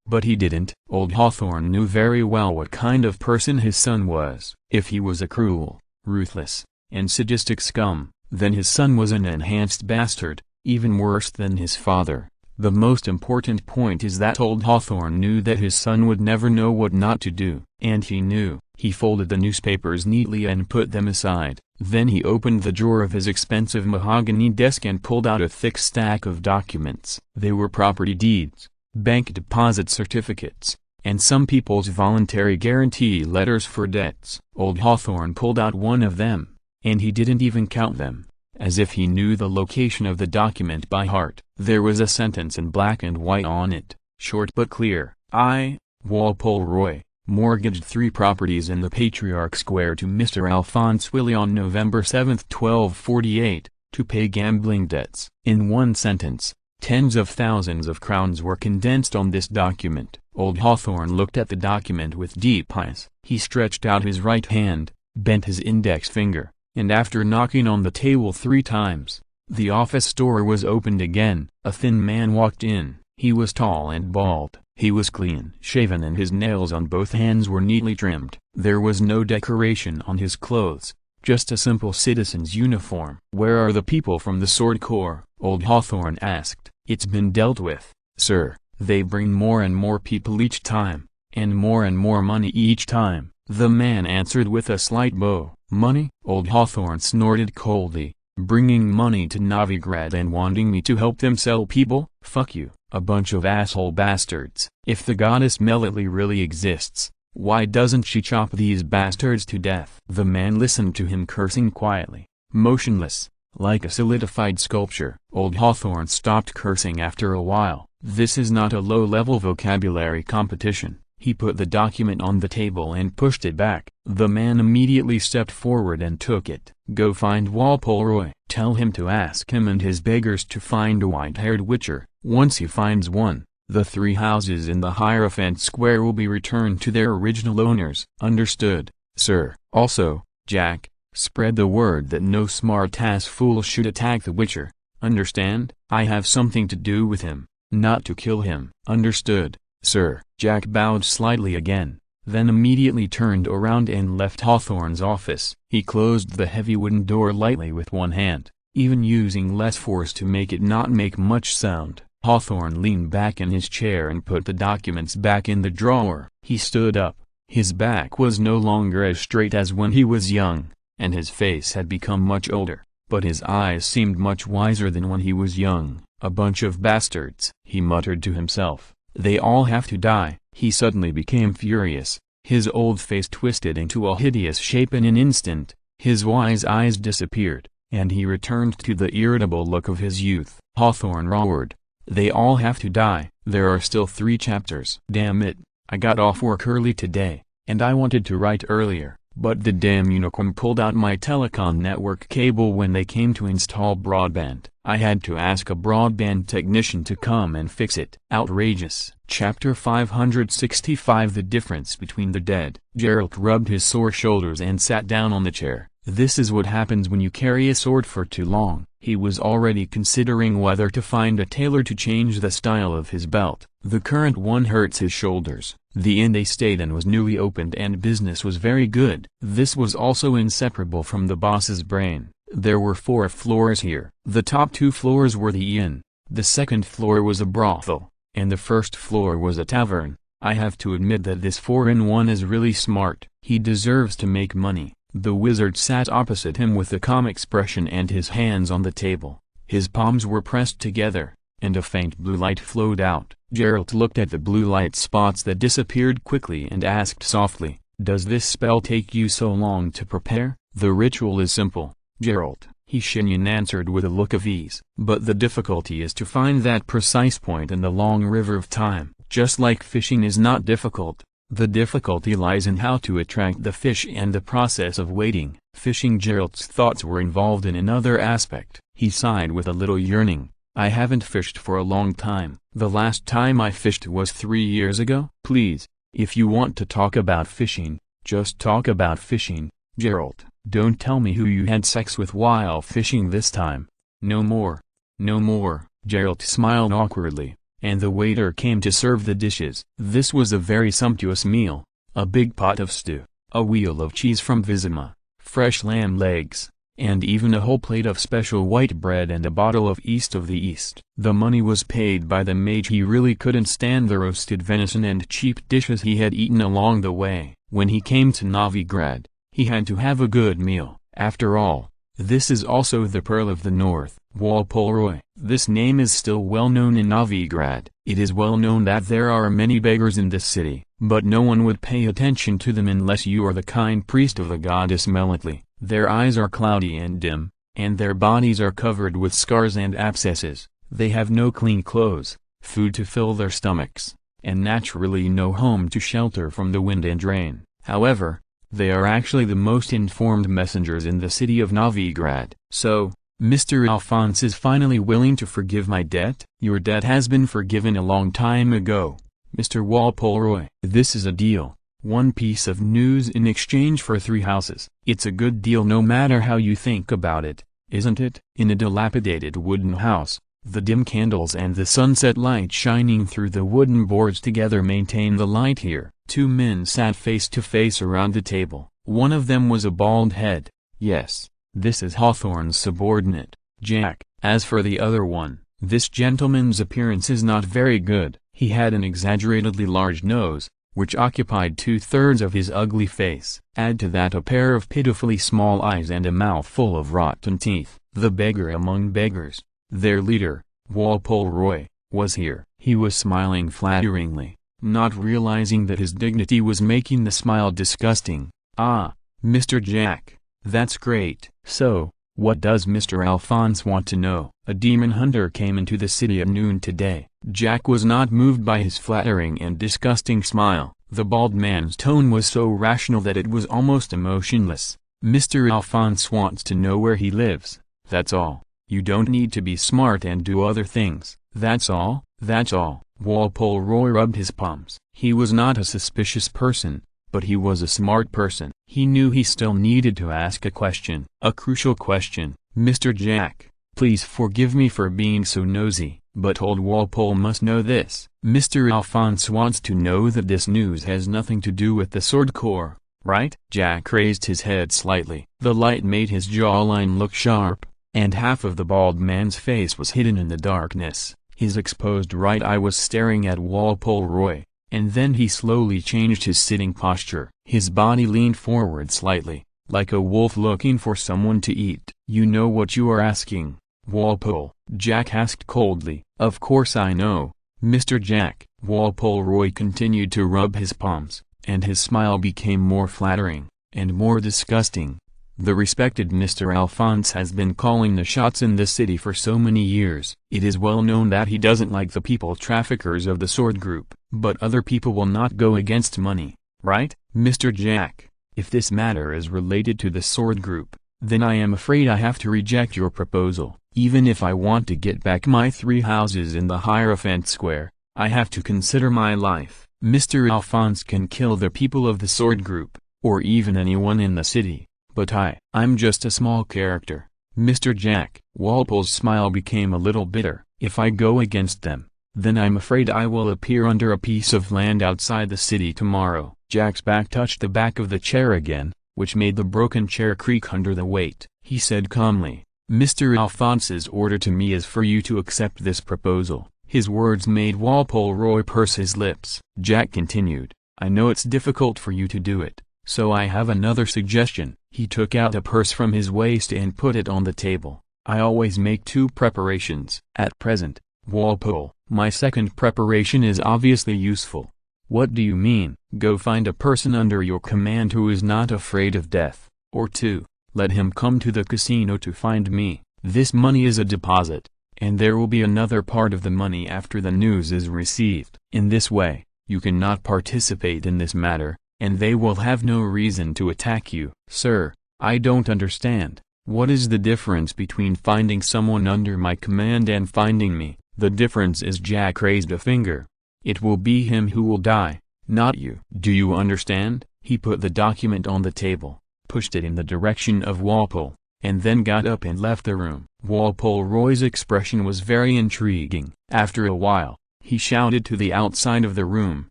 but he didn't. Old Hawthorne knew very well what kind of person his son was. If he was a cruel, ruthless, and sadistic scum, then his son was an enhanced bastard, even worse than his father. The most important point is that old Hawthorne knew that his son would never know what not to do. And he knew. He folded the newspapers neatly and put them aside. Then he opened the drawer of his expensive mahogany desk and pulled out a thick stack of documents. They were property deeds, bank deposit certificates, and some people's voluntary guarantee letters for debts. Old Hawthorne pulled out one of them, and he didn't even count them, as if he knew the location of the document by heart. There was a sentence in black and white on it, short but clear. I, Walpole Roy, mortgaged 3 properties in the Patriarch Square to Mr. Alphonse Willie on November 7, 1248, to pay gambling debts. In one sentence, tens of thousands of crowns were condensed on this document. Old Hawthorne looked at the document with deep eyes. He stretched out his right hand, bent his index finger, and after knocking on the table 3 times, the office door was opened again. A thin man walked in. He was tall and bald. He was clean-shaven and his nails on both hands were neatly trimmed. There was no decoration on his clothes, just a simple citizen's uniform. "Where are the people from the Sword Corps?" Old Hawthorne asked. "It's been dealt with, sir. They bring more and more people each time, and more money each time," the man answered with a slight bow. "Money?" Old Hawthorne snorted coldly. "Bringing money to Novigrad and wanting me to help them sell people? Fuck you, a bunch of asshole bastards. If the goddess Melitli really exists, why doesn't she chop these bastards to death?" The man listened to him cursing quietly, motionless, like a solidified sculpture. Old Hawthorne stopped cursing after a while. "This is not a low-level vocabulary competition." He put the document on the table and pushed it back. The man immediately stepped forward and took it. "Go find Walpole Roy. Tell him to ask him and his beggars to find a white-haired witcher. Once he finds one, the 3 houses in the Hierophant Square will be returned to their original owners." "Understood, sir." "Also, Jack, spread the word that no smart-ass fool should attack the witcher. Understand? I have something to do with him, not to kill him." "Understood, sir." Jack bowed slightly again, then immediately turned around and left Hawthorne's office. He closed the heavy wooden door lightly with one hand, even using less force to make it not make much sound. Hawthorne leaned back in his chair and put the documents back in the drawer. He stood up. His back was no longer as straight as when he was young, and his face had become much older, but his eyes seemed much wiser than when he was young. "A bunch of bastards," he muttered to himself. "They all have to die." He suddenly became furious. His old face twisted into a hideous shape in an instant, his wise eyes disappeared, and he returned to the irritable look of his youth. Hawthorne roared, "They all have to die. There are still 3 chapters. Damn it, I got off work early today, and I wanted to write earlier, but the damn unicorn pulled out my telecom network cable when they came to install broadband. I had to ask a broadband technician to come and fix it. Outrageous." Chapter 565 The Difference Between the Dead. Geralt rubbed his sore shoulders and sat down on the chair. This is what happens when you carry a sword for too long. He was already considering whether to find a tailor to change the style of his belt. The current one hurts his shoulders. The inn they stayed in was newly opened and business was very good. This was also inseparable from the boss's brain. There were 4 floors here. The top 2 floors were the inn, the second floor was a brothel, and the first floor was a tavern. I have to admit that this 4-in-1 is really smart. He deserves to make money. The wizard sat opposite him with a calm expression and his hands on the table. His palms were pressed together, and a faint blue light flowed out. Geralt looked at the blue light spots that disappeared quickly and asked softly, Does this spell take you so long to prepare? The ritual is simple, Geralt, Shenyan answered with a look of ease. But the difficulty is to find that precise point in the long river of time. Just like fishing is not difficult, the difficulty lies in how to attract the fish and the process of waiting. Fishing. Geralt's thoughts were involved in another aspect. He sighed with a little yearning. I haven't fished for a long time. The last time I fished was 3 years ago. Please, if you want to talk about fishing, just talk about fishing, Geralt. Don't tell me who you had sex with while fishing this time. No more. No more. Geralt smiled awkwardly, and the waiter came to serve the dishes. This was a very sumptuous meal, a big pot of stew, a wheel of cheese from Vizima, fresh lamb legs, and even a whole plate of special white bread and a bottle of East of the East. The money was paid by the mage. He really couldn't stand the roasted venison and cheap dishes he had eaten along the way. When he came to Novigrad, he had to have a good meal. After all, this is also the Pearl of the North. Walpole Roy. This name is still well known in Novigrad. It is well known that there are many beggars in this city, but no one would pay attention to them unless you are the kind priest of the goddess Melitli. Their eyes are cloudy and dim, and their bodies are covered with scars and abscesses. They have no clean clothes, food to fill their stomachs, and naturally no home to shelter from the wind and rain. However, they are actually the most informed messengers in the city of Novigrad. So, Mr. Alphonse is finally willing to forgive my debt? Your debt has been forgiven a long time ago, Mr. Walpole Roy. This is a deal. One piece of news in exchange for 3 houses. It's a good deal no matter how you think about it, isn't it? In a dilapidated wooden house, the dim candles and the sunset light shining through the wooden boards together maintain the light here. 2 men sat face to face around the table. One of them was a bald head. Yes, this is Hawthorne's subordinate, Jack. As for the other one, this gentleman's appearance is not very good. He had an exaggeratedly large nose, which occupied 2/3 of his ugly face. Add to that a pair of pitifully small eyes and a mouth full of rotten teeth. The beggar among beggars, their leader, Walpole Roy, was here. He was smiling flatteringly, not realizing that his dignity was making the smile disgusting. Ah, Mr. Jack, that's great. So, what does Mr. Alphonse want to know? A demon hunter came into the city at noon today. Jack was not moved by his flattering and disgusting smile. The bald man's tone was so rational that it was almost emotionless. Mr. Alphonse wants to know where he lives, that's all. You don't need to be smart and do other things. That's all? That's all. Walpole Roy rubbed his palms. He was not a suspicious person, but he was a smart person. He knew he still needed to ask a question. A crucial question. Mr. Jack, please forgive me for being so nosy, but old Walpole must know this. Mr. Alphonse wants to know that this news has nothing to do with the Sword Corps, right? Jack raised his head slightly. The light made his jawline look sharp, and half of the bald man's face was hidden in the darkness. His exposed right eye was staring at Walpole Roy, and then he slowly changed his sitting posture. His body leaned forward slightly, like a wolf looking for someone to eat. You know what you are asking, Walpole? Jack asked coldly. Of course I know, Mr. Jack. Walpole Roy continued to rub his palms, and his smile became more flattering, and more disgusting. The respected Mr. Alphonse has been calling the shots in this city for so many years. It is well known that he doesn't like the people traffickers of the Sword Group, but other people will not go against money, right, Mr. Jack? If this matter is related to the Sword Group, then I am afraid I have to reject your proposal. Even if I want to get back my 3 houses in the Hierophant Square, I have to consider my life. Mr. Alphonse can kill the people of the Sword Group, or even anyone in the city. But I'm just a small character, Mr. Jack. Walpole's smile became a little bitter. If I go against them, then I'm afraid I will appear under a piece of land outside the city tomorrow. Jack's back touched the back of the chair again, which made the broken chair creak under the weight. He said calmly, Mr. Alphonse's order to me is for you to accept this proposal. His words made Walpole Roy purse his lips. Jack continued, I know it's difficult for you to do it, so I have another suggestion. He took out a purse from his waist and put it on the table. I always make 2 preparations. At present, Walpole, my second preparation is obviously useful. What do you mean? Go find a person under your command who is not afraid of death. Or 2. Let him come to the casino to find me. This money is a deposit, and there will be another part of the money after the news is received. In this way, you cannot participate in this matter, and they will have no reason to attack you. Sir, I don't understand. What is the difference between finding someone under my command and finding me? The difference is Jack raised a finger. It will be him who will die, not you. Do you understand? He put the document on the table, pushed it in the direction of Walpole, and then got up and left the room. Walpole Roy's expression was very intriguing. After a while, he shouted to the outside of the room,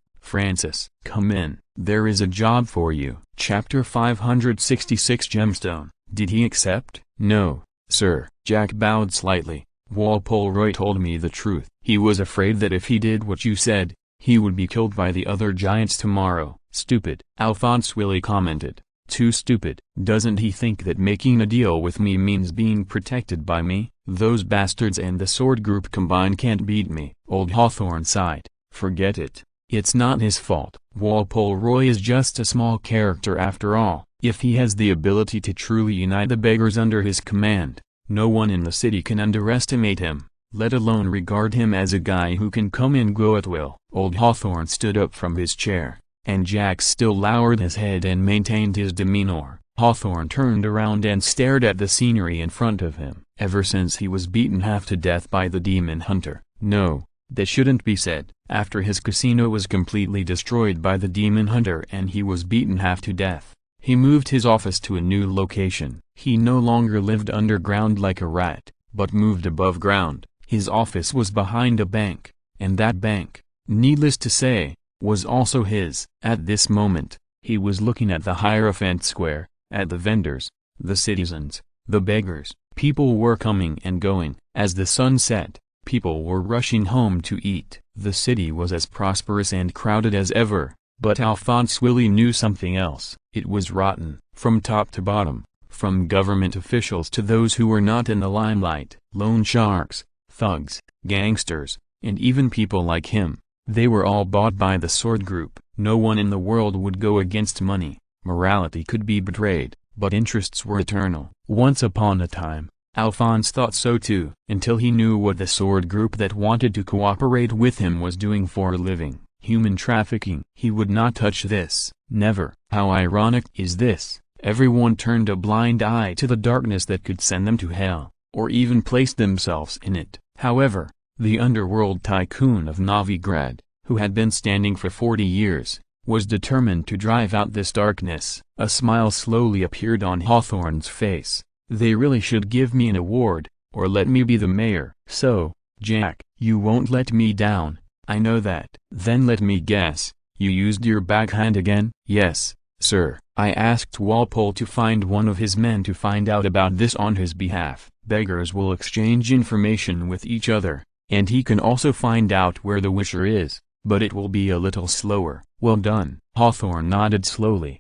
"Francis, come in. There is a job for you." Chapter 566 Gemstone. Did he accept? No, sir. Jack bowed slightly. Walpole Roy told me the truth. He was afraid that if he did what you said, he would be killed by the other giants tomorrow. Stupid. Alphonse Willie commented. Too stupid. Doesn't he think that making a deal with me means being protected by me? Those bastards and the sword group combined can't beat me. Old Hawthorne sighed. Forget it. It's not his fault. Walpole Roy is just a small character after all. If he has the ability to truly unite the beggars under his command, no one in the city can underestimate him, let alone regard him as a guy who can come and go at will. Old Hawthorne stood up from his chair, and Jack still lowered his head and maintained his demeanor. Hawthorne turned around and stared at the scenery in front of him. Ever since he was beaten half to death by the demon hunter. No, that shouldn't be said. After his casino was completely destroyed by the demon hunter and he was beaten half to death, he moved his office to a new location. He no longer lived underground like a rat, but moved above ground. His office was behind a bank, and that bank, needless to say, was also his. At this moment, he was looking at the Hierophant Square, at the vendors, the citizens, the beggars. People were coming and going. As the sun set, people were rushing home to eat. The city was as prosperous and crowded as ever, but Alphonse Willie knew something else. It was rotten, from top to bottom, from government officials to those who were not in the limelight. Loan sharks, thugs, gangsters, and even people like him. They were all bought by the sword group. No one in the world would go against money. Morality could be betrayed, but interests were eternal. Once upon a time, Alphonse thought so too, until he knew what the sword group that wanted to cooperate with him was doing for a living. Human trafficking. He would not touch this. Never. How ironic is this? Everyone turned a blind eye to the darkness that could send them to hell, or even place themselves in it. However, the underworld tycoon of Novigrad, who had been standing for 40 years, was determined to drive out this darkness. A smile slowly appeared on Hawthorne's face. They really should give me an award, or let me be the mayor. So, Jack, you won't let me down, I know that. Then let me guess, you used your backhand again? Yes, sir. I asked Walpole to find one of his men to find out about this on his behalf. Beggars will exchange information with each other, and he can also find out where the wisher is, but it will be a little slower. Well done. Hawthorne nodded slowly.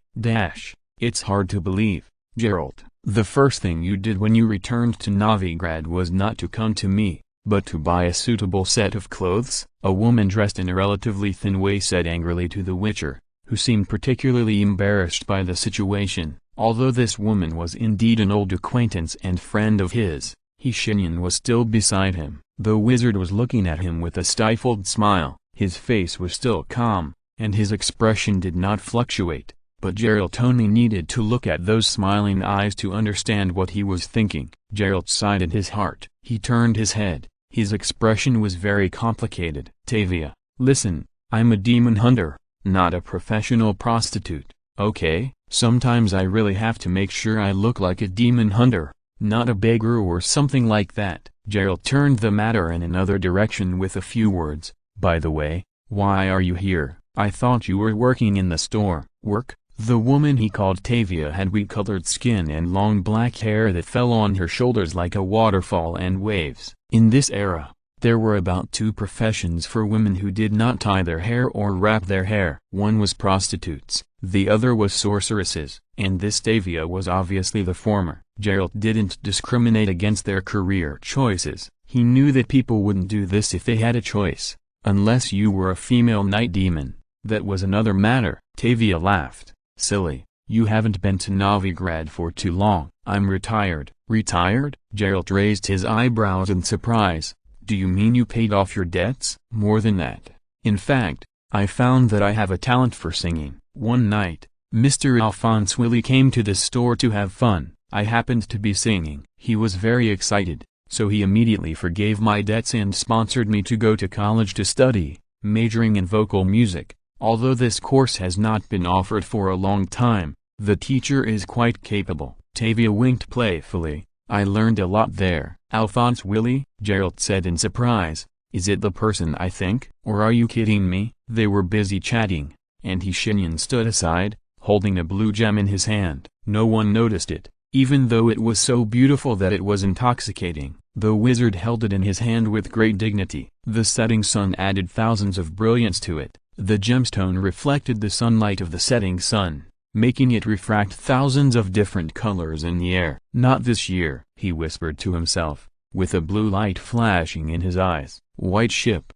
It's hard to believe, Gerald. The first thing you did when you returned to Novigrad was not to come to me, but to buy a suitable set of clothes? A woman dressed in a relatively thin way said angrily to the Witcher, who seemed particularly embarrassed by the situation. Although this woman was indeed an old acquaintance and friend of his, Shenyan was still beside him. The wizard was looking at him with a stifled smile. His face was still calm, and his expression did not fluctuate, but Geralt only needed to look at those smiling eyes to understand what he was thinking. Geralt sighed in his heart. He turned his head. His expression was very complicated. Tavia, listen, I'm a demon hunter, not a professional prostitute, okay? Sometimes I really have to make sure I look like a demon hunter, not a beggar or something like that. Geralt turned the matter in another direction with a few words. By the way, why are you here? I thought you were working in the store. Work? The woman he called Tavia had wheat-colored skin and long black hair that fell on her shoulders like a waterfall and waves. In this era, there were about 2 professions for women who did not tie their hair or wrap their hair. One was prostitutes, the other was sorceresses, and this Tavia was obviously the former. Geralt didn't discriminate against their career choices. He knew that people wouldn't do this if they had a choice, unless you were a female night demon. That was another matter. Tavia laughed. Silly, you haven't been to Novigrad for too long. I'm retired. Retired? Geralt raised his eyebrows in surprise. Do you mean you paid off your debts? More than that. In fact, I found that I have a talent for singing. One night, Mr. Alphonse Willie came to the store to have fun. I happened to be singing. He was very excited, so he immediately forgave my debts and sponsored me to go to college to study, majoring in vocal music. Although this course has not been offered for a long time, the teacher is quite capable. Tavia winked playfully. I learned a lot there. Alphonse Willie? Geralt said in surprise. Is it the person I think? Or are you kidding me? They were busy chatting, and Shenyan stood aside, holding a blue gem in his hand. No one noticed it, even though it was so beautiful that it was intoxicating. The wizard held it in his hand with great dignity. The setting sun added thousands of brilliance to it. The gemstone reflected the sunlight of the setting sun, making it refract thousands of different colors in the air. Not this year, he whispered to himself, with a blue light flashing in his eyes. White ship,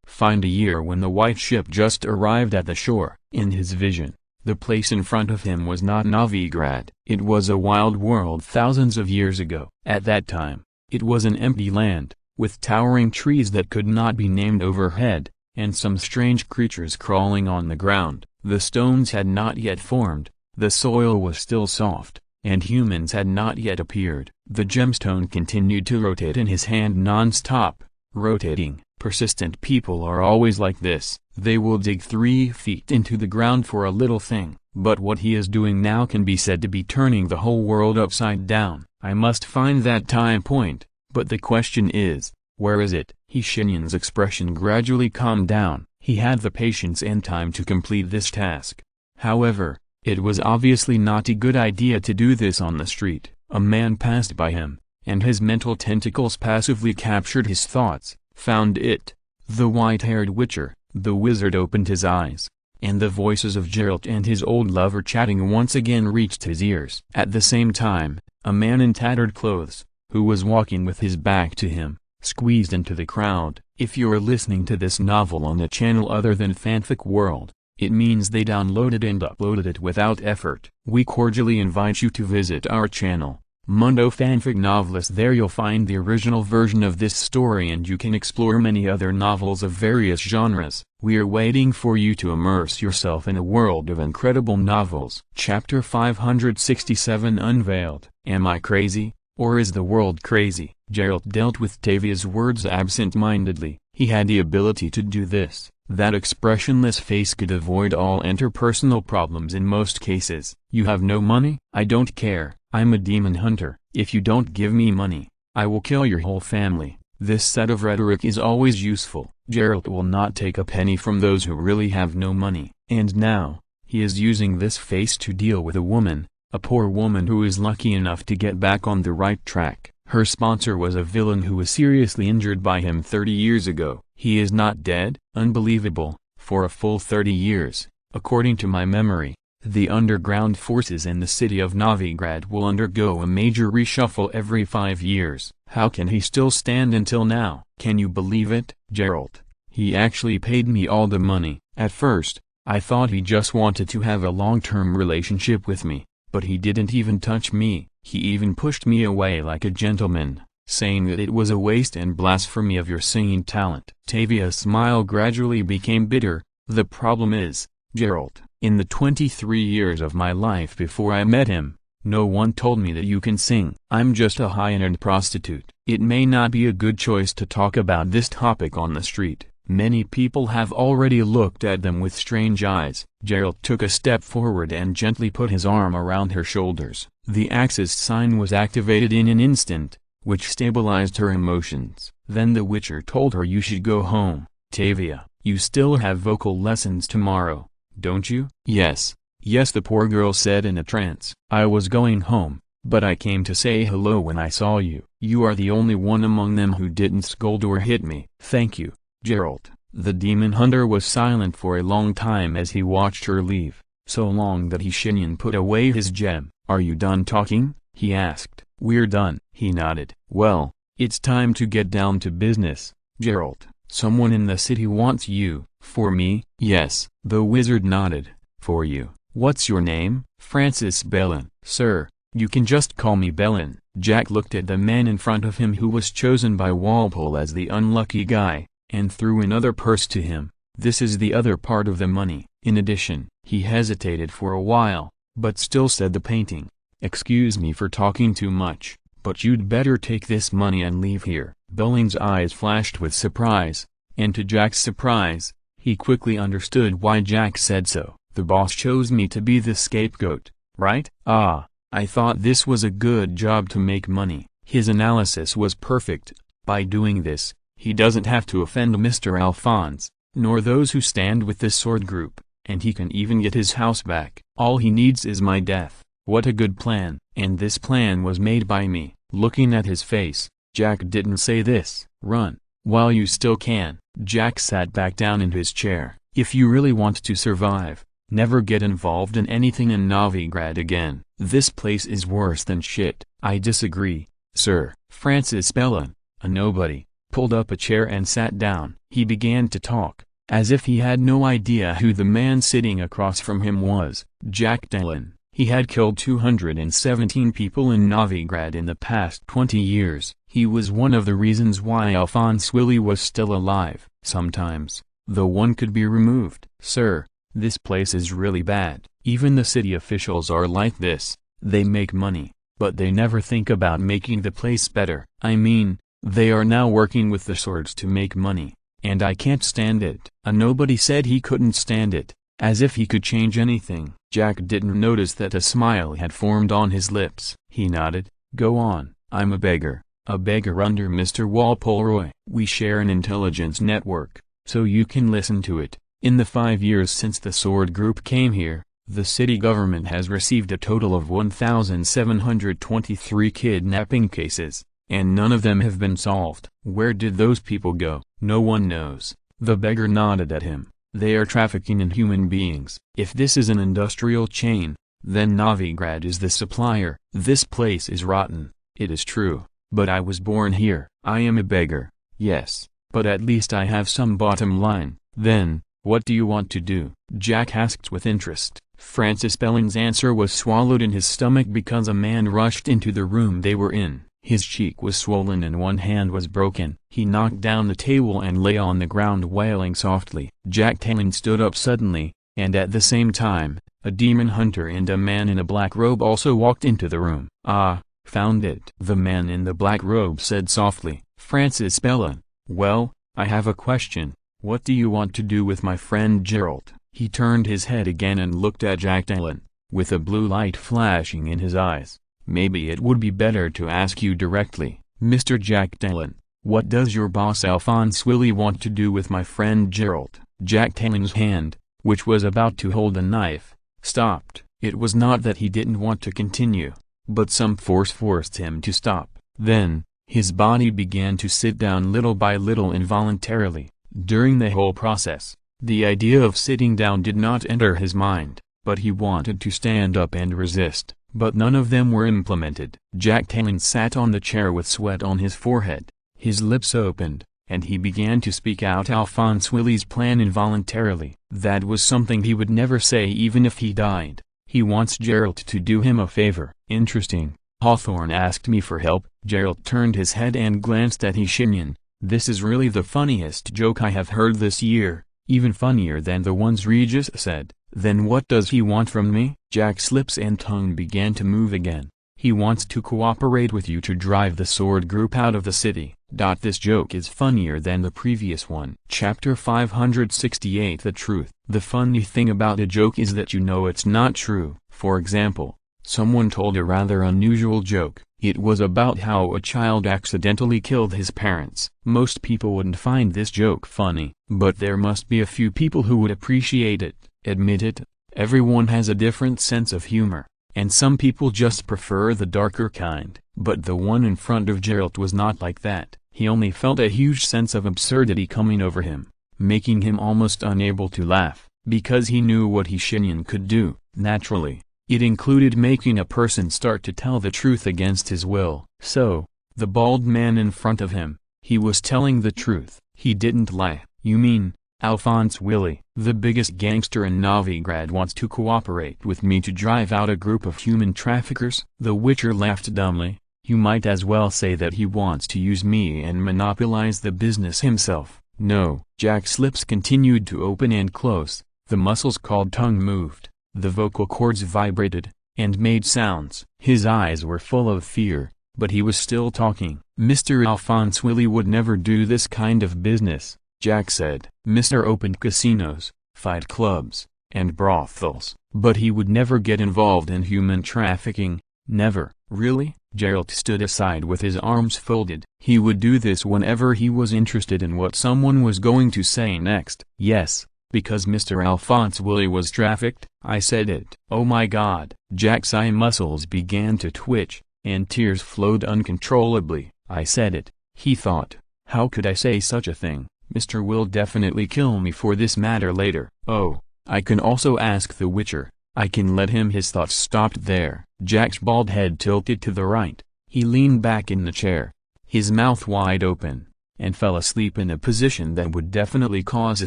find a year when the white ship just arrived at the shore. In his vision, the place in front of him was not Novigrad. It was a wild world thousands of years ago. At that time, it was an empty land, with towering trees that could not be named overhead, and some strange creatures crawling on the ground. The stones had not yet formed, the soil was still soft, and humans had not yet appeared. The gemstone continued to rotate in his hand non-stop, rotating. Persistent people are always like this. They will dig 3 feet into the ground for a little thing. But what he is doing now can be said to be turning the whole world upside down. I must find that time point, but the question is, where is it? Shenyan's expression gradually calmed down. He had the patience and time to complete this task. However, it was obviously not a good idea to do this on the street. A man passed by him, and his mental tentacles passively captured his thoughts. Found it. The white-haired witcher. The wizard opened his eyes, and the voices of Geralt and his old lover chatting once again reached his ears. At the same time, a man in tattered clothes, who was walking with his back to him, squeezed into the crowd. If you're listening to this novel on a channel other than Fanfic World, it means they downloaded and uploaded it without effort. We cordially invite you to visit our channel, Mundo Fanfic Novelist. There you'll find the original version of this story and you can explore many other novels of various genres. We're waiting for you to immerse yourself in a world of incredible novels. Chapter 567 Unveiled. Am I crazy, or is the world crazy? Geralt dealt with Tavia's words absent-mindedly. He had the ability to do this. That expressionless face could avoid all interpersonal problems in most cases. You have no money? I don't care. I'm a demon hunter. If you don't give me money, I will kill your whole family. This set of rhetoric is always useful. Geralt will not take a penny from those who really have no money. And now, he is using this face to deal with a woman, a poor woman who is lucky enough to get back on the right track. Her sponsor was a villain who was seriously injured by him 30 years ago. He is not dead? Unbelievable. For a full 30 years, according to my memory, the underground forces in the city of Novigrad will undergo a major reshuffle every 5 years. How can he still stand until now? Can you believe it? Geralt, he actually paid me all the money. At first, I thought he just wanted to have a long-term relationship with me, but he didn't even touch me. He even pushed me away like a gentleman, saying that it was a waste and blasphemy of your singing talent. Tavia's smile gradually became bitter. The problem is, Geralt, in the 23 years of my life before I met him, no one told me that you can sing. I'm just a high-end prostitute. It may not be a good choice to talk about this topic on the street. Many people have already looked at them with strange eyes. Geralt took a step forward and gently put his arm around her shoulders. The Axis sign was activated in an instant, which stabilized her emotions. Then the Witcher told her you should go home. Tavia, you still have vocal lessons tomorrow, don't you? Yes, the poor girl said in a trance. I was going home, but I came to say hello when I saw you. You are the only one among them who didn't scold or hit me. Thank you, Geralt. The demon hunter was silent for a long time as he watched her leave, so long that Shenyan put away his gem. Are you done talking? He asked. We're done. He nodded. Well, it's time to get down to business. Geralt, someone in the city wants you. For me? Yes. The wizard nodded. For you. What's your name? Francis Bellin. Sir, you can just call me Bellin. Jack looked at the man in front of him who was chosen by Walpole as the unlucky guy, and threw another purse to him. This is the other part of the money. In addition, he hesitated for a while, but still said the painting. Excuse me for talking too much, but you'd better take this money and leave here. Bellin's eyes flashed with surprise, and to Jack's surprise, he quickly understood why Jack said so. The boss chose me to be the scapegoat, right? Ah, I thought this was a good job to make money. His analysis was perfect. By doing this, he doesn't have to offend Mr. Alphonse, nor those who stand with this sword group, and he can even get his house back. All he needs is my death. What a good plan. And this plan was made by me. Looking at his face, Jack didn't say this. Run, while you still can. Jack sat back down in his chair. If you really want to survive, never get involved in anything in Novigrad again. This place is worse than shit. I disagree, sir. Francis Bellin, a nobody, pulled up a chair and sat down. He began to talk, as if he had no idea who the man sitting across from him was. Jack Dillon. He had killed 217 people in Novigrad in the past 20 years. He was one of the reasons why Alphonse Willy was still alive. Sometimes, though, one could be removed. Sir, this place is really bad. Even the city officials are like this. They make money, but they never think about making the place better. I mean, they are now working with the swords to make money, and I can't stand it. A nobody said he couldn't stand it, as if he could change anything. Jack didn't notice that a smile had formed on his lips. He nodded. Go on. I'm a beggar under Mr. Walpole. We share an intelligence network, so you can listen to it. In the 5 years since the sword group came here, the city government has received a total of 1,723 kidnapping cases, and none of them have been solved. Where did those people go? No one knows. The beggar nodded at him. They are trafficking in human beings. If this is an industrial chain, then Novigrad is the supplier. This place is rotten. It is true, but I was born here. I am a beggar, yes, but at least I have some bottom line. Then, what do you want to do? Jack asked with interest. Francis Bellin's answer was swallowed in his stomach because a man rushed into the room they were in. His cheek was swollen and one hand was broken. He knocked down the table and lay on the ground wailing softly. Jack Talon stood up suddenly, and at the same time, a demon hunter and a man in a black robe also walked into the room. Ah, found it. The man in the black robe said softly. Francis Bellin, well, I have a question. What do you want to do with my friend Geralt? He turned his head again and looked at Jack Talon, with a blue light flashing in his eyes. Maybe it would be better to ask you directly, Mr. Jack Talon. What does your boss Alphonse Willy want to do with my friend Geralt? Jack Talon's hand, which was about to hold a knife, stopped. It was not that he didn't want to continue, but some force forced him to stop. Then, his body began to sit down little by little involuntarily. During the whole process, the idea of sitting down did not enter his mind, but he wanted to stand up and resist. But none of them were implemented. Jack Talon sat on the chair with sweat on his forehead. His lips opened, and he began to speak out Alphonse Willy's plan involuntarily. That was something he would never say even if he died. He wants Geralt to do him a favor. Interesting. Hawthorne asked me for help. Geralt turned his head and glanced at Shenyan. This is really the funniest joke I have heard this year, even funnier than the ones Regis said. Then what does he want from me? Jack's lips and tongue began to move again. He wants to cooperate with you to drive the sword group out of the city. This joke is funnier than the previous one. Chapter 568 The Truth. The funny thing about a joke is that you know it's not true. For example, someone told a rather unusual joke. It was about how a child accidentally killed his parents. Most people wouldn't find this joke funny, but there must be a few people who would appreciate it. Admit it, everyone has a different sense of humor, and some people just prefer the darker kind. But the one in front of Geralt was not like that. He only felt a huge sense of absurdity coming over him, making him almost unable to laugh, because he knew what Shenyan could do. Naturally, it included making a person start to tell the truth against his will. So, the bald man in front of him, he was telling the truth. He didn't lie. You mean, Alphonse Willie, the biggest gangster in Novigrad, wants to cooperate with me to drive out a group of human traffickers." The Witcher laughed dumbly. "You might as well say that he wants to use me and monopolize the business himself." "No." Jack's lips continued to open and close, the muscles called tongue moved, the vocal cords vibrated, and made sounds. His eyes were full of fear, but he was still talking. "Mr. Alphonse Willie would never do this kind of business," Jack said. "Mr. opened casinos, fight clubs, and brothels, but he would never get involved in human trafficking, never." "Really?" Geralt stood aside with his arms folded. He would do this whenever he was interested in what someone was going to say next. "Yes, because Mr. Alphonse Willie was trafficked, I said it." "Oh my God." Jack's eye muscles began to twitch, and tears flowed uncontrollably. "I said it," he thought. "How could I say such a thing? Mr. will definitely kill me for this matter later." "Oh, I can also ask the Witcher. I can let him." His thoughts stopped there. Jack's bald head tilted to the right. He leaned back in the chair, his mouth wide open, and fell asleep in a position that would definitely cause a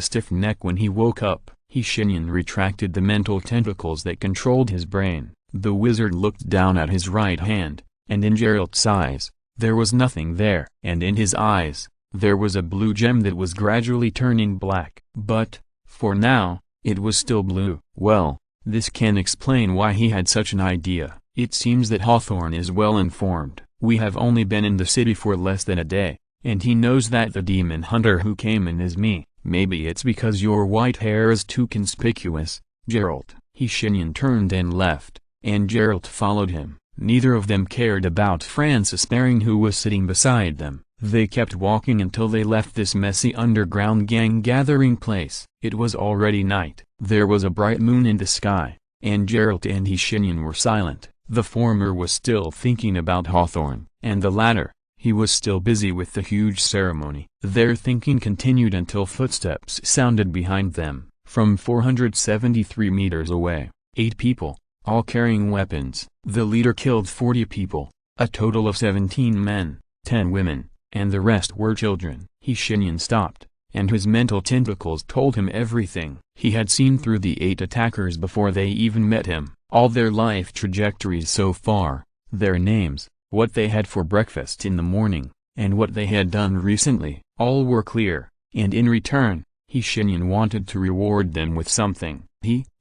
stiff neck when he woke up. Shenyan retracted the mental tentacles that controlled his brain. The wizard looked down at his right hand, and in Geralt's eyes, there was nothing there. And in his eyes, there was a blue gem that was gradually turning black. But, for now, it was still blue. Well, this can explain why he had such an idea. "It seems that Hawthorne is well informed. We have only been in the city for less than a day, and he knows that the demon hunter who came in is me. Maybe it's because your white hair is too conspicuous, Geralt." Shenyan turned and left, and Geralt followed him. Neither of them cared about Francis Baring, who was sitting beside them. They kept walking until they left this messy underground gang gathering place. It was already night. There was a bright moon in the sky, and Geralt and Shenyan were silent. The former was still thinking about Hawthorne, and the latter, he was still busy with the huge ceremony. Their thinking continued until footsteps sounded behind them, from 473 meters away. 8 people, all carrying weapons. The leader killed 40 people, a total of 17 men, 10 women, and the rest were children. Shenyan stopped, and his mental tentacles told him everything. He had seen through the 8 attackers before they even met him. All their life trajectories so far, their names, what they had for breakfast in the morning, and what they had done recently, all were clear, and in return, Shenyan wanted to reward them with something.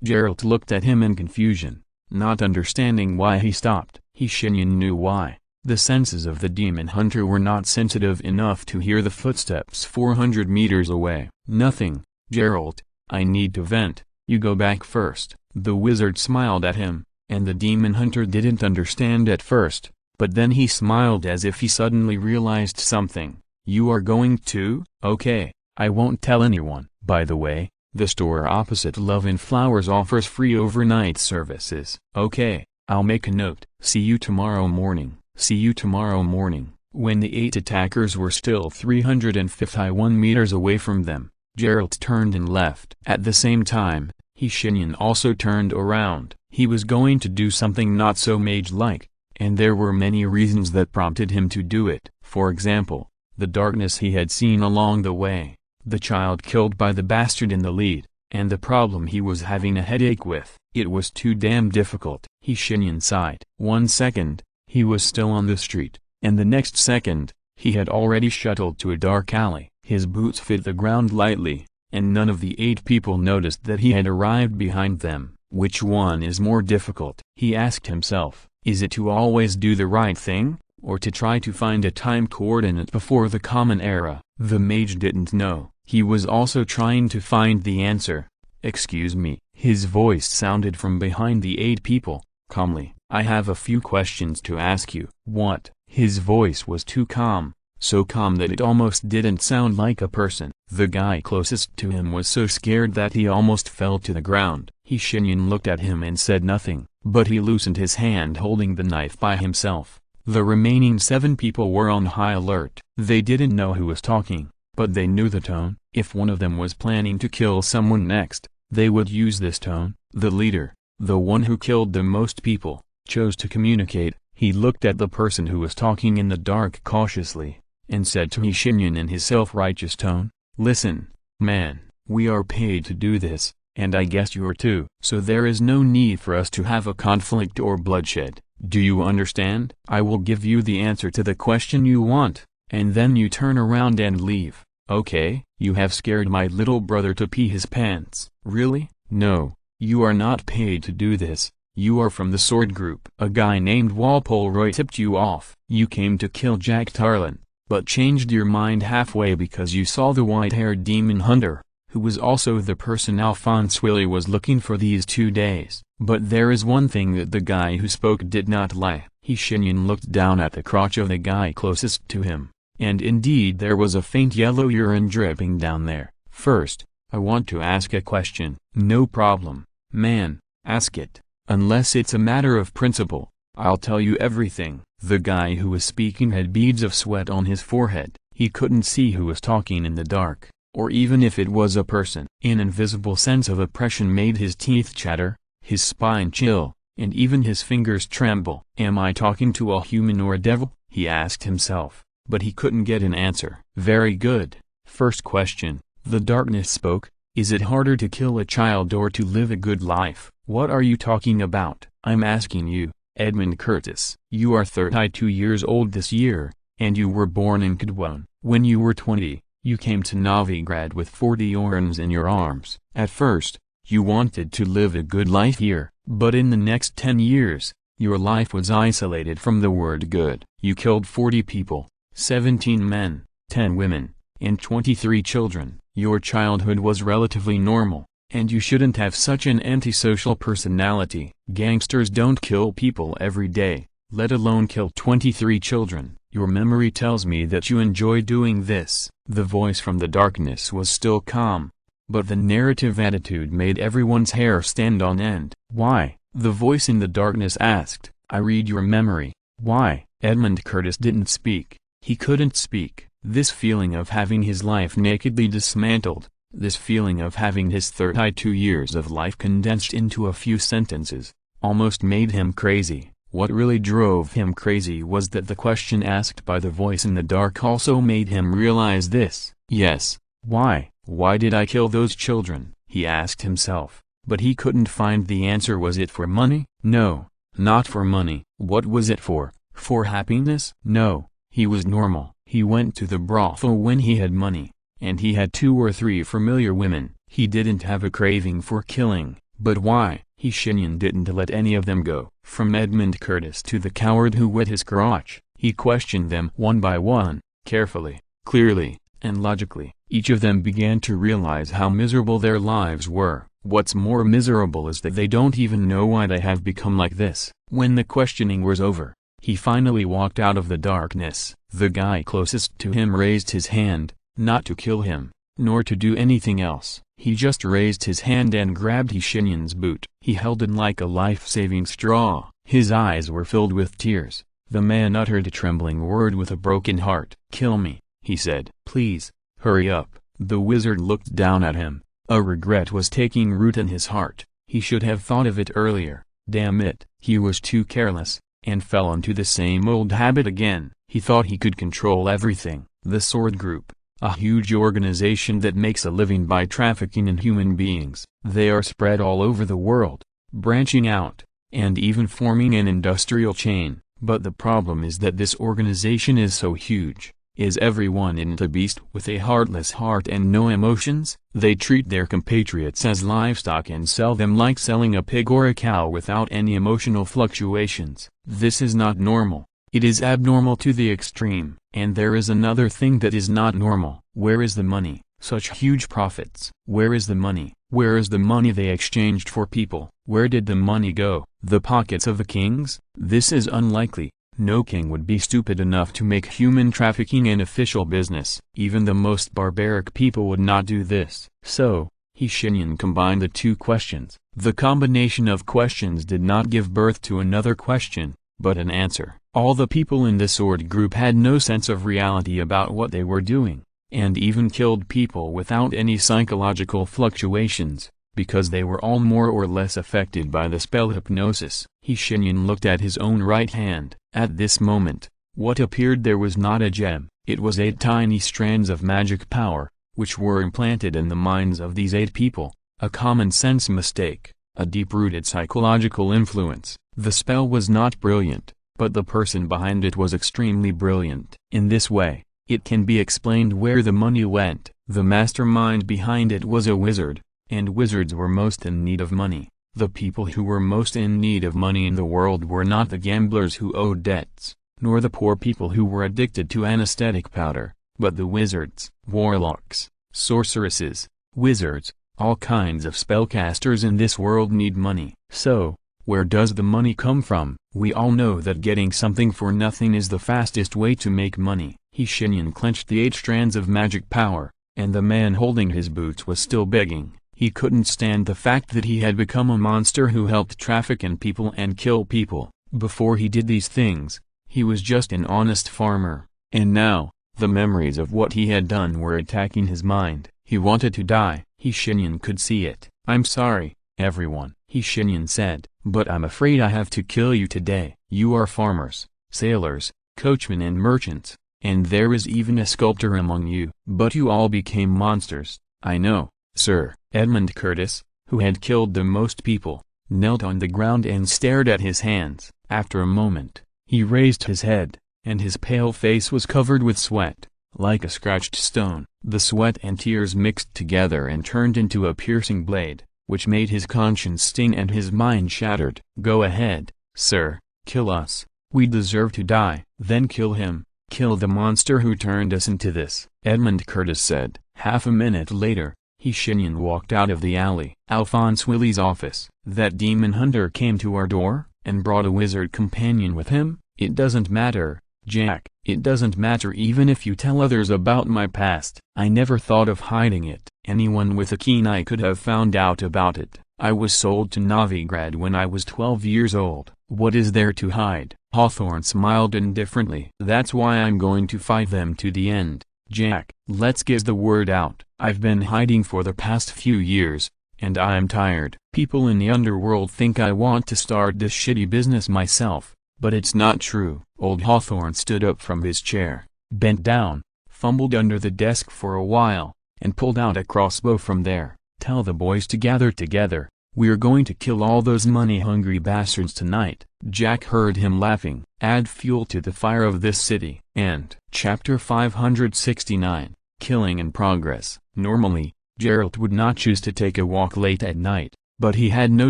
Geralt looked at him in confusion, not understanding why he stopped. Shenyan knew why. The senses of the demon hunter were not sensitive enough to hear the footsteps 400 meters away. "Nothing, Geralt, I need to vent, you go back first." The wizard smiled at him, and the demon hunter didn't understand at first, but then he smiled as if he suddenly realized something. "You are going to? Okay, I won't tell anyone." By the way, the store opposite Love and Flowers offers free overnight services. "Okay, I'll make a note." "See you tomorrow morning." "See you tomorrow morning." When the 8 attackers were still 351 meters away from them, Geralt turned and left. At the same time, Shenyan also turned around. He was going to do something not so mage-like, and there were many reasons that prompted him to do it. For example, the darkness he had seen along the way, the child killed by the bastard in the lead, and the problem he was having a headache with. It was too damn difficult. Shenyan sighed. 1 second, he was still on the street, and the next second, he had already shuttled to a dark alley. His boots fit the ground lightly, and none of the 8 people noticed that he had arrived behind them. Which one is more difficult? He asked himself. Is it to always do the right thing, or to try to find a time coordinate before the common era? The mage didn't know. He was also trying to find the answer. "Excuse me." His voice sounded from behind the 8 people, calmly. "I have a few questions to ask you." "What?" His voice was too calm, so calm that it almost didn't sound like a person. The guy closest to him was so scared that he almost fell to the ground. Shenyan looked at him and said nothing, but he loosened his hand holding the knife by himself. The remaining 7 people were on high alert. They didn't know who was talking, but they knew the tone. If one of them was planning to kill someone next, they would use this tone. The leader, the one who killed the most people, chose to communicate. He looked at the person who was talking in the dark cautiously, and said to Shenyan in his self-righteous tone, "Listen, man, We are paid to do this, and I guess you're too. So there is no need for us to have a conflict or bloodshed. Do you understand? I will give you the answer to the question you want, and then you turn around and leave, okay? You have scared my little brother to pee his pants. Really? No, you are not paid to do this. You are from the Sword Group. A guy named Walpole Roy tipped you off. You came to kill Jack Tarlin, but changed your mind halfway because you saw the white-haired demon hunter, who was also the person Alphonse Willie was looking for these 2 days. But there is one thing that the guy who spoke did not lie. Shenyan looked down at the crotch of the guy closest to him, and indeed there was a faint yellow urine dripping down there. First, I want to ask a question. No problem, man, ask it. Unless it's a matter of principle, I'll tell you everything. The guy who was speaking had beads of sweat on his forehead. He couldn't see who was talking in the dark, or even if it was a person. An invisible sense of oppression made his teeth chatter, his spine chill, and even his fingers tremble. Am I talking to a human or a devil? He asked himself, but he couldn't get an answer. Very good. First question, the darkness spoke. Is it harder to kill a child or to live a good life? What are you talking about? I'm asking you, Edmund Curtis. You are 32 years old this year, and you were born in Kadwan. When you were 20, you came to Novigrad with 40 orans in your arms. At first, you wanted to live a good life here, but in the next 10 years, your life was isolated from the word good. You killed 40 people, 17 men, 10 women, and 23 children. Your childhood was relatively normal, and you shouldn't have such an antisocial personality. Gangsters don't kill people every day, let alone kill 23 children. Your memory tells me that you enjoy doing this. The voice from the darkness was still calm, but the narrative attitude made everyone's hair stand on end. Why? The voice in the darkness asked. I read your memory. Why? Edmund Curtis didn't speak. He couldn't speak. This feeling of having his life nakedly dismantled, this feeling of having his 32 years of life condensed into a few sentences, almost made him crazy. What really drove him crazy was that the question asked by the voice in the dark also made him realize this. Yes, why? Why did I kill those children? He asked himself, but he couldn't find the answer. Was it for money? No, not for money. What was it for? For happiness? No, he was normal. He went to the brothel when he had money, and he had 2 or 3 familiar women. He didn't have a craving for killing. But why? Shenyan didn't let any of them go. From Edmund Curtis to the coward who wet his crotch, he questioned them one by one, carefully, clearly, and logically. Each of them began to realize how miserable their lives were. What's more miserable is that they don't even know why they have become like this. When the questioning was over, he finally walked out of the darkness. The guy closest to him raised his hand, not to kill him, nor to do anything else. He just raised his hand and grabbed Shenyan's boot. He held it like a life-saving straw. His eyes were filled with tears. The man uttered a trembling word with a broken heart. Kill me, he said. Please, hurry up. The wizard looked down at him. A regret was taking root in his heart. He should have thought of it earlier. Damn it. He was too careless, and fell into the same old habit again. He thought he could control everything. The Sword Group, a huge organization that makes a living by trafficking in human beings. They are spread all over the world, branching out, and even forming an industrial chain. But the problem is that this organization is so huge. Is everyone in it a beast with a heartless heart and no emotions? They treat their compatriots as livestock and sell them like selling a pig or a cow without any emotional fluctuations. This is not normal. It is abnormal to the extreme. And there is another thing that is not normal. Where is the money? Such huge profits. Where is the money? Where is the money they exchanged for people? Where did the money go? The pockets of the kings? This is unlikely. No king would be stupid enough to make human trafficking an official business. Even the most barbaric people would not do this. So, Shenyan combined the two questions. The combination of questions did not give birth to another question, but an answer. All the people in the Sword Group had no sense of reality about what they were doing, and even killed people without any psychological fluctuations, because they were all more or less affected by the spell hypnosis. Shenyan looked at his own right hand. At this moment, what appeared there was not a gem. It was 8 tiny strands of magic power, which were implanted in the minds of these 8 people, a common-sense mistake, a deep-rooted psychological influence. The spell was not brilliant, but the person behind it was extremely brilliant. In this way, it can be explained where the money went. The mastermind behind it was a wizard, and wizards were most in need of money. The people who were most in need of money in the world were not the gamblers who owed debts, nor the poor people who were addicted to anesthetic powder, but the wizards, warlocks, sorceresses, wizards, all kinds of spellcasters in this world need money. So, where does the money come from? We all know that getting something for nothing is the fastest way to make money. Shenyan clenched the 8 strands of magic power, and the man holding his boots was still begging. He couldn't stand the fact that he had become a monster who helped traffic in people and kill people. Before he did these things, he was just an honest farmer, and now, the memories of what he had done were attacking his mind. He wanted to die. Shenyan could see it. "I'm sorry, everyone," Shenyan said, "but I'm afraid I have to kill you today. You are farmers, sailors, coachmen and merchants, and there is even a sculptor among you. But you all became monsters." "I know, sir." Edmund Curtis, who had killed the most people, knelt on the ground and stared at his hands. After a moment, he raised his head, and his pale face was covered with sweat, like a scratched stone. The sweat and tears mixed together and turned into a piercing blade, which made his conscience sting and his mind shattered. "Go ahead, sir, kill us. We deserve to die." "Then kill him. Kill the monster who turned us into this," Edmund Curtis said. Half a minute later, Shenyan walked out of the alley. "Alphonse Willie's office. That demon hunter came to our door, and brought a wizard companion with him. It doesn't matter, Jack. It doesn't matter even if you tell others about my past. I never thought of hiding it. Anyone with a keen eye could have found out about it. I was sold to Novigrad when I was 12 years old. What is there to hide?" Hawthorne smiled indifferently. "That's why I'm going to fight them to the end, Jack. Let's get the word out. I've been hiding for the past few years, and I'm tired. People in the underworld think I want to start this shitty business myself, but it's not true." Old Hawthorne stood up from his chair, bent down, fumbled under the desk for a while, and pulled out a crossbow from there. "Tell the boys to gather together. We're going to kill all those money-hungry bastards tonight." Jack heard him laughing. "Add fuel to the fire of this city." And Chapter 569, Killing in Progress. Normally, Geralt would not choose to take a walk late at night, but he had no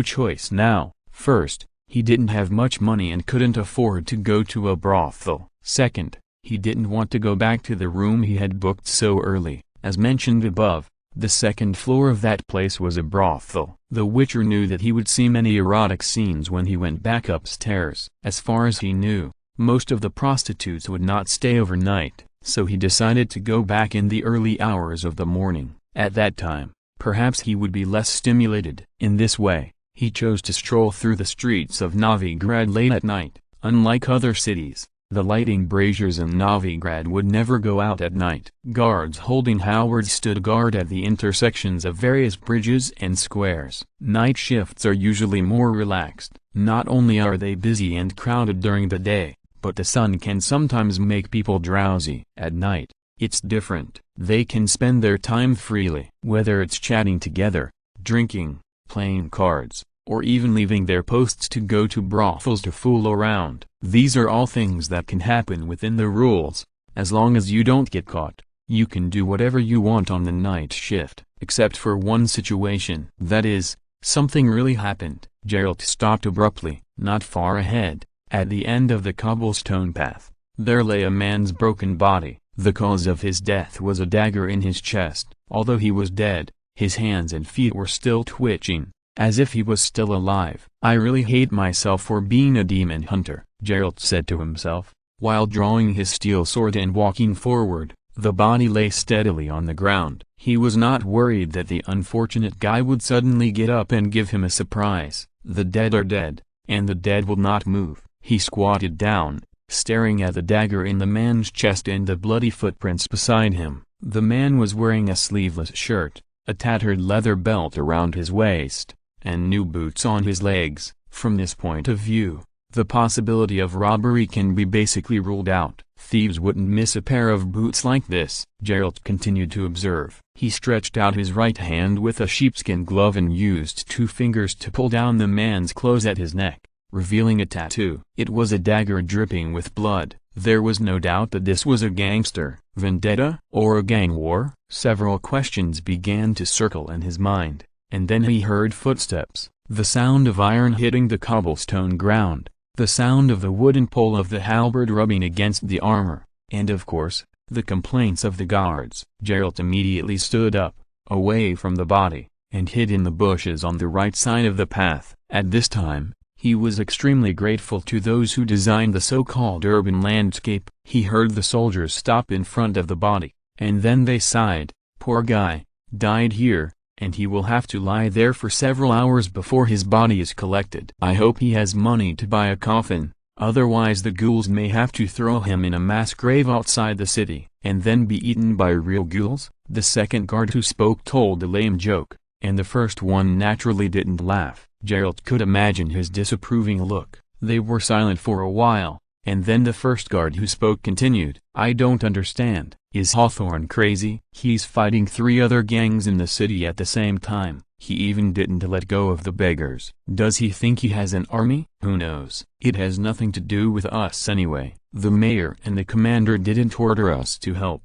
choice now. First, he didn't have much money and couldn't afford to go to a brothel. Second, he didn't want to go back to the room he had booked so early. As mentioned above, the second floor of that place was a brothel. The Witcher knew that he would see many erotic scenes when he went back upstairs. As far as he knew, most of the prostitutes would not stay overnight, so he decided to go back in the early hours of the morning. At that time, perhaps he would be less stimulated. In this way, he chose to stroll through the streets of Novigrad late at night. Unlike other cities, the lighting braziers in Novigrad would never go out at night. Guards holding halberds stood guard at the intersections of various bridges and squares. Night shifts are usually more relaxed. Not only are they busy and crowded during the day, but the sun can sometimes make people drowsy. At night, it's different. They can spend their time freely. Whether it's chatting together, drinking, playing cards, or even leaving their posts to go to brothels to fool around. These are all things that can happen within the rules. As long as you don't get caught, you can do whatever you want on the night shift, except for one situation. That is, something really happened. Geralt stopped abruptly, not far ahead, at the end of the cobblestone path. There lay a man's broken body. The cause of his death was a dagger in his chest. Although he was dead, his hands and feet were still twitching, as if he was still alive. "I really hate myself for being a demon hunter," Geralt said to himself, while drawing his steel sword and walking forward. The body lay steadily on the ground. He was not worried that the unfortunate guy would suddenly get up and give him a surprise. The dead are dead, and the dead will not move. He squatted down, staring at the dagger in the man's chest and the bloody footprints beside him. The man was wearing a sleeveless shirt, a tattered leather belt around his waist, and new boots on his legs. From this point of view, the possibility of robbery can be basically ruled out. Thieves wouldn't miss a pair of boots like this. Geralt continued to observe. He stretched out his right hand with a sheepskin glove and used 2 fingers to pull down the man's clothes at his neck, revealing a tattoo. It was a dagger dripping with blood. There was no doubt that this was a gangster vendetta or a gang war. Several questions began to circle in his mind, and then he heard footsteps, the sound of iron hitting the cobblestone ground, the sound of the wooden pole of the halberd rubbing against the armor, and of course, the complaints of the guards. Geralt immediately stood up, away from the body, and hid in the bushes on the right side of the path. At this time, he was extremely grateful to those who designed the so-called urban landscape. He heard the soldiers stop in front of the body, and then they sighed, "Poor guy, died here, and he will have to lie there for several hours before his body is collected. I hope he has money to buy a coffin, otherwise the ghouls may have to throw him in a mass grave outside the city, and then be eaten by real ghouls." The second guard who spoke told a lame joke, and the first one naturally didn't laugh. Geralt could imagine his disapproving look. They were silent for a while, and then the first guard who spoke continued, "I don't understand. Is Hawthorne crazy? He's fighting 3 other gangs in the city at the same time. He even didn't let go of the beggars. Does he think he has an army? Who knows? It has nothing to do with us anyway. The mayor and the commander didn't order us to help.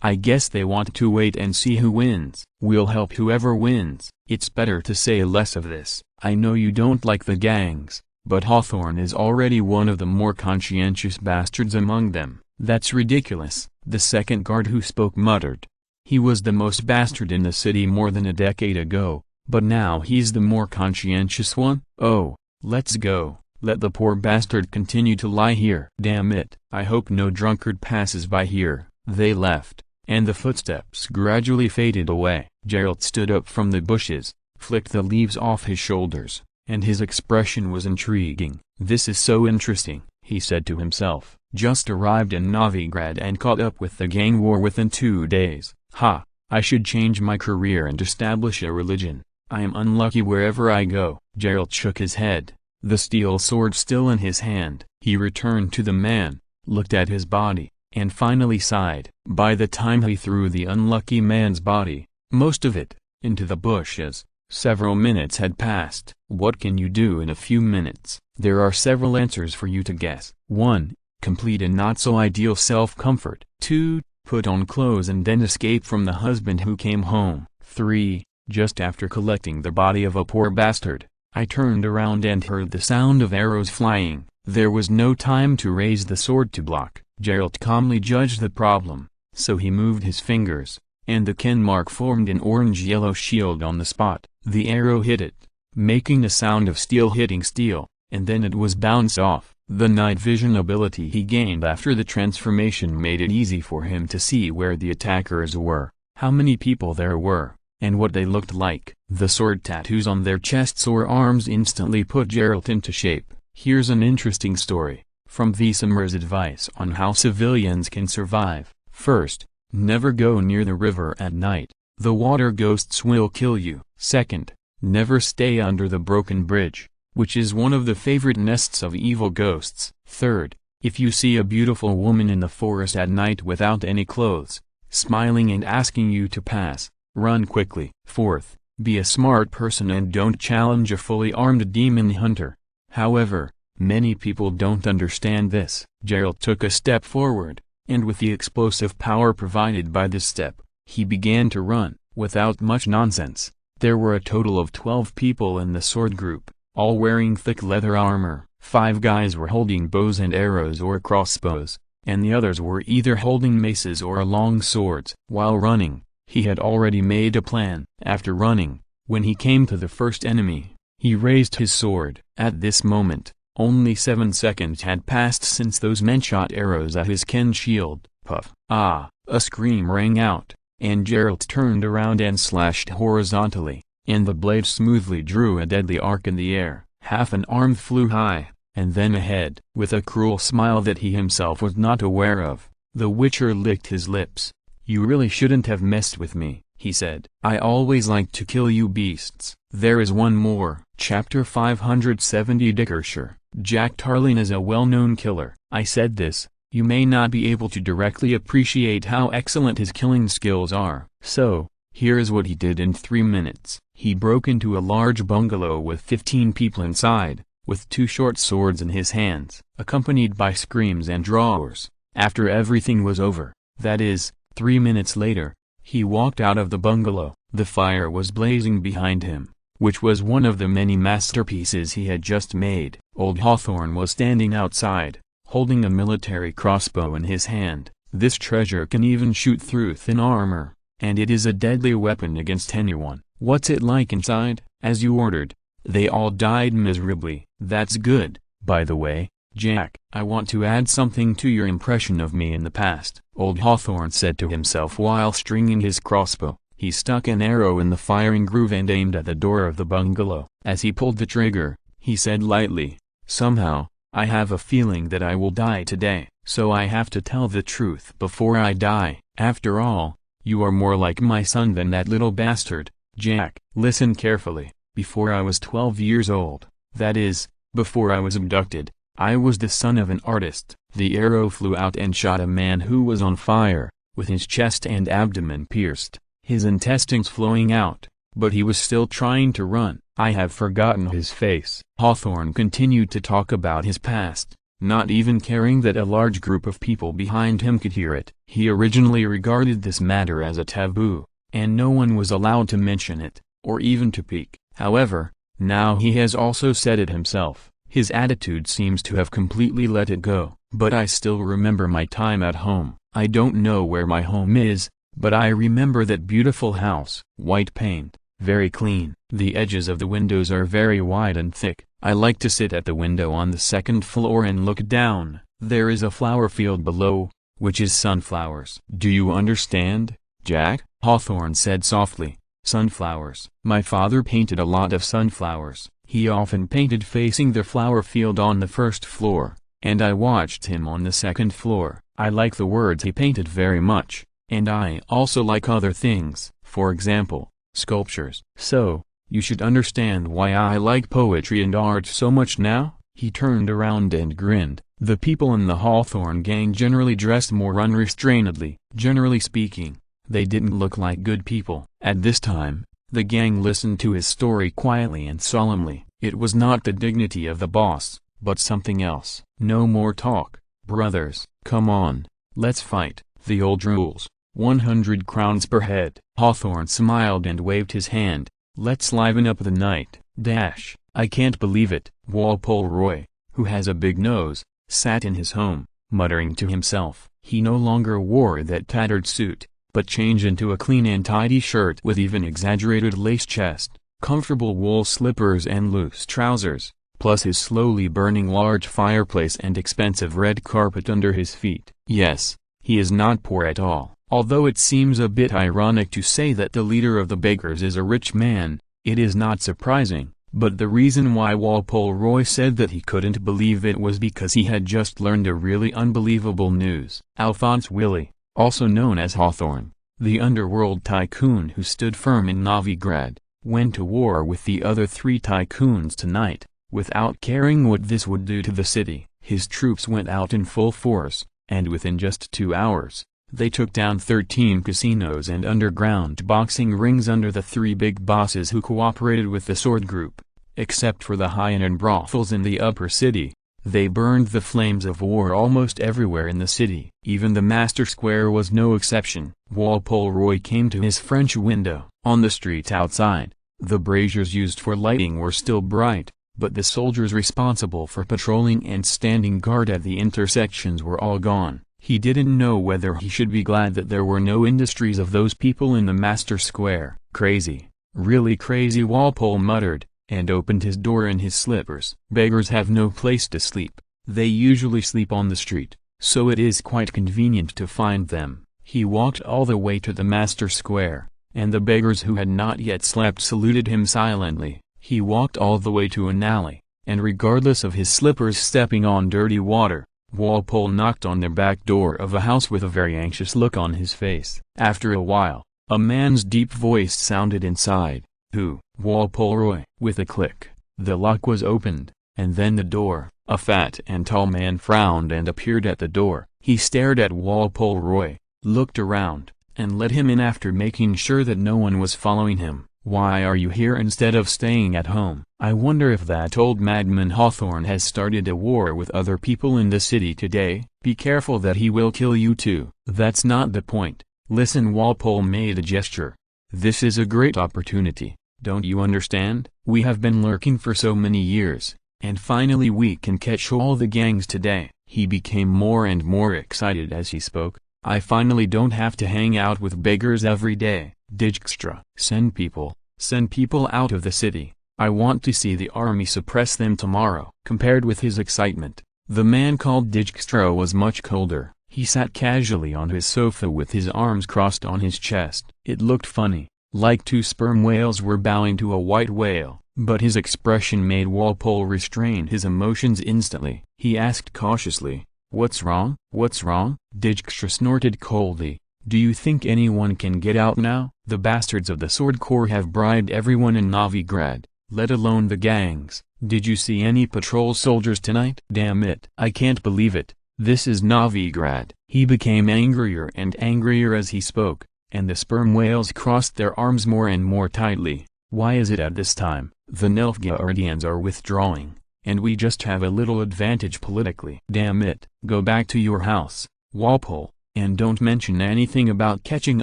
I guess they want to wait and see who wins. We'll help whoever wins. It's better to say less of this. I know you don't like the gangs, but Hawthorne is already one of the more conscientious bastards among them." "That's ridiculous," the second guard who spoke muttered. "He was the most bastard in the city more than a decade ago, but now he's the more conscientious one. Oh, let's go. Let the poor bastard continue to lie here. Damn it, I hope no drunkard passes by here." They left, and the footsteps gradually faded away. Geralt stood up from the bushes, flicked the leaves off his shoulders, and his expression was intriguing. "This is so interesting," he said to himself. "Just arrived in Novigrad and caught up with the gang war within 2 days. Ha, I should change my career and establish a religion. I am unlucky wherever I go." Geralt shook his head, the steel sword still in his hand. He returned to the man, looked at his body, and finally sighed. By the time he threw the unlucky man's body, most of it, into the bushes, several minutes had passed. What can you do in a few minutes? There are several answers for you to guess. 1. Complete a not-so-ideal self-comfort. 2. Put on clothes and then escape from the husband who came home. 3. Just after collecting the body of a poor bastard, I turned around and heard the sound of arrows flying. There was no time to raise the sword to block. Geralt calmly judged the problem, so he moved his fingers, and the ken mark formed an orange-yellow shield on the spot. The arrow hit it, making the sound of steel hitting steel, and then it was bounced off. The night vision ability he gained after the transformation made it easy for him to see where the attackers were, how many people there were, and what they looked like. The sword tattoos on their chests or arms instantly put Geralt into shape. Here's an interesting story from Vesemir's advice on how civilians can survive. First, never go near the river at night. The water ghosts will kill you. Second, never stay under the broken bridge, which is one of the favorite nests of evil ghosts. Third, if you see a beautiful woman in the forest at night without any clothes, smiling and asking you to pass, run quickly. Fourth, be a smart person and don't challenge a fully armed demon hunter. However, many people don't understand this. Geralt took a step forward, and with the explosive power provided by this step, he began to run, without much nonsense. There were a total of 12 people in the sword group, all wearing thick leather armor. 5 guys were holding bows and arrows or crossbows, and the others were either holding maces or long swords. While running, he had already made a plan. After running, when he came to the first enemy, he raised his sword. At this moment, only 7 seconds had passed since those men shot arrows at his ken shield. Puff! Ah! A scream rang out, and Geralt turned around and slashed horizontally, and the blade smoothly drew a deadly arc in the air. Half an arm flew high, and then ahead. With a cruel smile that he himself was not aware of, the Witcher licked his lips. "You really shouldn't have messed with me," he said. "I always like to kill you beasts." There is one more. Chapter 570 Dickershire. Jack Tarling is a well-known killer. I said this, you may not be able to directly appreciate how excellent his killing skills are. So, Here is what he did in 3 minutes. He broke into a large bungalow with 15 people inside, with 2 short swords in his hands, accompanied by screams and roars. After everything was over, that is, 3 minutes later, he walked out of the bungalow. The fire was blazing behind him, which was one of the many masterpieces he had just made. Old Hawthorne was standing outside, holding a military crossbow in his hand. This treasure can even shoot through thin armor, and it is a deadly weapon against anyone. What's it like inside? As you ordered. They all died miserably. That's good. By the way, Jack, I want to add something to your impression of me in the past, Old Hawthorne said to himself while stringing his crossbow. He stuck an arrow in the firing groove and aimed at the door of the bungalow. As he pulled the trigger, he said lightly, "Somehow, I have a feeling that I will die today, so I have to tell the truth before I die. After all, you are more like my son than that little bastard, Jack. Listen carefully. Before I was 12 years old, that is, before I was abducted, I was the son of an artist." The arrow flew out and shot a man who was on fire, with his chest and abdomen pierced, his intestines flowing out, but he was still trying to run. I have forgotten his face. Hawthorne continued to talk about his past, not even caring that a large group of people behind him could hear it. He originally regarded this matter as a taboo, and no one was allowed to mention it, or even to peek. However, now he has also said it himself. His attitude seems to have completely let it go. But I still remember my time at home. I don't know where my home is, but I remember that beautiful house. White paint, very clean. The edges of the windows are very wide and thick. I like to sit at the window on the 2nd floor and look down. There is a flower field below, which is sunflowers. Do you understand, Jack? Hawthorne said softly. Sunflowers. My father painted a lot of sunflowers. He often painted facing the flower field on the 1st floor, and I watched him on the 2nd floor. I like the words he painted very much, and I also like other things, for example, sculptures. So, you should understand why I like poetry and art so much now? He turned around and grinned. The people in the Hawthorne gang generally dressed more unrestrainedly. Generally speaking, they didn't look like good people. At this time, the gang listened to his story quietly and solemnly. It was not the dignity of the boss, but something else. No more talk, brothers. Come on, let's fight. The old rules. 100 crowns per head. Hawthorne smiled and waved his hand. Let's liven up the night. Dash. I can't believe it. Walpole Roy, who has a big nose, sat in his home, muttering to himself. He no longer wore that tattered suit, but changed into a clean and tidy shirt with even exaggerated lace chest, comfortable wool slippers and loose trousers, plus his slowly burning large fireplace and expensive red carpet under his feet. Yes, he is not poor at all. Although it seems a bit ironic to say that the leader of the beggars is a rich man, it is not surprising. But the reason why Walpole Roy said that he couldn't believe it was because he had just learned a really unbelievable news. Alphonse Willie, also known as Hawthorne, the underworld tycoon who stood firm in Novigrad, went to war with the other 3 tycoons tonight, without caring what this would do to the city. His troops went out in full force, and within just 2 hours, they took down 13 casinos and underground boxing rings under the 3 big bosses who cooperated with the Sword Group. Except for the high-end brothels in the upper city, they burned the flames of war almost everywhere in the city. Even the Master Square was no exception. Walpole Roy came to his French window. On the street outside, the braziers used for lighting were still bright, but the soldiers responsible for patrolling and standing guard at the intersections were all gone. He didn't know whether he should be glad that there were no industries of those people in the Master Square. Crazy, really crazy, Walpole muttered, and opened his door in his slippers. Beggars have no place to sleep. They usually sleep on the street, so it is quite convenient to find them. He walked all the way to the Master Square, and the beggars who had not yet slept saluted him silently. He walked all the way to an alley, and regardless of his slippers stepping on dirty water, Walpole knocked on the back door of a house with a very anxious look on his face. After a while, a man's deep voice sounded inside. Who? Walpole Roy. With a click, the lock was opened, and then the door. A fat and tall man frowned and appeared at the door. He stared at Walpole Roy, looked around, and let him in after making sure that no one was following him. Why are you here instead of staying at home? I wonder if that old madman Hawthorne has started a war with other people in the city today. Be careful that he will kill you too. That's not the point. Listen, Walpole made a gesture. This is a great opportunity. Don't you understand? We have been lurking for so many years, and finally we can catch all the gangs today. He became more and more excited as he spoke. I finally don't have to hang out with beggars every day. Dijkstra. Send people out of the city. I want to see the army suppress them tomorrow. Compared with his excitement, the man called Dijkstra was much colder. He sat casually on his sofa with his arms crossed on his chest. It looked funny, like two sperm whales were bowing to a white whale, but his expression made Walpole restrain his emotions instantly. He asked cautiously, "What's wrong? What's wrong?" Dijkstra snorted coldly. "Do you think anyone can get out now? The bastards of the Sword Corps have bribed everyone in Novigrad, let alone the gangs. Did you see any patrol soldiers tonight? Damn it. I can't believe it. This is Novigrad." He became angrier and angrier as he spoke, and the sperm whales crossed their arms more and more tightly. "Why is it at this time? The Nilfgaardians are withdrawing, and we just have a little advantage politically. Damn it. Go back to your house, Walpole, and don't mention anything about catching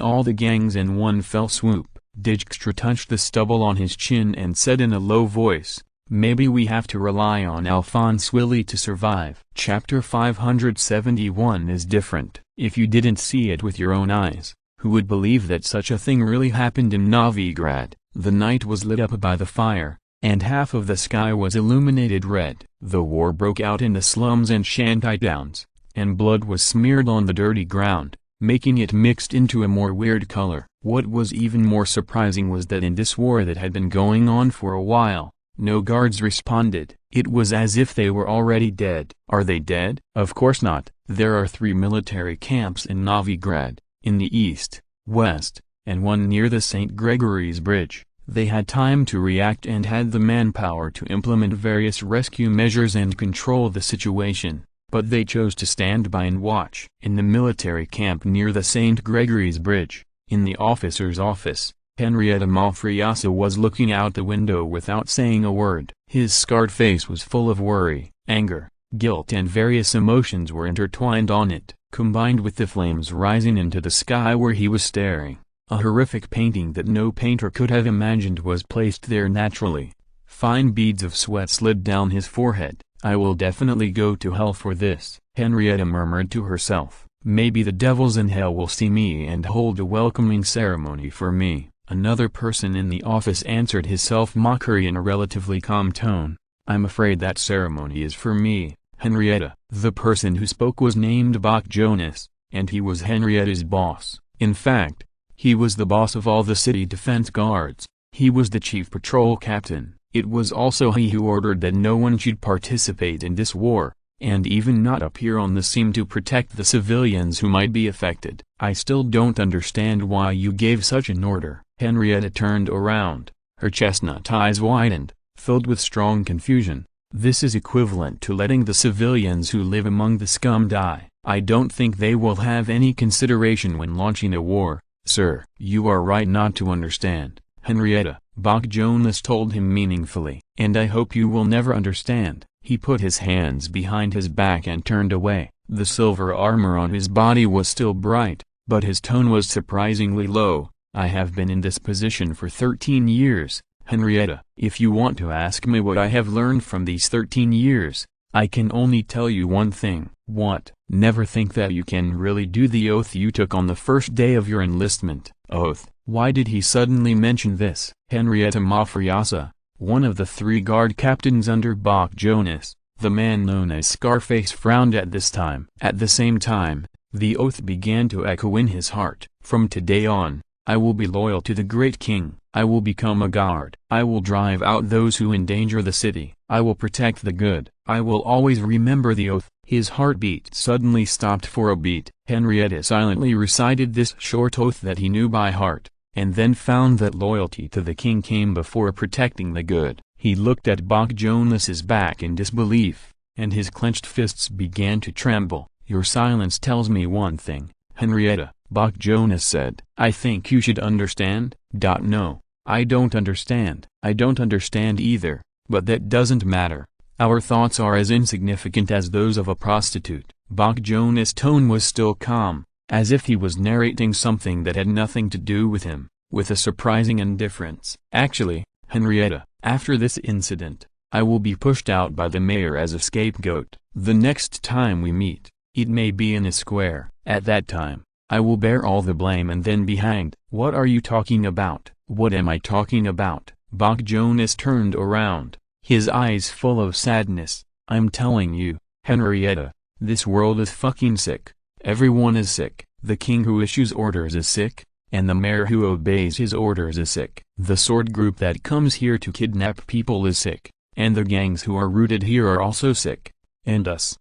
all the gangs in one fell swoop." Dijkstra touched the stubble on his chin and said in a low voice, "Maybe we have to rely on Alphonse Willy to survive." Chapter 571 is different. If you didn't see it with your own eyes, who would believe that such a thing really happened in Novigrad? The night was lit up by the fire, and half of the sky was illuminated red. The war broke out in the slums and shantytowns, and blood was smeared on the dirty ground, making it mixed into a more weird color. What was even more surprising was that in this war that had been going on for a while, no guards responded. It was as if they were already dead. Are they dead? Of course not. There are 3 military camps in Novigrad, in the east, west, and one near the St. Gregory's Bridge. They had time to react and had the manpower to implement various rescue measures and control the situation, but they chose to stand by and watch. In the military camp near the St. Gregory's Bridge, in the officer's office, Henrietta Malfriasa was looking out the window without saying a word. His scarred face was full of worry, anger, guilt, and various emotions were intertwined on it, combined with the flames rising into the sky where he was staring. A horrific painting that no painter could have imagined was placed there naturally. Fine beads of sweat slid down his forehead. "I will definitely go to hell for this," Henrietta murmured to herself. "Maybe the devils in hell will see me and hold a welcoming ceremony for me." Another person in the office answered his self-mockery in a relatively calm tone. "I'm afraid that ceremony is for me, Henrietta." The person who spoke was named Bach Jonas, and he was Henrietta's boss. In fact, he was the boss of all the city defense guards. He was the chief patrol captain. It was also he who ordered that no one should participate in this war, and even not appear on the scene to protect the civilians who might be affected. "I still don't understand why you gave such an order." Henrietta turned around, her chestnut eyes widened, filled with strong confusion. "This is equivalent to letting the civilians who live among the scum die. I don't think they will have any consideration when launching a war, sir." "You are right not to understand, Henrietta," Bach Jonas told him meaningfully. "And I hope you will never understand." He put his hands behind his back and turned away. The silver armor on his body was still bright, but his tone was surprisingly low. "I have been in this position for 13 years, Henrietta. If you want to ask me what I have learned from these 13 years, I can only tell you one thing." "What?" "Never think that you can really do the oath you took on the first day of your enlistment." "Oath?" Why did he suddenly mention this? Henrietta Malfriasa, one of the 3 guard captains under Bach Jonas, the man known as Scarface, frowned at this time. At the same time, the oath began to echo in his heart. "From today on, I will be loyal to the great king. I will become a guard. I will drive out those who endanger the city. I will protect the good. I will always remember the oath." His heartbeat suddenly stopped for a beat. Henrietta silently recited this short oath that he knew by heart, and then found that loyalty to the king came before protecting the good. He looked at Bach Jonas's back in disbelief, and his clenched fists began to tremble. "Your silence tells me one thing, Henrietta," Bach Jonas said. I think you should understand. No, I don't understand. I don't understand either, but that doesn't matter. Our thoughts are as insignificant as those of a prostitute. Bach Jonas' tone was still calm, as if he was narrating something that had nothing to do with him, with a surprising indifference. Actually, Henrietta, after this incident, I will be pushed out by the mayor as a scapegoat. The next time we meet, it may be in a square. At that time, I will bear all the blame and then be hanged. What are you talking about? What am I talking about? Bach Jonas turned around, his eyes full of sadness. I'm telling you, Henrietta, this world is fucking sick. Everyone is sick. The king who issues orders is sick, and the mayor who obeys his orders is sick. The sword group that comes here to kidnap people is sick, and the gangs who are rooted here are also sick. And us,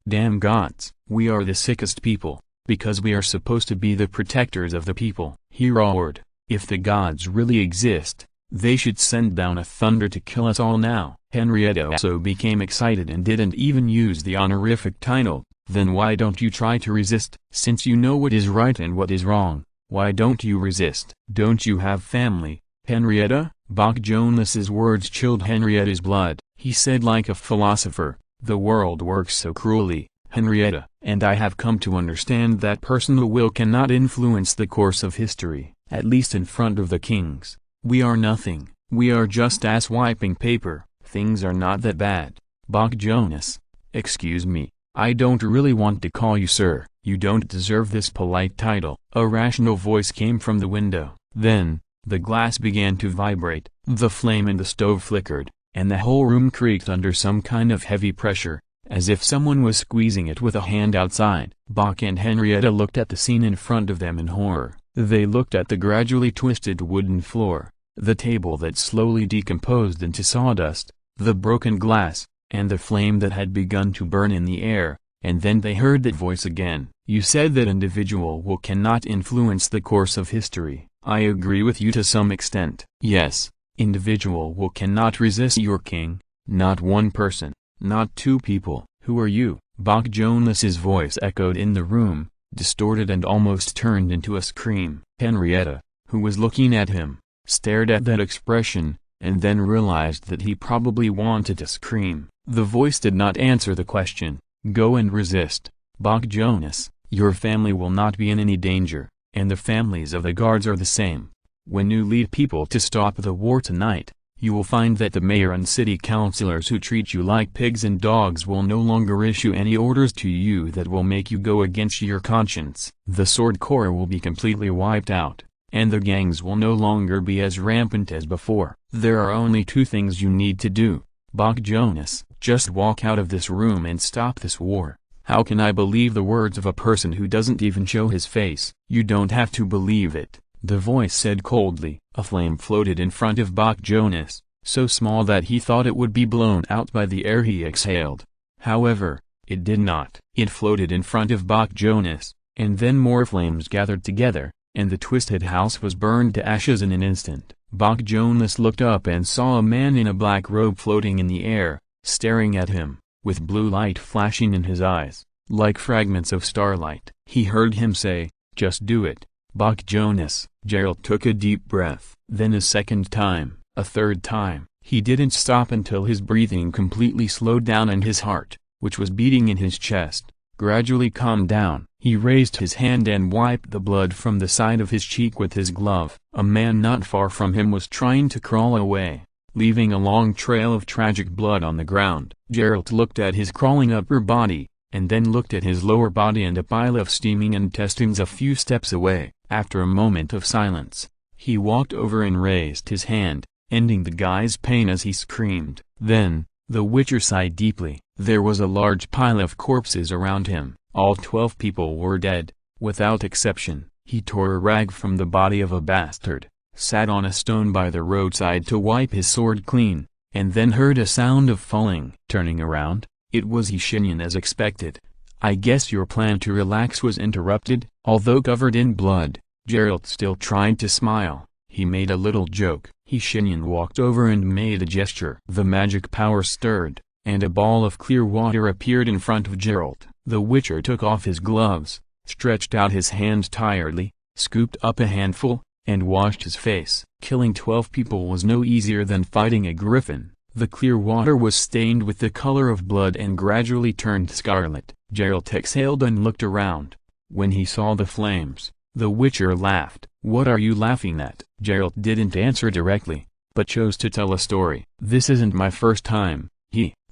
damn gods, we are the sickest people, because we are supposed to be the protectors of the people. He roared, if the gods really exist, they should send down a thunder to kill us all now. Henrietta also became excited and didn't even use the honorific title. Then why don't you try to resist? Since you know what is right and what is wrong, why don't you resist? Don't you have family, Henrietta? Bach Jonas's words chilled Henrietta's blood. He said like a philosopher, the world works so cruelly, Henrietta, and I have come to understand that personal will cannot influence the course of history, at least in front of the kings. We are nothing, we are just ass-wiping paper. Things are not that bad. Bach Jonas, excuse me, I don't really want to call you sir. You don't deserve this polite title. A rational voice came from the window. Then, the glass began to vibrate, the flame in the stove flickered, and the whole room creaked under some kind of heavy pressure, as if someone was squeezing it with a hand outside. Bach and Henrietta looked at the scene in front of them in horror. They looked at the gradually twisted wooden floor, the table that slowly decomposed into sawdust, the broken glass, and the flame that had begun to burn in the air, and then they heard that voice again. You said that individual will cannot influence the course of history. I agree with you to some extent. Yes, individual will cannot resist your king, not one person, not two people. Who are you? Bach Jonas's voice echoed in the room, distorted and almost turned into a scream. Henrietta, who was looking at him, stared at that expression, and then realized that he probably wanted to scream. The voice did not answer the question. Go and resist. Bach Jonas, your family will not be in any danger, and the families of the guards are the same. When you lead people to stop the war tonight, you will find that the mayor and city councilors who treat you like pigs and dogs will no longer issue any orders to you that will make you go against your conscience. The sword corps will be completely wiped out, and the gangs will no longer be as rampant as before. There are only two things you need to do, Bach Jonas. Just walk out of this room and stop this war. How can I believe the words of a person who doesn't even show his face? You don't have to believe it, the voice said coldly. A flame floated in front of Bach Jonas, so small that he thought it would be blown out by the air he exhaled. However, it did not. It floated in front of Bach Jonas, and then more flames gathered together, and the twisted house was burned to ashes in an instant. Bach Jonas looked up and saw a man in a black robe floating in the air, staring at him, with blue light flashing in his eyes, like fragments of starlight. He heard him say, just do it, Bach Jonas. Geralt took a deep breath. Then a second time, a third time. He didn't stop until his breathing completely slowed down and his heart, which was beating in his chest, gradually calmed down. He raised his hand and wiped the blood from the side of his cheek with his glove. A man not far from him was trying to crawl away, leaving a long trail of tragic blood on the ground. Geralt looked at his crawling upper body, and then looked at his lower body and a pile of steaming intestines a few steps away. After a moment of silence, he walked over and raised his hand, ending the guy's pain as he screamed. Then, the Witcher sighed deeply. There was a large pile of corpses around him. All 12 people were dead, without exception. He tore a rag from the body of a bastard, sat on a stone by the roadside to wipe his sword clean, and then heard a sound of falling. Turning around, it was Shenyan as expected. I guess your plan to relax was interrupted. Although covered in blood, Geralt still tried to smile. He made a little joke. Shenyan walked over and made a gesture. The magic power stirred, and a ball of clear water appeared in front of Geralt. The Witcher took off his gloves, stretched out his hand tiredly, scooped up a handful, and washed his face. Killing 12 people was no easier than fighting a griffin. The clear water was stained with the color of blood and gradually turned scarlet. Geralt exhaled and looked around. When he saw the flames, the Witcher laughed. "What are you laughing at?" Geralt didn't answer directly, but chose to tell a story. "This isn't my first time,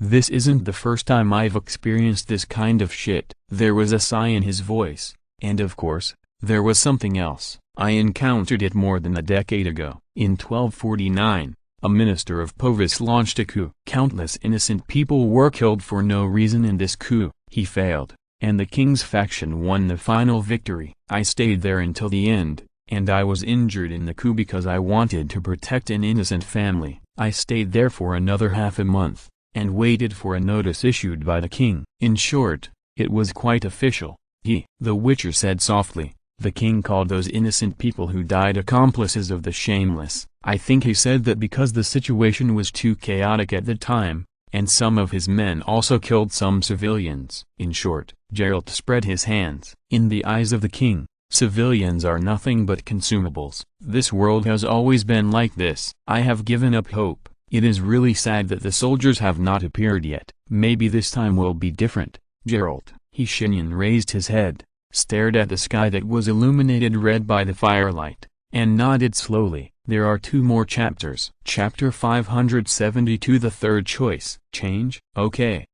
This isn't the first time I've experienced this kind of shit." There was a sigh in his voice, and of course, there was something else. "I encountered it more than a decade ago. In 1249, a minister of Povis launched a coup. Countless innocent people were killed for no reason in this coup. He failed, and the king's faction won the final victory. I stayed there until the end, and I was injured in the coup because I wanted to protect an innocent family. I stayed there for another half a month, and waited for a notice issued by the king. In short, it was quite official." The Witcher said softly. "The king called those innocent people who died accomplices of the shameless. I think he said that because the situation was too chaotic at the time, and some of his men also killed some civilians." In short, Geralt spread his hands. "In the eyes of the king, civilians are nothing but consumables. This world has always been like this. I have given up hope. It is really sad that the soldiers have not appeared yet. Maybe this time will be different." "Geralt." Shenyan raised his head, stared at the sky that was illuminated red by the firelight, and nodded slowly. "There are 2 more chapters." Chapter 572, the third choice. "Change?" "Okay."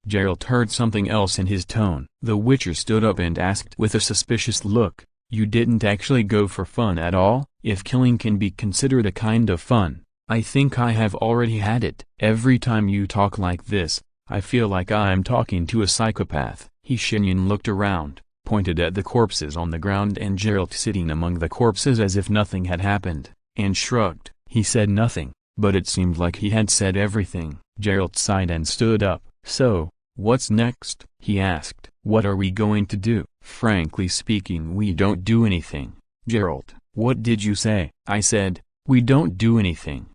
Geralt heard something else in his tone. The Witcher stood up and asked with a suspicious look, "You didn't actually go for fun at all? If killing can be considered a kind of fun, I think I have already had it. Every time you talk like this, I feel like I'm talking to a psychopath." Shenyan looked around, pointed at the corpses on the ground and Geralt sitting among the corpses as if nothing had happened, and shrugged. He said nothing, but it seemed like he had said everything. Geralt sighed and stood up. "So, what's next?" he asked. "What are we going to do?" "Frankly speaking, we don't do anything." "Geralt, what did you say?" "I said, we don't do anything."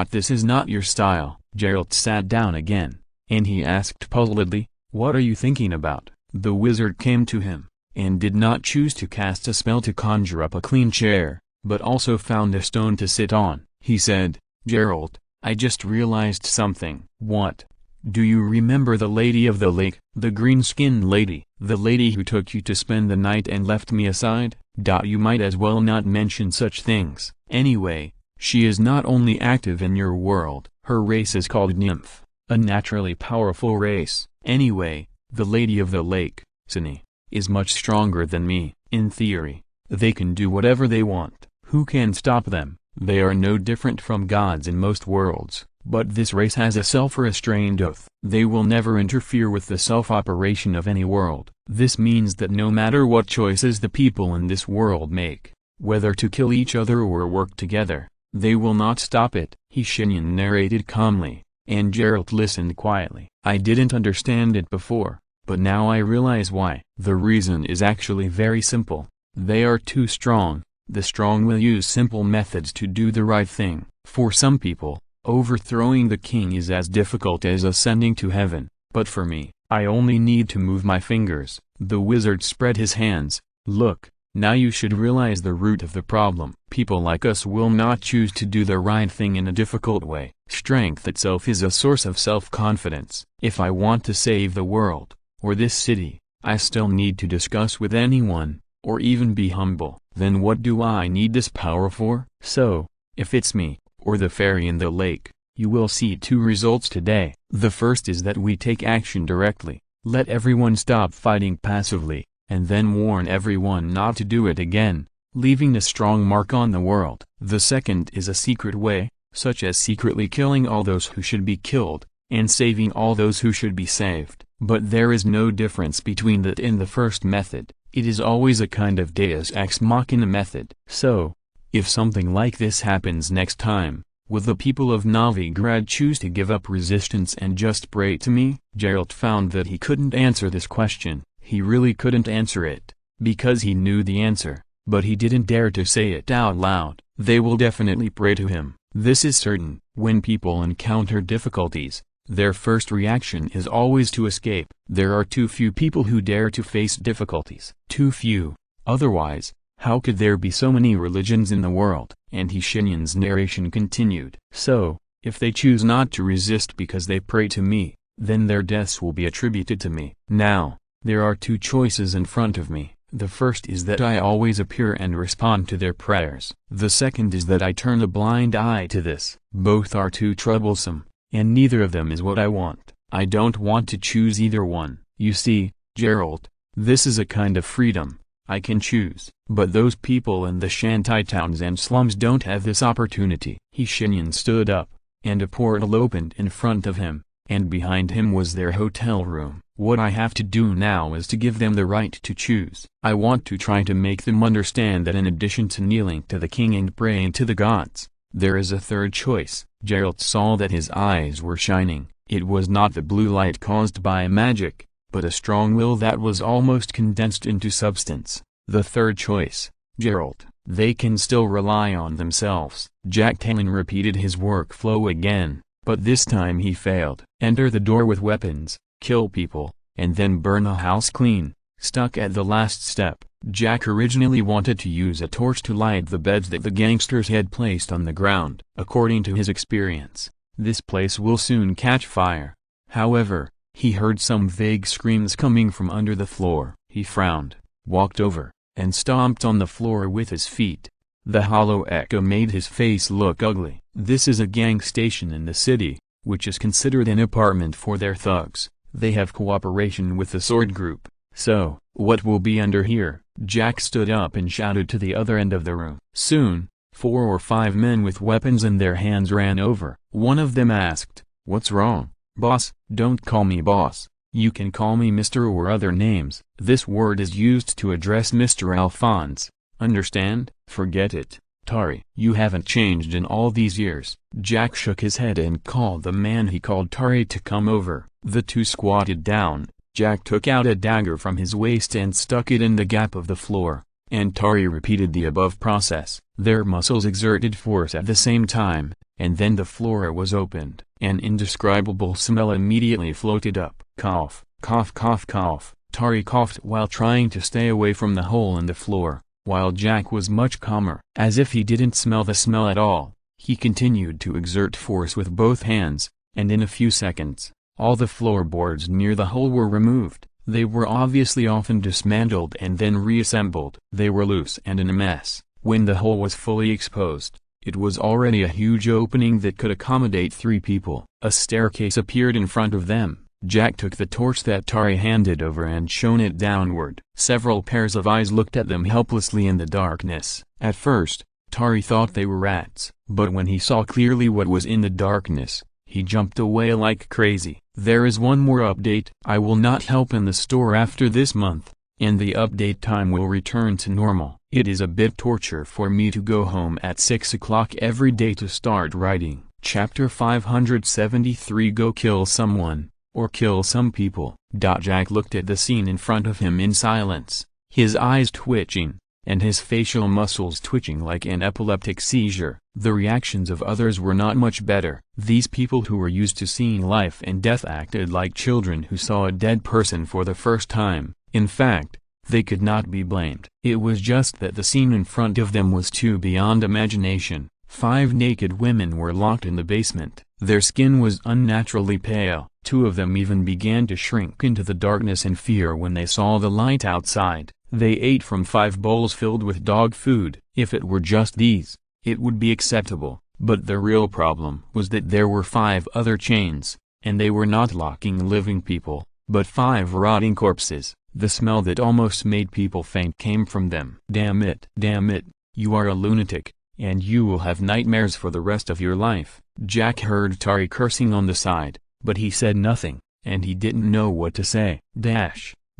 This is not your style." Geralt sat down again, and he asked puzzledly, "What are you thinking about?" The wizard came to him, and did not choose to cast a spell to conjure up a clean chair, but also found a stone to sit on. He said, "Geralt, I just realized something." "What?" "Do you remember the lady of the lake, the green-skinned lady, the lady who took you to spend the night and left me aside?" You might as well not mention such things. Anyway, she is not only active in your world. Her race is called Nymph, a naturally powerful race. Anyway, the Lady of the Lake, Sini, is much stronger than me. In theory, they can do whatever they want. Who can stop them? They are no different from gods in most worlds, but this race has a self-restrained oath. They will never interfere with the self-operation of any world. This means that no matter what choices the people in this world make, whether to kill each other or work together, they will not stop it. Shenyan narrated calmly, and Geralt listened quietly. "I didn't understand it before, but now I realize why. The reason is actually very simple. They are too strong. The strong will use simple methods to do the right thing. For some people, overthrowing the king is as difficult as ascending to heaven, but for me, I only need to move my fingers." The wizard spread his hands. "Look, now you should realize the root of the problem. People like us will not choose to do the right thing in a difficult way. Strength itself is a source of self-confidence. If I want to save the world, or this city, I still need to discuss with anyone, or even be humble. Then what do I need this power for? So, if it's me, or the fairy in the lake, you will see 2 results today. The first is that we take action directly, let everyone stop fighting passively, and then warn everyone not to do it again, leaving a strong mark on the world. The second is a secret way, such as secretly killing all those who should be killed, and saving all those who should be saved. But there is no difference between that and the first method. It is always a kind of deus ex machina method. So, if something like this happens next time, will the people of Novigrad choose to give up resistance and just pray to me? Geralt found that he couldn't answer this question. He really couldn't answer it, because he knew the answer, but he didn't dare to say it out loud. They will definitely pray to him. This is certain. When people encounter difficulties, Their first reaction is always to escape. There are too few people who dare to face difficulties. Too few. Otherwise, how could there be so many religions in the world? And Shenyan's narration continued. So, if they choose not to resist because they pray to me, then their deaths will be attributed to me. Now, there are two choices in front of me. The first is that I always appear and respond to their prayers. The second is that I turn a blind eye to this. Both are too troublesome, and neither of them is what I want. I don't want to choose either one. You see, Geralt, this is a kind of freedom. I can choose. But those people in the shanty towns and slums don't have this opportunity. Shenyan stood up, and a portal opened in front of him, and behind him was their hotel room. What I have to do now is to give them the right to choose. I want to try to make them understand that in addition to kneeling to the king and praying to the gods, there is a third choice. Geralt saw that his eyes were shining. It was not the blue light caused by magic, but a strong will that was almost condensed into substance. The third choice, Geralt, they can still rely on themselves. Jack Talon repeated his workflow again, but this time he failed. Enter the door with weapons, kill people, and then burn the house clean. Stuck at the last step, Jack originally wanted to use a torch to light the beds that the gangsters had placed on the ground. According to his experience, this place will soon catch fire. However, he heard some vague screams coming from under the floor. He frowned, walked over, and stomped on the floor with his feet. The hollow echo made his face look ugly. This is a gang station in the city, which is considered an apartment for their thugs. They have cooperation with the sword group. So, what will be under here? Jack stood up and shouted to the other end of the room. Soon, 4 or 5 men with weapons in their hands ran over. One of them asked, "What's wrong, boss?" "Don't call me boss. You can call me Mr. or other names. This word is used to address Mr. Alphonse. Understand?" "Forget it, Tari. You haven't changed in all these years." Jack shook his head and called the man he called Tari to come over. The two squatted down. Jack took out a dagger from his waist and stuck it in the gap of the floor, and Tari repeated the above process. Their muscles exerted force at the same time, and then the floor was opened. An indescribable smell immediately floated up. Cough, cough, cough, cough. Tari coughed while trying to stay away from the hole in the floor, while Jack was much calmer. As if he didn't smell the smell at all, he continued to exert force with both hands, and in a few seconds, all the floorboards near the hole were removed. They were obviously often dismantled and then reassembled. They were loose and in a mess. When the hole was fully exposed, it was already a huge opening that could accommodate 3 people. A staircase appeared in front of them. Jack took the torch that Tari handed over and shone it downward. Several pairs of eyes looked at them helplessly in the darkness. At first, Tari thought they were rats, but when he saw clearly what was in the darkness, he jumped away like crazy. There is one more update. I will not help in the store after this month, and the update time will return to normal. It is a bit torture for me to go home at 6 o'clock every day to start writing. Chapter 573 Go kill someone, or kill some people. Jack looked at the scene in front of him in silence, his eyes twitching, and his facial muscles twitching like an epileptic seizure. The reactions of others were not much better. These people who were used to seeing life and death acted like children who saw a dead person for the first time. In fact, they could not be blamed. It was just that the scene in front of them was too beyond imagination. 5 naked women were locked in the basement. Their skin was unnaturally pale. 2 of them even began to shrink into the darkness in fear when they saw the light outside. They ate from 5 bowls filled with dog food. If it were just these, it would be acceptable, but the real problem was that there were 5 other chains, and they were not locking living people, but 5 rotting corpses. The smell that almost made people faint came from them. Damn it, you are a lunatic, and you will have nightmares for the rest of your life. Jack heard Tari cursing on the side, but he said nothing, and he didn't know what to say.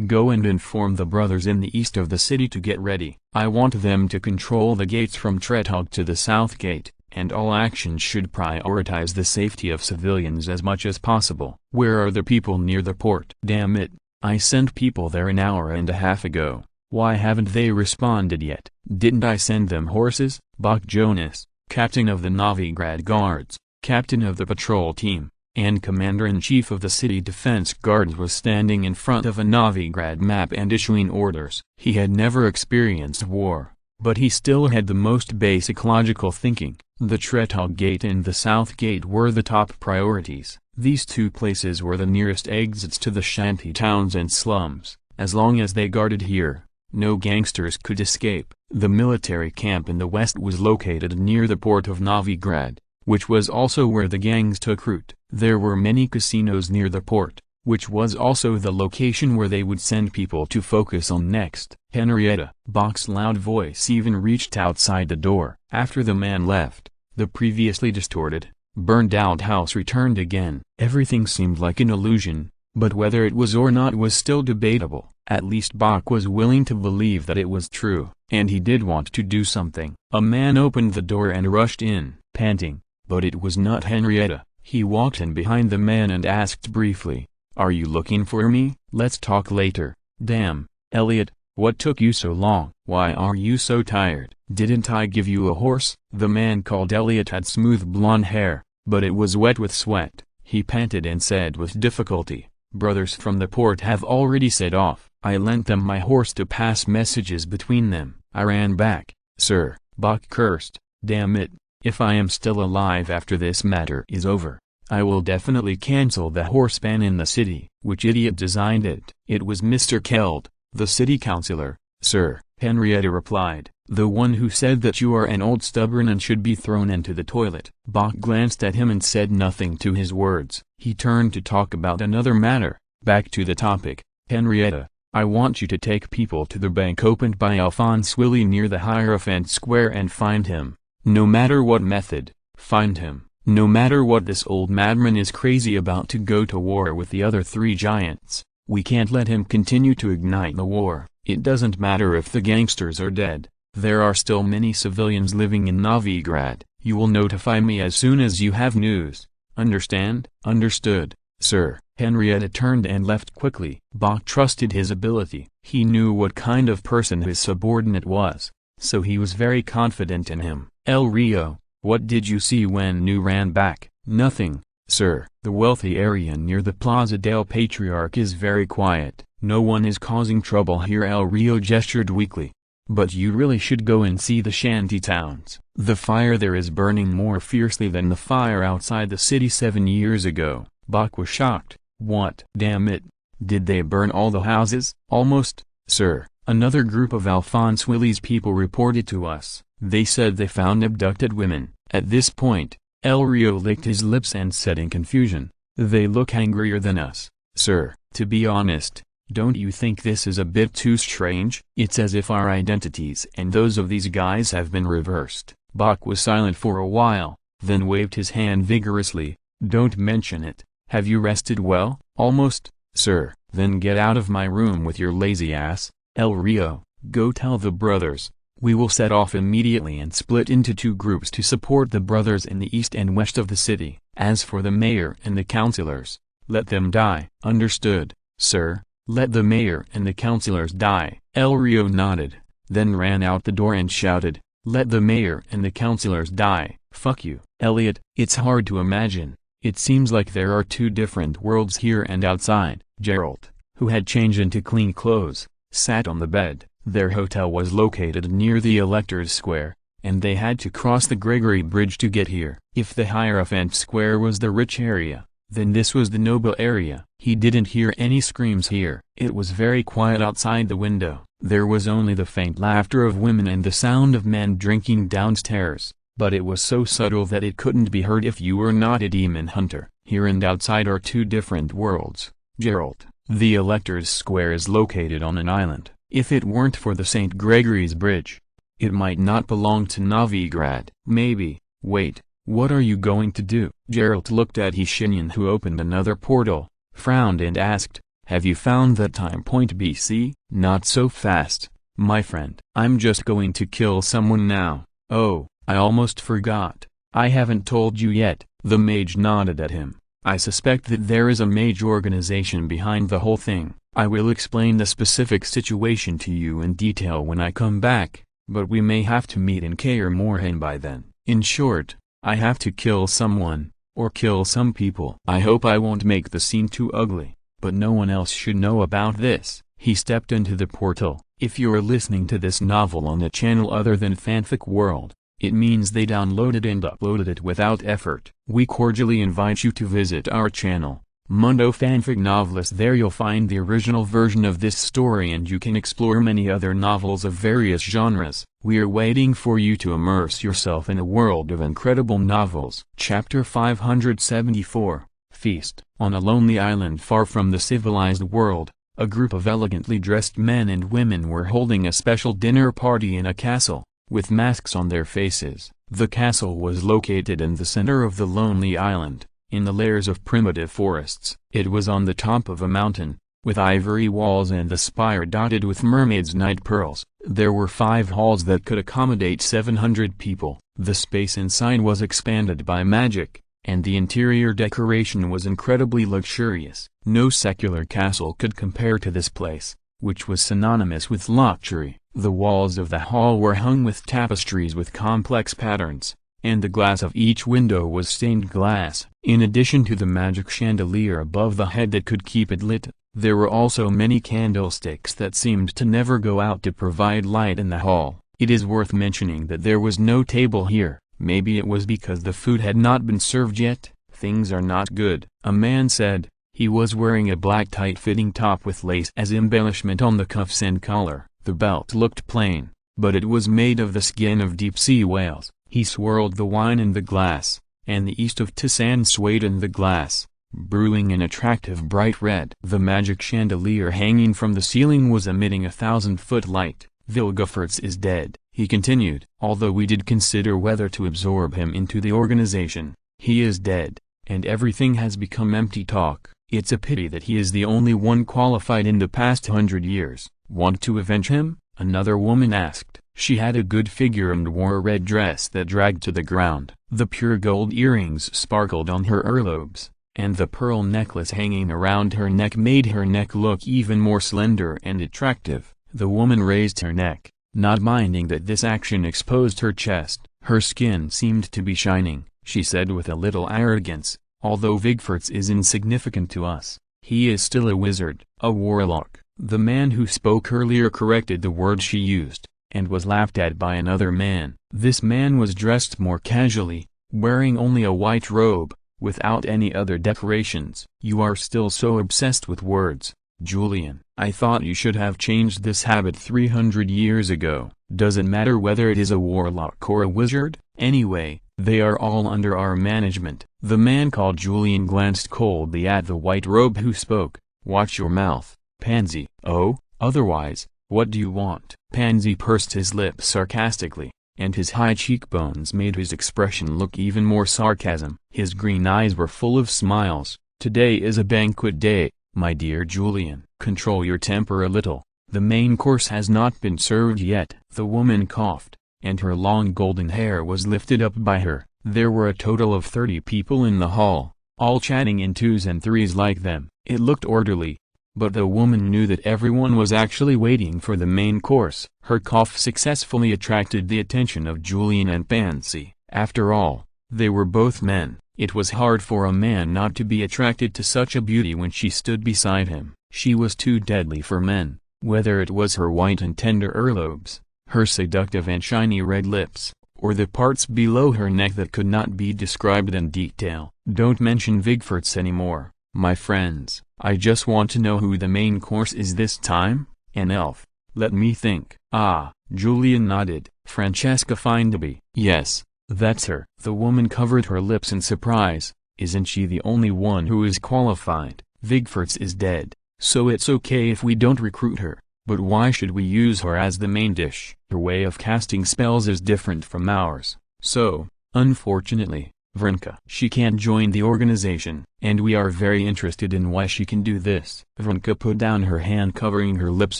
Go and inform the brothers in the east of the city to get ready. I want them to control the gates from Trethog to the south gate, and all actions should prioritize the safety of civilians as much as possible. Where are the people near the port? Damn it, I sent people there an hour and a half ago. Why haven't they responded yet? Didn't I send them horses? Bach Jonas, captain of the Novigrad Guards, captain of the patrol team, and commander-in-chief of the city defense guards was standing in front of a Novigrad map and issuing orders. He had never experienced war, but he still had the most basic logical thinking. The Tretal Gate and the South Gate were the top priorities. These two places were the nearest exits to the shanty towns and slums. As long as they guarded here, no gangsters could escape. The military camp in the west was located near the port of Novigrad, which was also where the gangs took root. There were many casinos near the port, which was also the location where they would send people to focus on next. Henrietta. Bach's loud voice even reached outside the door. After the man left, the previously distorted, burned-out house returned again. Everything seemed like an illusion, but whether it was or not was still debatable. At least Bach was willing to believe that it was true, and he did want to do something. A man opened the door and rushed in, panting, but it was not Henrietta. He walked in behind the man and asked briefly, "Are you looking for me? Let's talk later." "Damn, Elliot, what took you so long? Why are you so tired? Didn't I give you a horse?" The man called Elliot had smooth blonde hair, but it was wet with sweat. He panted and said with difficulty, "Brothers from the port have already set off. I lent them my horse to pass messages between them. I ran back, sir." Bach cursed. "Damn it. If I am still alive after this matter is over, I will definitely cancel the horse ban in the city." "Which idiot designed it?" "It was Mr. Keld, the city councilor, sir," Henrietta replied. "The one who said that you are an old stubborn and should be thrown into the toilet." Bach glanced at him and said nothing to his words. He turned to talk about another matter. Back to the topic. "Henrietta, I want you to take people to the bank opened by Alphonse Willy near the Hierophant Square and find him. No matter what method, find him. No matter what this old madman is crazy about to go to war with the other three giants. We can't let him continue to ignite the war. It doesn't matter if the gangsters are dead. There are still many civilians living in Novigrad. You will notify me as soon as you have news. Understand?" "Understood, sir." Henrietta turned and left quickly. Bach trusted his ability. He knew what kind of person his subordinate was, so he was very confident in him. "El Rio, what did you see when you ran back?" "Nothing, sir. The wealthy area near the Plaza del Patriarch is very quiet. No one is causing trouble here." El Rio gestured weakly. "But you really should go and see the shanty towns. The fire there is burning more fiercely than the fire outside the city 7 years ago." Bach was shocked. "What? Damn it. Did they burn all the houses?" "Almost, sir. Another group of Alphonse Willy's people reported to us. They said they found abducted women." At this point, El Rio licked his lips and said in confusion, "They look angrier than us, sir." "To be honest, don't you think this is a bit too strange? It's as if our identities and those of these guys have been reversed." Bach was silent for a while, then waved his hand vigorously. "Don't mention it. Have you rested well?" "Almost, sir." "Then get out of my room with your lazy ass. El Rio, go tell the brothers. We will set off immediately and split into 2 groups to support the brothers in the east and west of the city. As for the mayor and the councilors, let them die." "Understood, sir. Let the mayor and the councilors die." El Rio nodded, then ran out the door and shouted, "Let the mayor and the councilors die." "Fuck you, Elliot." "It's hard to imagine. It seems like there are 2 different worlds here and outside." Gerald, who had changed into clean clothes, sat on the bed. Their hotel was located near the Electors Square, and they had to cross the Gregory Bridge to get here. If the Hierophant Square was the rich area, then this was the noble area. He didn't hear any screams here. It was very quiet outside the window. There was only the faint laughter of women and the sound of men drinking downstairs, but it was so subtle that it couldn't be heard if you were not a demon hunter. Here and outside are 2 different worlds, Gerald. The Electors Square is located on an island. If it weren't for the St. Gregory's Bridge, it might not belong to Novigrad. Maybe. Wait, what are you going to do? Gerald looked at Shenyan, who opened another portal, frowned and asked, "Have you found that time point BC?" "Not so fast, my friend. I'm just going to kill someone now." "Oh, I almost forgot. I haven't told you yet." The mage nodded at him. "I suspect that there is a mage organization behind the whole thing. I will explain the specific situation to you in detail when I come back, but we may have to meet in Kaer Morhen by then. In short, I have to kill someone, or kill some people. I hope I won't make the scene too ugly, but no one else should know about this. He stepped into the portal. If you're listening to this novel on a channel other than Fanfic World, it means they downloaded and uploaded it without effort. We cordially invite you to visit our channel, Mundo Fanfic Novelist. There you'll find the original version of this story and you can explore many other novels of various genres. We are waiting for you to immerse yourself in a world of incredible novels. Chapter 574, Feast. On a lonely island far from the civilized world, a group of elegantly dressed men and women were holding a special dinner party in a castle, with masks on their faces. The castle was located in the center of the lonely island, in the layers of primitive forests. It was on the top of a mountain, with ivory walls and the spire dotted with mermaids' night pearls. There were 5 halls that could accommodate 700 people. The space inside was expanded by magic, and the interior decoration was incredibly luxurious. No secular castle could compare to this place, which was synonymous with luxury. The walls of the hall were hung with tapestries with complex patterns, and the glass of each window was stained glass. In addition to the magic chandelier above the head that could keep it lit, there were also many candlesticks that seemed to never go out to provide light in the hall. It is worth mentioning that there was no table here. Maybe it was because the food had not been served yet. Things are not good, a man said. He was wearing a black tight-fitting top with lace as embellishment on the cuffs and collar. The belt looked plain, but it was made of the skin of deep-sea whales. He swirled the wine in the glass, and the yeast of tisane swayed in the glass, brewing an attractive bright red. The magic chandelier hanging from the ceiling was emitting 1,000-foot light. Vilgefortz is dead, he continued. Although we did consider whether to absorb him into the organization, he is dead, and everything has become empty talk. It's a pity that he is the only one qualified in the past 100 years. Want to avenge him? Another woman asked. She had a good figure and wore a red dress that dragged to the ground. The pure gold earrings sparkled on her earlobes, and the pearl necklace hanging around her neck made her neck look even more slender and attractive. The woman raised her neck, not minding that this action exposed her chest. Her skin seemed to be shining. She said with a little arrogance, "Although Vigfortz is insignificant to us, he is still a wizard, a warlock." The man who spoke earlier corrected the word she used, and was laughed at by another man. This man was dressed more casually, wearing only a white robe, without any other decorations. "You are still so obsessed with words, Julian. I thought you should have changed this habit 300 years ago. Does it matter whether it is a warlock or a wizard? Anyway, they are all under our management." The man called Julian glanced coldly at the white robe who spoke. "Watch your mouth, Pansy." "Oh, otherwise, what do you want?" Pansy pursed his lips sarcastically, and his high cheekbones made his expression look even more sarcasm. His green eyes were full of smiles. "Today is a banquet day, my dear Julian. Control your temper a little. The main course has not been served yet." The woman coughed, and her long golden hair was lifted up by her. There were a total of 30 people in the hall, all chatting in twos and threes like them. It looked orderly, but the woman knew that everyone was actually waiting for the main course. Her cough successfully attracted the attention of Julian and Pansy. After all, they were both men. It was hard for a man not to be attracted to such a beauty when she stood beside him. She was too deadly for men, whether it was her white and tender earlobes, her seductive and shiny red lips, or the parts below her neck that could not be described in detail. "Don't mention Vigfortz anymore, my friends. I just want to know who the main course is this time." "An elf. Let me think." "Ah." Julian nodded. "Francesca Findaby." "Yes, that's her." The woman covered her lips in surprise. "Isn't she the only one who is qualified?" "Vigfortz is dead, so it's okay if we don't recruit her. But why should we use her as the main dish? Her way of casting spells is different from ours. So, unfortunately, Vrinka, she can't join the organization, and we are very interested in why she can do this." Vrinka put down her hand covering her lips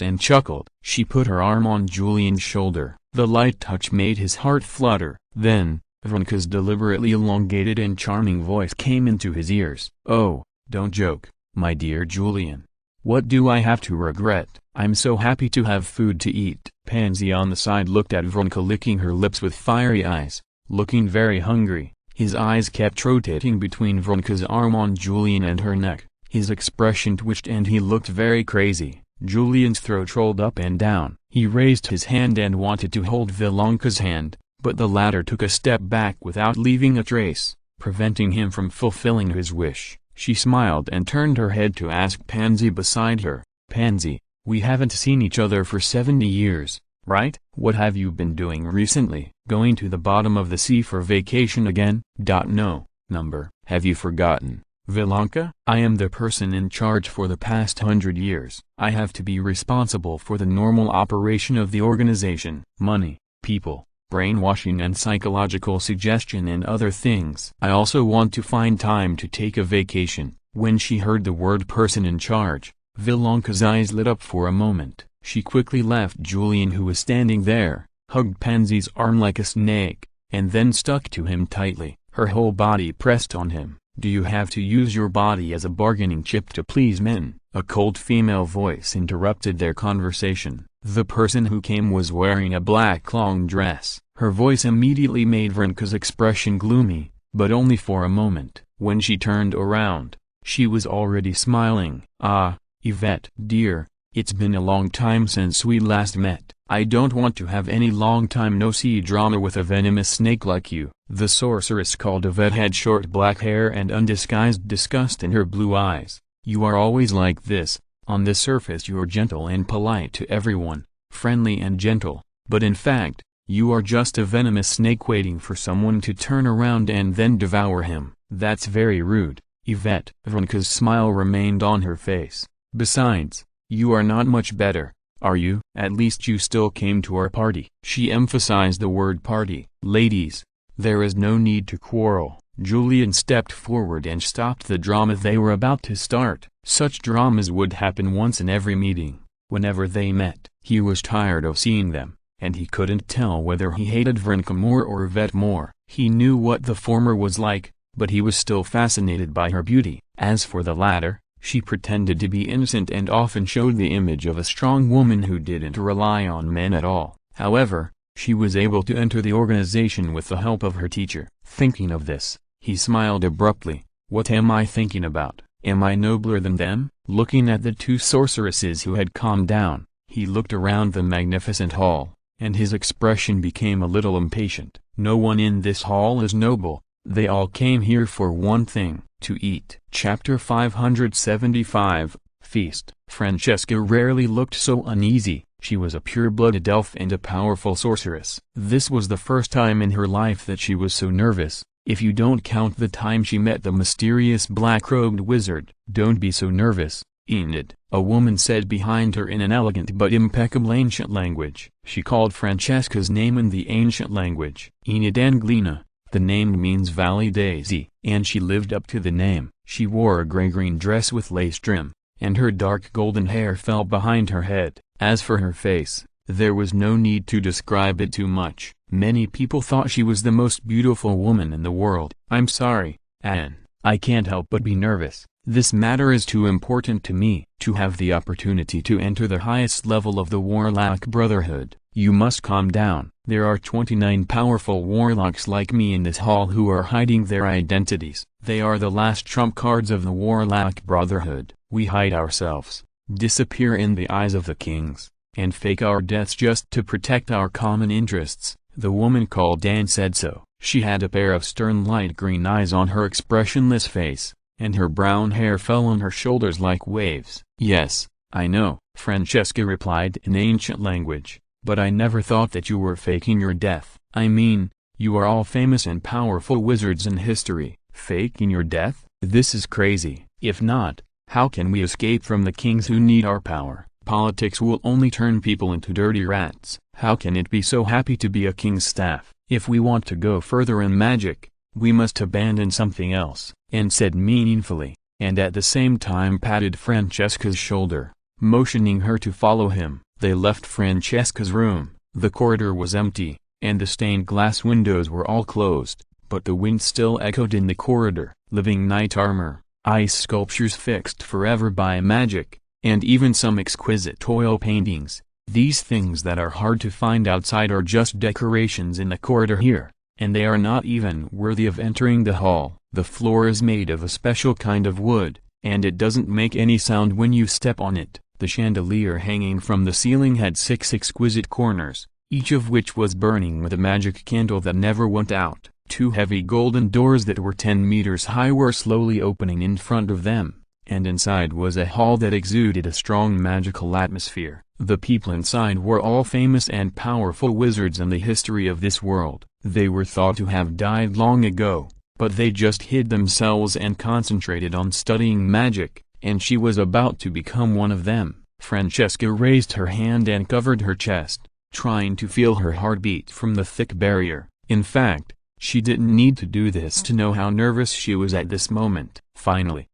and chuckled. She put her arm on Julian's shoulder. The light touch made his heart flutter. Then, Vrinka's deliberately elongated and charming voice came into his ears. "Oh, don't joke, my dear Julian. What do I have to regret? I'm so happy to have food to eat." Pansy on the side looked at Vrinka licking her lips with fiery eyes, looking very hungry. His eyes kept rotating between Vronka's arm on Julian and her neck. His expression twitched and he looked very crazy. Julian's throat rolled up and down. He raised his hand and wanted to hold Villanka's hand, but the latter took a step back without leaving a trace, preventing him from fulfilling his wish. She smiled and turned her head to ask Pansy beside her, "Pansy, we haven't seen each other for 70 years, right? What have you been doing recently? Going to the bottom of the sea for vacation again? No, number. Have you forgotten, Villanka? I am the person in charge for the past 100 years. I have to be responsible for the normal operation of the organization. Money, people, brainwashing and psychological suggestion and other things. I also want to find time to take a vacation." When she heard the word person in charge, Villanka's eyes lit up for a moment. She quickly left Julian, who was standing there, hugged Pansy's arm like a snake, and then stuck to him tightly, her whole body pressed on him. "Do you have to use your body as a bargaining chip to please men?" A cold female voice interrupted their conversation. The person who came was wearing a black long dress. Her voice immediately made Vronka's expression gloomy, but only for a moment. When she turned around, she was already smiling. "Ah, Yvette, dear, it's been a long time since we last met. I don't want to have any long time no see drama with a venomous snake like you." The sorceress called Yvette had short black hair and undisguised disgust in her blue eyes. "You are always like this. On the surface you're gentle and polite to everyone, friendly and gentle, but in fact, you are just a venomous snake waiting for someone to turn around and then devour him. That's very rude, Yvette." Vronka's smile remained on her face. "Besides, you are not much better, are you? At least you still came to our party." She emphasized the word party. "Ladies, there is no need to quarrel." Julian stepped forward and stopped the drama they were about to start. Such dramas would happen once in every meeting, whenever they met. He was tired of seeing them, and he couldn't tell whether he hated Vronka more or Yvette more. He knew what the former was like, but he was still fascinated by her beauty. As for the latter, she pretended to be innocent and often showed the image of a strong woman who didn't rely on men at all. However, she was able to enter the organization with the help of her teacher. Thinking of this, he smiled abruptly. "What am I thinking about? Am I nobler than them?" Looking at the two sorceresses who had calmed down, he looked around the magnificent hall, and his expression became a little impatient. "No one in this hall is noble. They all came here for one thing, to eat." Chapter 575, Feast. Francesca rarely looked so uneasy. She was a pure-blooded elf and a powerful sorceress. This was the first time in her life that she was so nervous, if you don't count the time she met the mysterious black-robed wizard. "Don't be so nervous, Enid," a woman said behind her in an elegant but impeccable ancient language. She called Francesca's name in the ancient language. Enid Anglina. The name means Valley Daisy, and she lived up to the name. She wore a gray-green dress with lace trim, and her dark golden hair fell behind her head. As for her face, there was no need to describe it too much. Many people thought she was the most beautiful woman in the world. "I'm sorry, Anne, I can't help but be nervous. This matter is too important to me to have the opportunity to enter the highest level of the Warlock Brotherhood." "You must calm down. There are 29 powerful warlocks like me in this hall who are hiding their identities. They are the last trump cards of the Warlock Brotherhood. We hide ourselves, disappear in the eyes of the kings, and fake our deaths just to protect our common interests." The woman called Anne said so. She had a pair of stern light green eyes on her expressionless face, and her brown hair fell on her shoulders like waves. "Yes, I know," Francesca replied in ancient language. "But I never thought that you were faking your death." "I mean, you are all famous and powerful wizards in history. Faking your death? This is crazy. If not, how can we escape from the kings who need our power? Politics will only turn people into dirty rats. How can it be so happy to be a king's staff? If we want to go further in magic, we must abandon something else," Anne said meaningfully, and at the same time patted Francesca's shoulder, motioning her to follow him. They left Francesca's room. The corridor was empty, and the stained glass windows were all closed, but the wind still echoed in the corridor. Living knight armor, ice sculptures fixed forever by magic, and even some exquisite oil paintings. These things that are hard to find outside are just decorations in the corridor here. and they are not even worthy of entering the hall. The floor is made of a special kind of wood, and it doesn't make any sound when you step on it. The chandelier hanging from the ceiling had 6 exquisite corners, each of which was burning with a magic candle that never went out. 2 heavy golden doors that were 10 meters high were slowly opening in front of them, and inside was a hall that exuded a strong magical atmosphere. The people inside were all famous and powerful wizards in the history of this world. They were thought to have died long ago, but they just hid themselves and concentrated on studying magic, and she was about to become one of them. Francesca raised her hand and covered her chest, trying to feel her heartbeat from the thick barrier. In fact, she didn't need to do this to know how nervous she was at this moment. Finally,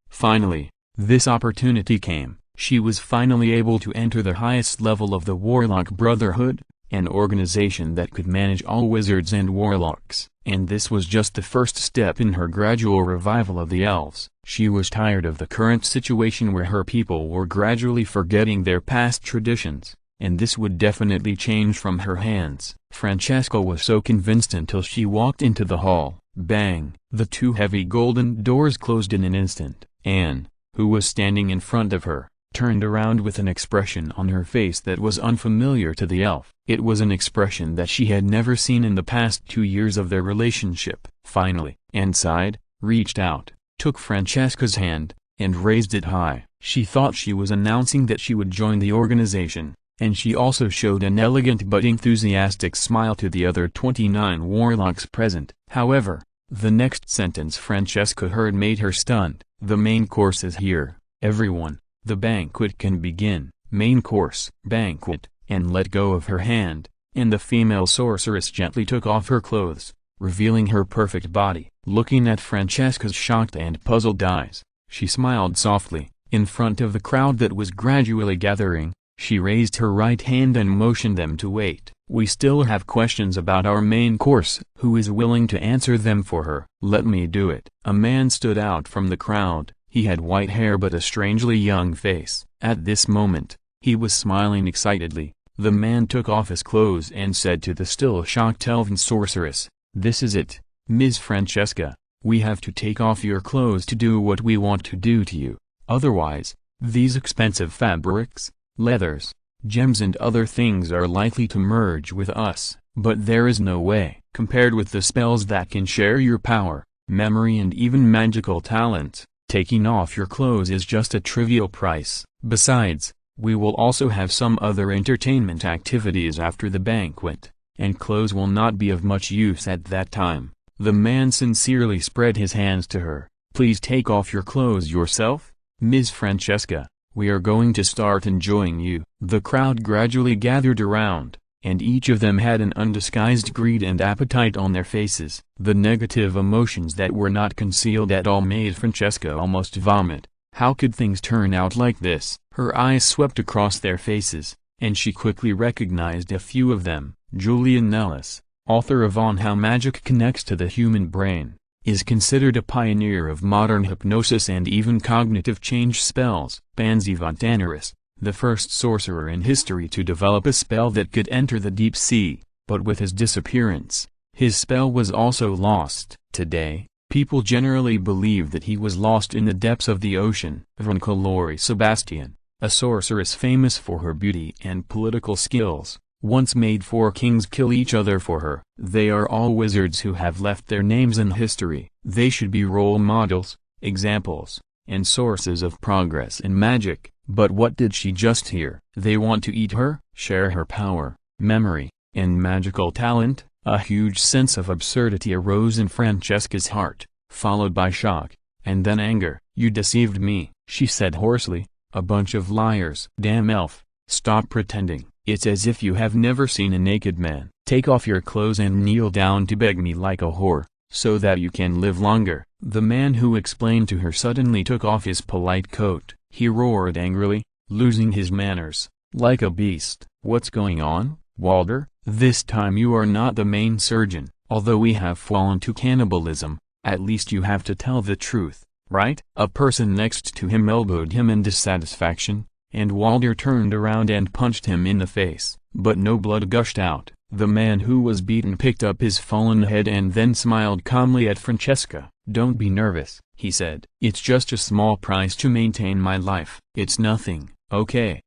this opportunity came. She was finally able to enter the highest level of the Warlock Brotherhood, an organization that could manage all wizards and warlocks. And this was just the first step in her gradual revival of the elves. She was tired of the current situation where her people were gradually forgetting their past traditions, and this would definitely change from her hands. Francesca was so convinced until she walked into the hall. Bang! The 2 heavy golden doors closed in an instant. Anne, who was standing in front of her, turned around with an expression on her face that was unfamiliar to the elf. It was an expression that she had never seen in the past 2 years of their relationship. Finally, Anne sighed, reached out, took Francesca's hand, and raised it high. She thought she was announcing that she would join the organization, and she also showed an elegant but enthusiastic smile to the other 29 warlocks present. However, the next sentence Francesca heard made her stunned. The main course is here, everyone. The banquet can begin. Main course. Banquet. And let go of her hand, and the female sorceress gently took off her clothes, revealing her perfect body. Looking at Francesca's shocked and puzzled eyes, she smiled softly. In front of the crowd that was gradually gathering, she raised her right hand and motioned them to wait. We still have questions about our main course. Who is willing to answer them for her? Let me do it. A man stood out from the crowd. He had white hair but a strangely young face. At this moment, he was smiling excitedly. The man took off his clothes and said to the still shocked elven sorceress, "This is it, Ms. Francesca. We have to take off your clothes to do what we want to do to you. Otherwise, these expensive fabrics, leathers, gems and other things are likely to merge with us. But there is no way. Compared with the spells that can share your power, memory and even magical talent, taking off your clothes is just a trivial price. Besides, we will also have some other entertainment activities after the banquet, and clothes will not be of much use at that time." The man sincerely spread his hands to her. "Please take off your clothes yourself, Ms. Francesca. We are going to start enjoying you." The crowd gradually gathered around, and each of them had an undisguised greed and appetite on their faces. The negative emotions that were not concealed at all made Francesca almost vomit. How could things turn out like this? Her eyes swept across their faces, and she quickly recognized a few of them. Julian Nellis, author of On How Magic Connects to the Human Brain, is considered a pioneer of modern hypnosis and even cognitive change spells. Pansy Vontanaris, the first sorcerer in history to develop a spell that could enter the deep sea, but with his disappearance, his spell was also lost. Today, people generally believe that he was lost in the depths of the ocean. Voncolori Sebastian, a sorceress famous for her beauty and political skills, once made 4 kings kill each other for her. They are all wizards who have left their names in history. They should be role models, examples, and sources of progress in magic. But what did she just hear? They want to eat her, share her power, memory, and magical talent. A huge sense of absurdity arose in Francesca's heart, followed by shock, and then anger. "You deceived me," she said hoarsely, "a bunch of liars." "Damn elf, stop pretending. It's as if you have never seen a naked man. Take off your clothes and kneel down to beg me like a whore, so that you can live longer." The man who explained to her suddenly took off his polite coat. He roared angrily, losing his manners, like a beast. "What's going on, Walder? This time you are not the main surgeon. Although we have fallen to cannibalism, at least you have to tell the truth, right?" A person next to him elbowed him in dissatisfaction, and Walder turned around and punched him in the face. But no blood gushed out. The man who was beaten picked up his fallen head and then smiled calmly at Francesca. "Don't be nervous," he said. "It's just a small price to maintain my life. It's nothing." Okay,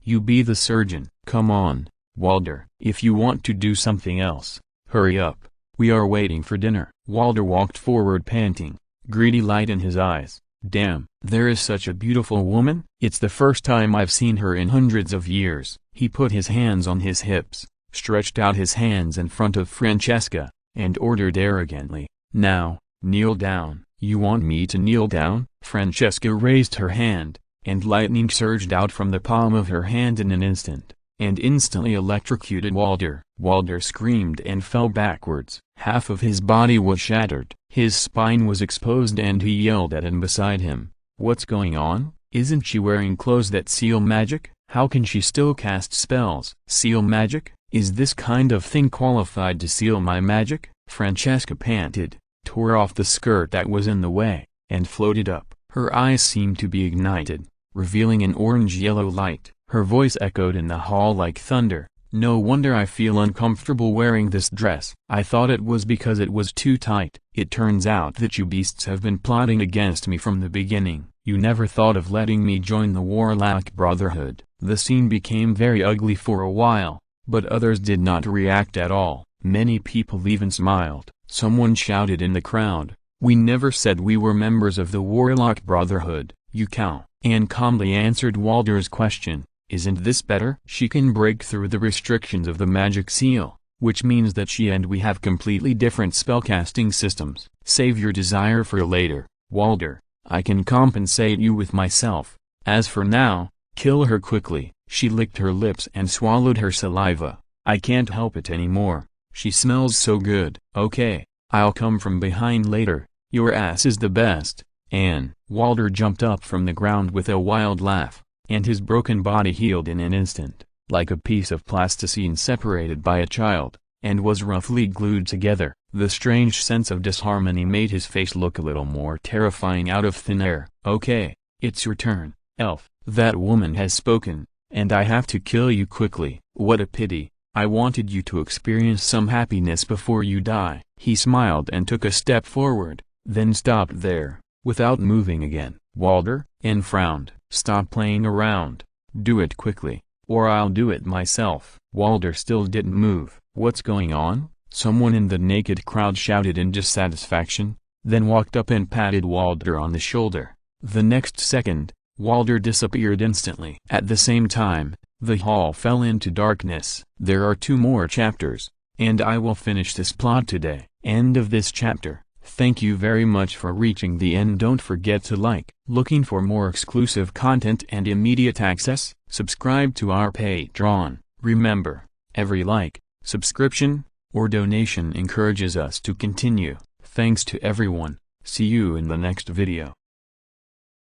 you be the surgeon." "Come on, Walter. If you want to do something else, hurry up. We are waiting for dinner." Walter walked forward panting, greedy light in his eyes. "Damn, there is such a beautiful woman. It's the first time I've seen her in hundreds of years." He put his hands on his hips, stretched out his hands in front of Francesca, and ordered arrogantly, "Now, kneel down." "You want me to kneel down?" Francesca raised her hand, and lightning surged out from the palm of her hand in an instant, and instantly electrocuted Walter. Walter screamed and fell backwards. Half of his body was shattered. His spine was exposed and he yelled at him beside him, "What's going on? Isn't she wearing clothes that seal magic? How can she still cast spells?" "Seal magic? Is this kind of thing qualified to seal my magic?" Francesca panted, tore off the skirt that was in the way, and floated up. Her eyes seemed to be ignited, revealing an orange-yellow light. Her voice echoed in the hall like thunder. "No wonder I feel uncomfortable wearing this dress. I thought it was because it was too tight. It turns out that you beasts have been plotting against me from the beginning. You never thought of letting me join the Warlock Brotherhood." The scene became very ugly for a while, but others did not react at all. Many people even smiled. Someone shouted in the crowd, "We never said we were members of the Warlock Brotherhood, you cow." Anne calmly answered Walter's question. "Isn't this better? She can break through the restrictions of the magic seal, which means that she and we have completely different spellcasting systems. Save your desire for later, Walter. I can compensate you with myself. As for now, kill her quickly." She licked her lips and swallowed her saliva. "I can't help it anymore. She smells so good." "Okay, I'll come from behind later. Your ass is the best, Anne." Walter jumped up from the ground with a wild laugh, and his broken body healed in an instant, like a piece of plasticine separated by a child, and was roughly glued together. The strange sense of disharmony made his face look a little more terrifying out of thin air. "Okay, it's your turn, elf. That woman has spoken, and I have to kill you quickly." "What a pity. I wanted you to experience some happiness before you die." He smiled and took a step forward, then stopped there, without moving again. "Walter," Anne frowned, "stop playing around. Do it quickly, or I'll do it myself." Walter still didn't move. "What's going on?" someone in the naked crowd shouted in dissatisfaction, then walked up and patted Walter on the shoulder. The next second, Walter disappeared instantly. At the same time, the hall fell into darkness. There are 2 more chapters, and I will finish this plot today. End of this chapter. Thank you very much for reaching the end. Don't forget to like. Looking for more exclusive content and immediate access? Subscribe to our Patreon. Remember, every like, subscription, or donation encourages us to continue. Thanks to everyone. See you in the next video.